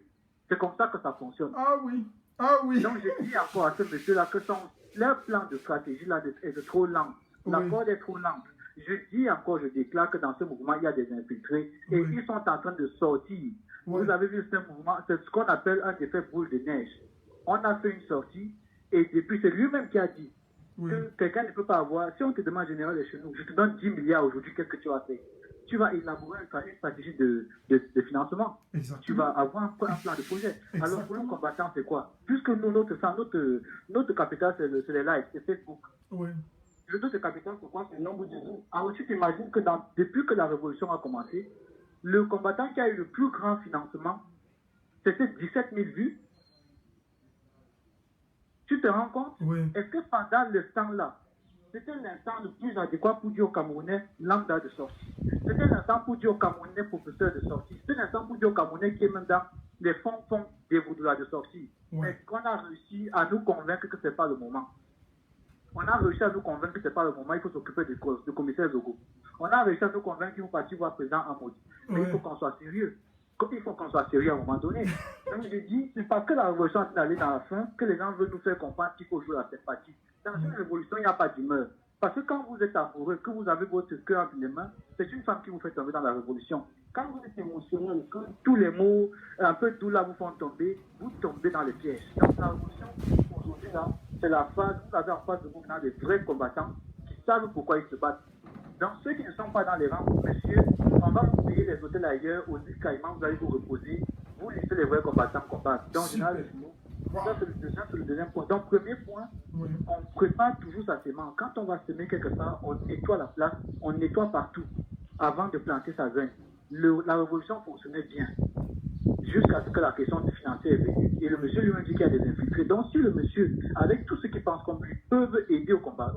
C'est comme ça que ça fonctionne. Ah oui, ah oui. Donc je dis encore à ce monsieur-là que leur plan de stratégie là est trop lent. La corde est trop lente. Je dis encore, je déclare que dans ce mouvement, il y a des infiltrés et ils sont en train de sortir. Vous avez vu ce mouvement, c'est ce qu'on appelle un effet boule de neige. On a fait une sortie et depuis, c'est lui-même qui a dit que quelqu'un ne peut pas avoir, si on te demande général de chez nous, je te donne 10 milliards aujourd'hui, qu'est-ce que tu vas faire? Tu vas élaborer une stratégie de financement. Exactement. Tu vas avoir un plan de projet. Exactement. Alors pour le combattant, c'est quoi? Puisque nous, notre capital, c'est les likes, c'est Facebook. Oui. Notre capital, c'est quoi? C'est le nombre de vues. Alors tu t'imagines que depuis que la révolution a commencé, le combattant qui a eu le plus grand financement, c'était 17 000 vues. Tu te rends compte? Oui. Est-ce que pendant ce temps-là, c'était l'instant le plus adéquat pour dire aux Camerounais lambda de sortie? C'était l'instant pour dire aux Camerounais professeurs de sortie? C'était l'instant pour dire aux Camerounais qui est même dans les fonds des vaudois de sortie? Oui. Est-ce qu'on a réussi à nous convaincre que ce n'est pas le moment? On a réussi à nous convaincre que ce n'est pas le moment, il faut s'occuper du commissaire Zogo. On a réussi à nous convaincre qu'il faut partir voir le président Hamoud. Mais il faut qu'on soit sérieux. Il faut qu'on soit sérieux à un moment donné. Donc je dis, c'est parce que la révolution est allée dans la fin que les gens veulent nous faire comprendre qu'il faut jouer la sympathie. Dans une révolution, il n'y a pas d'humeur. Parce que quand vous êtes amoureux, que vous avez votre cœur entre les mains, c'est une femme qui vous fait tomber dans la révolution. Quand vous êtes émotionnel, que tous les mots un peu doux là vous font tomber, vous tombez dans les pièges. Donc la révolution, aujourd'hui là, c'est la phase, vous avez en face de vous maintenant des vrais combattants qui savent pourquoi ils se battent. Donc ceux qui ne sont pas dans les rangs, messieurs, on va vous payer les hôtels ailleurs, aux îles Caïmans, vous allez vous reposer, vous laissez les vrais combattants combattre. Donc général, ça c'est le deuxième point. Donc premier point, on prépare toujours sa semence. Quand on va semer quelque part, on nettoie la place, on nettoie partout avant de planter sa graine. La révolution fonctionnait bien jusqu'à ce que la question du financier est venue. Et le monsieur lui-même dit qu'il y a des infiltrés. Donc si le monsieur, avec tous ceux qui pensent comme lui, peuvent aider au combat,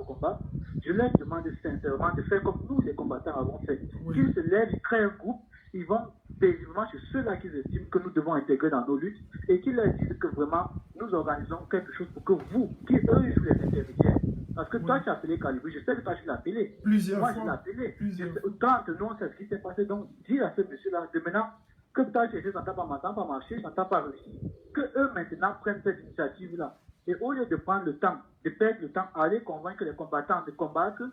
je leur demande sincèrement de faire comme nous les combattants avons fait. Qu'ils se lèvent, ils créent un groupe, ils vont paisiblement chez ceux-là qu'ils estiment que nous devons intégrer dans nos luttes et qu'ils leur disent que vraiment nous organisons quelque chose pour que vous, qui eux, ils jouent les intermédiaires. Parce que toi, tu as appelé Calibri, je sais que toi, tu l'as appelé. Moi, je l'ai appelé. Quand nous, on sait ce qui s'est passé. Donc, dis à ce monsieur-là, de maintenant, que toi, cherché, ça n'a pas marché, ça n'a pas réussi. Que eux, maintenant, prennent cette initiative-là. Et au lieu de prendre le temps, de perdre le temps à aller convaincre les combattants de combattre,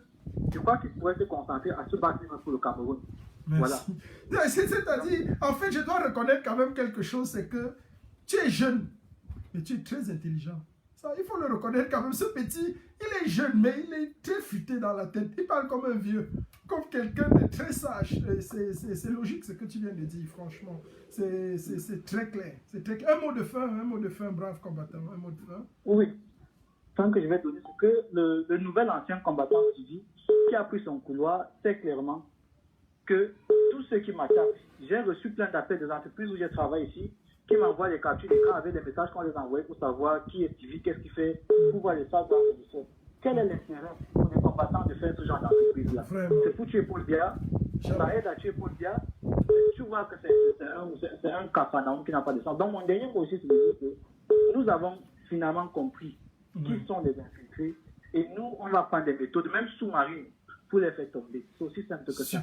je crois qu'ils pourraient se concentrer à se battre pour le Cameroun. Merci. Voilà. C'est-à-dire, en fait, je dois reconnaître quand même quelque chose, c'est que tu es jeune, mais tu es très intelligent. Ça, il faut le reconnaître quand même. Ce petit, il est jeune, mais il est très futé dans la tête. Il parle comme un vieux, comme quelqu'un de très sage. C'est logique ce que tu viens de dire, franchement. C'est très clair. C'est très clair. Un mot de fin, brave combattant. Un mot de fin. Oui. Tant que je vais donner, c'est que le nouvel ancien combattant civil qui a pris son couloir sait clairement que tous ceux qui m'attaquent, j'ai reçu plein d'appels des entreprises où je travaille ici, qui m'envoient des captures d'écran avec des messages qu'on les envoie pour savoir qui est civil, qu'est-ce qu'il fait, pour voir les salles dans le sol. Quel est l'intérêt pour les combattants de faire ce genre d'entreprise-là? C'est pour tuer Paul Biya, ça aide à tuer Paul Biya. Tu vois que c'est un capanaum qui n'a pas de sens. Donc mon dernier mot aussi, c'est de dire que nous avons finalement compris qui sont les infiltrés et nous, on va prendre des méthodes, même sous-marines, pour les faire tomber. C'est aussi simple que ça.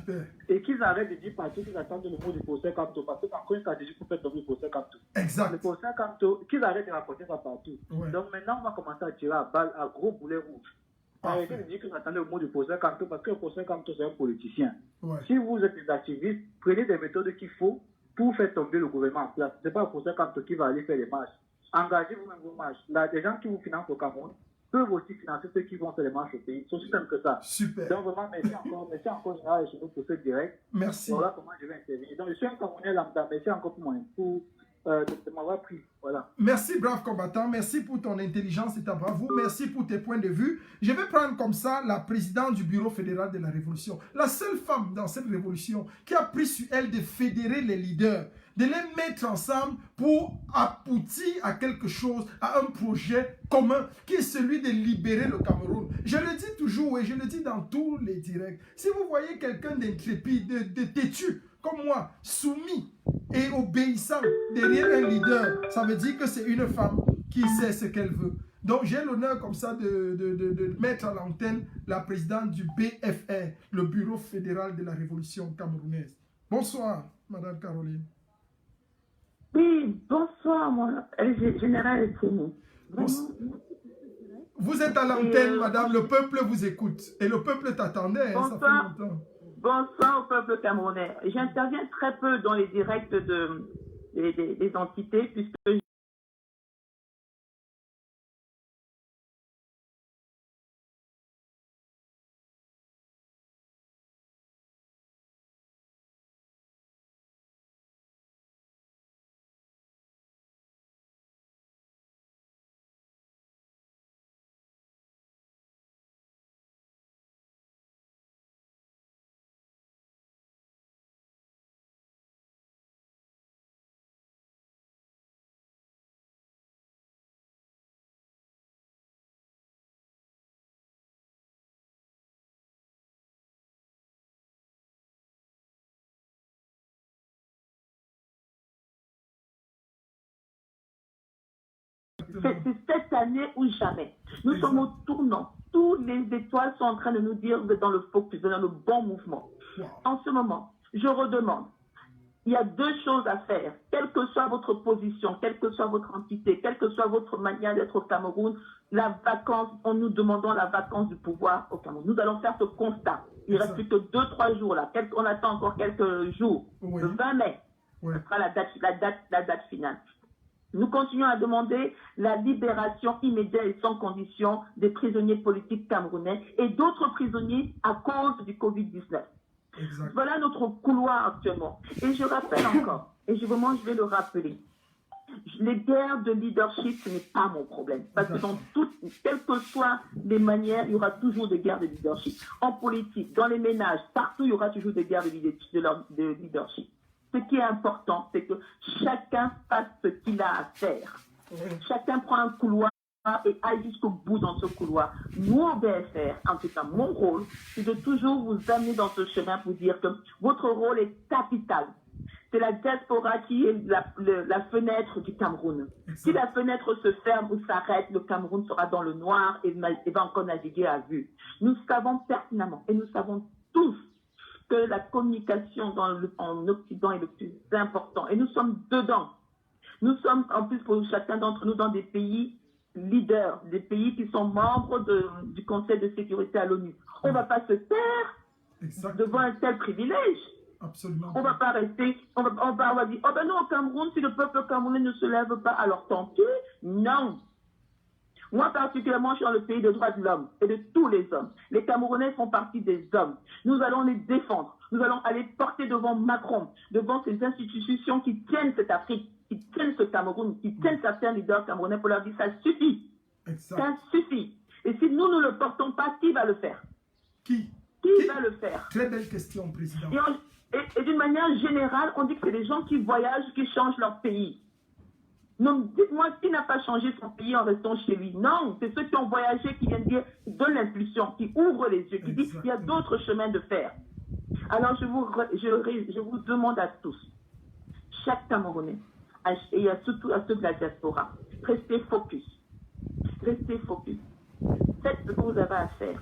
Et qu'ils arrêtent de dire partout qu'ils attendent le mot du procès Kamto, parce que c'est encore une stratégie pour faire tomber le procès Kamto. Exact. Le procès Kamto, qu'ils arrêtent de rapporter ça partout. Ouais. Donc maintenant, on va commencer à tirer à balles, à gros boulets rouges. Arrêtez de dire que vous attendez le mot du procès Kamto, parce que le procès Kamto, c'est un politicien. Ouais. Si vous êtes des activistes, prenez des méthodes qu'il faut pour faire tomber le gouvernement en place. Ce n'est pas le procès Kamto qui va aller faire les marches. Engagez vous-même vos marches. Là, les gens qui vous financent au Cameroun peuvent aussi financer ceux qui vont faire les marches au pays. C'est aussi simple que ça. Super. Donc vraiment, merci encore Général et chez nous pour ce direct. Merci. Voilà comment je vais intervenir. Donc je suis un Camerounais lambda. Merci encore pour de m'avoir pris. Voilà. Merci, brave combattant. Merci pour ton intelligence et ta bravoure. Merci pour tes points de vue. Je vais prendre comme ça la présidente du Bureau fédéral de la Révolution. La seule femme dans cette révolution qui a pris sur elle de fédérer les leaders, de les mettre ensemble pour aboutir à quelque chose, à un projet commun qui est celui de libérer le Cameroun. Je le dis toujours et je le dis dans tous les directs. Si vous voyez quelqu'un d'intrépide, de têtu, comme moi, soumis et obéissant derrière un leader, ça veut dire que c'est une femme qui sait ce qu'elle veut. Donc j'ai l'honneur comme ça de mettre à l'antenne la présidente du BFR, le Bureau fédéral de la Révolution camerounaise. Bonsoir, Madame Caroline. Oui, bonsoir, mon général Etienne. Vous êtes à l'antenne, madame, le peuple vous écoute. Et le peuple t'attendait, hein, ça fait longtemps. Bonsoir au peuple camerounais. J'interviens très peu dans les directs des entités, puisque c'est cette année ou jamais. Nous sommes au tournant. Toutes les étoiles sont en train de nous dire vous êtes dans le focus, vous êtes dans le bon mouvement. En ce moment, je redemande, il y a deux choses à faire. Quelle que soit votre position, quelle que soit votre entité, quelle que soit votre manière d'être au Cameroun, la vacance, nous demandons la vacance du pouvoir au Cameroun. Nous allons faire ce constat. Il ne reste plus que 2-3 jours là. On attend encore quelques jours. Oui. Le 20 mai, ce sera la date finale. Nous continuons à demander la libération immédiate et sans condition des prisonniers politiques camerounais et d'autres prisonniers à cause du Covid-19. Exact. Voilà notre couloir actuellement. Et je rappelle encore, et je vais le rappeler, les guerres de leadership, ce n'est pas mon problème. Parce que dans toutes, quelles que soient les manières, il y aura toujours des guerres de leadership. En politique, dans les ménages, partout, il y aura toujours des guerres de leadership. Ce qui est important, c'est que chacun fasse ce qu'il a à faire. Chacun prend un couloir et aille jusqu'au bout dans ce couloir. Nous, au BFR, en tout cas, mon rôle, c'est de toujours vous amener dans ce chemin pour dire que votre rôle est capital. C'est la diaspora qui est la fenêtre du Cameroun. Si la fenêtre se ferme ou s'arrête, le Cameroun sera dans le noir et va encore naviguer à vue. Nous savons pertinemment et nous savons tous que la communication en Occident est le plus important. Et nous sommes dedans. Nous sommes, en plus, pour chacun d'entre nous, dans des pays leaders, des pays qui sont membres du Conseil de sécurité à l'ONU. On ne va pas se taire devant un tel privilège. Absolument. On ne va pas rester, on va dire, oh ben non, au Cameroun, si le peuple camerounais ne se lève pas, alors tant pis. Non. Moi, particulièrement, je suis dans le pays des droits de l'homme et de tous les hommes. Les Camerounais font partie des hommes. Nous allons les défendre. Nous allons aller porter devant Macron, devant ces institutions qui tiennent cette Afrique, qui tiennent ce Cameroun, qui tiennent certains leaders camerounais pour leur dire ça suffit. Exact. Ça suffit. Et si nous ne le portons pas, qui va le faire? Qui va le faire? Très belle question, Président. Et d'une manière générale, on dit que c'est les gens qui voyagent qui changent leur pays. Non, dites-moi qui n'a pas changé son pays en restant chez lui. Non, c'est ceux qui ont voyagé qui viennent dire, qui donnent l'impulsion, qui ouvrent les yeux, qui disent qu'il y a d'autres chemins de fer. Alors je vous demande à tous, chaque Camerounais, et surtout à ceux de la diaspora, restez focus. Restez focus. Faites ce que vous avez à faire.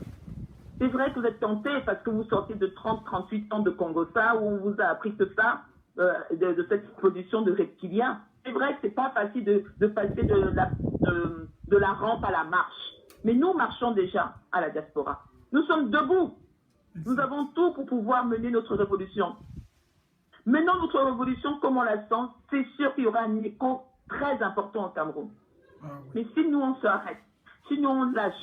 C'est vrai que vous êtes tenté parce que vous sortez de 30-38 ans de Congo-Ça où on vous a appris que ça, de cette position de reptilien. C'est vrai que c'est pas facile de passer de la rampe à la marche. Mais nous marchons déjà à la diaspora. Nous sommes debout. Nous avons tout pour pouvoir mener notre révolution. Menons notre révolution comme on la sent, c'est sûr qu'il y aura un écho très important au Cameroun. Mais si nous on s'arrête, si nous on lâche,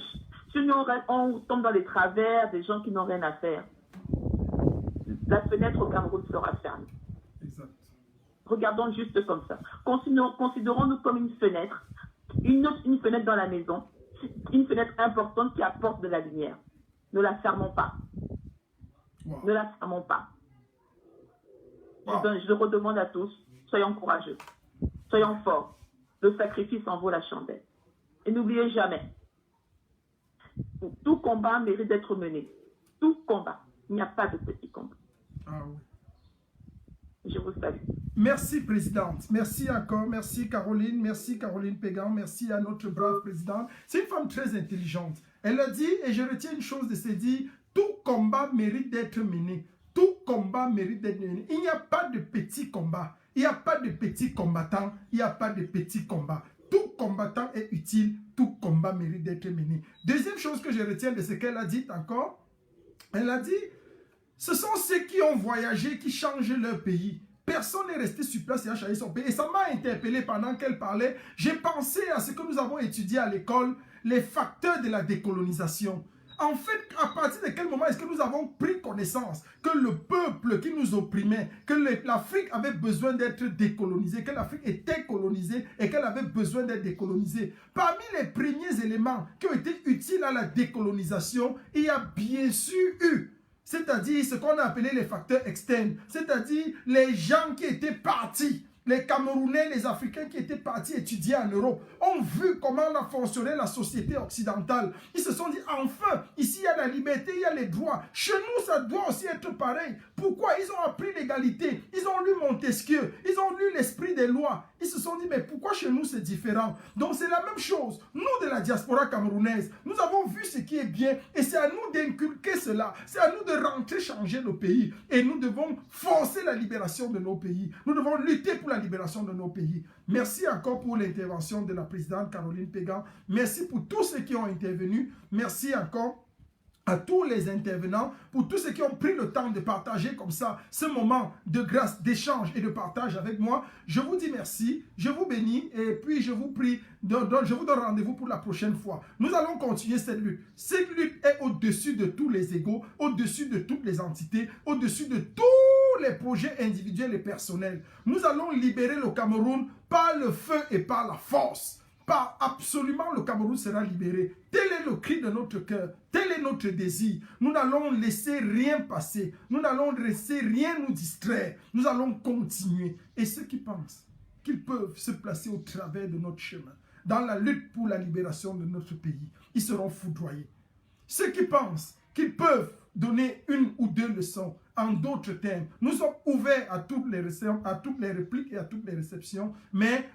si nous on tombe dans les travers des gens qui n'ont rien à faire, la fenêtre au Cameroun sera fermée. Regardons juste comme ça. Considérons-nous comme une fenêtre. Une fenêtre dans la maison. Une fenêtre importante qui apporte de la lumière. Ne la fermons pas. Wow. Ne la fermons pas. Wow. Je redemande à tous, soyons courageux. Soyons forts. Le sacrifice en vaut la chandelle. Et n'oubliez jamais, tout combat mérite d'être mené. Tout combat. Il n'y a pas de petit combat. Ah oui. Je vous salue. Merci, Présidente. Merci encore. Merci, Caroline. Merci, Caroline Pégan. Merci à notre brave Présidente. C'est une femme très intelligente. Elle a dit, et je retiens une chose de ses dits, tout combat mérite d'être mené. Tout combat mérite d'être mené. Il n'y a pas de petit combat. Il n'y a pas de petits combattants. Il n'y a pas de petits combats. Tout combattant est utile. Tout combat mérite d'être mené. Deuxième chose que je retiens de ce qu'elle a dit encore, elle a dit, ce sont ceux qui ont voyagé qui changent leur pays. Personne n'est resté sur place et a changé son pays. Et ça m'a interpellé pendant qu'elle parlait. J'ai pensé à ce que nous avons étudié à l'école, les facteurs de la décolonisation. En fait, à partir de quel moment est-ce que nous avons pris connaissance que le peuple qui nous opprimait, que l'Afrique avait besoin d'être décolonisée, que l'Afrique était colonisée et qu'elle avait besoin d'être décolonisée. Parmi les premiers éléments qui ont été utiles à la décolonisation, il y a bien sûr eu, c'est-à-dire ce qu'on a appelé les facteurs externes, c'est-à-dire les gens qui étaient partis. Les Camerounais, les Africains qui étaient partis étudier en Europe ont vu comment a fonctionné la société occidentale. Ils se sont dit, enfin, ici il y a la liberté, il y a les droits. Chez nous, ça doit aussi être pareil. Pourquoi? Ils ont appris l'égalité. Ils ont lu Montesquieu. Ils ont lu l'esprit des lois. Ils se sont dit, mais pourquoi chez nous c'est différent? Donc c'est la même chose. Nous de la diaspora camerounaise, nous avons vu ce qui est bien et c'est à nous d'inculquer cela. C'est à nous de rentrer, changer nos pays. Et nous devons forcer la libération de nos pays. Nous devons lutter pour la libération de nos pays. Merci encore pour l'intervention de la présidente Caroline Pégan. Merci pour tous ceux qui ont intervenu. Merci encore à tous les intervenants, pour tous ceux qui ont pris le temps de partager comme ça ce moment de grâce, d'échange et de partage avec moi. Je vous dis merci, je vous bénis et puis je vous prie, je vous donne rendez-vous pour la prochaine fois. Nous allons continuer cette lutte. Cette lutte est au-dessus de tous les égos, au-dessus de toutes les entités, au-dessus de tous les projets individuels et personnels. Nous allons libérer le Cameroun par le feu et par la force. Pas absolument, le Cameroun sera libéré. Tel est le cri de notre cœur. Tel est notre désir. Nous n'allons laisser rien passer. Nous n'allons laisser rien nous distraire. Nous allons continuer. Et ceux qui pensent qu'ils peuvent se placer au travers de notre chemin, dans la lutte pour la libération de notre pays, ils seront foudroyés. Ceux qui pensent qu'ils peuvent donner une ou deux leçons en d'autres termes, nous sommes ouverts à toutes les répliques et à toutes les réceptions, mais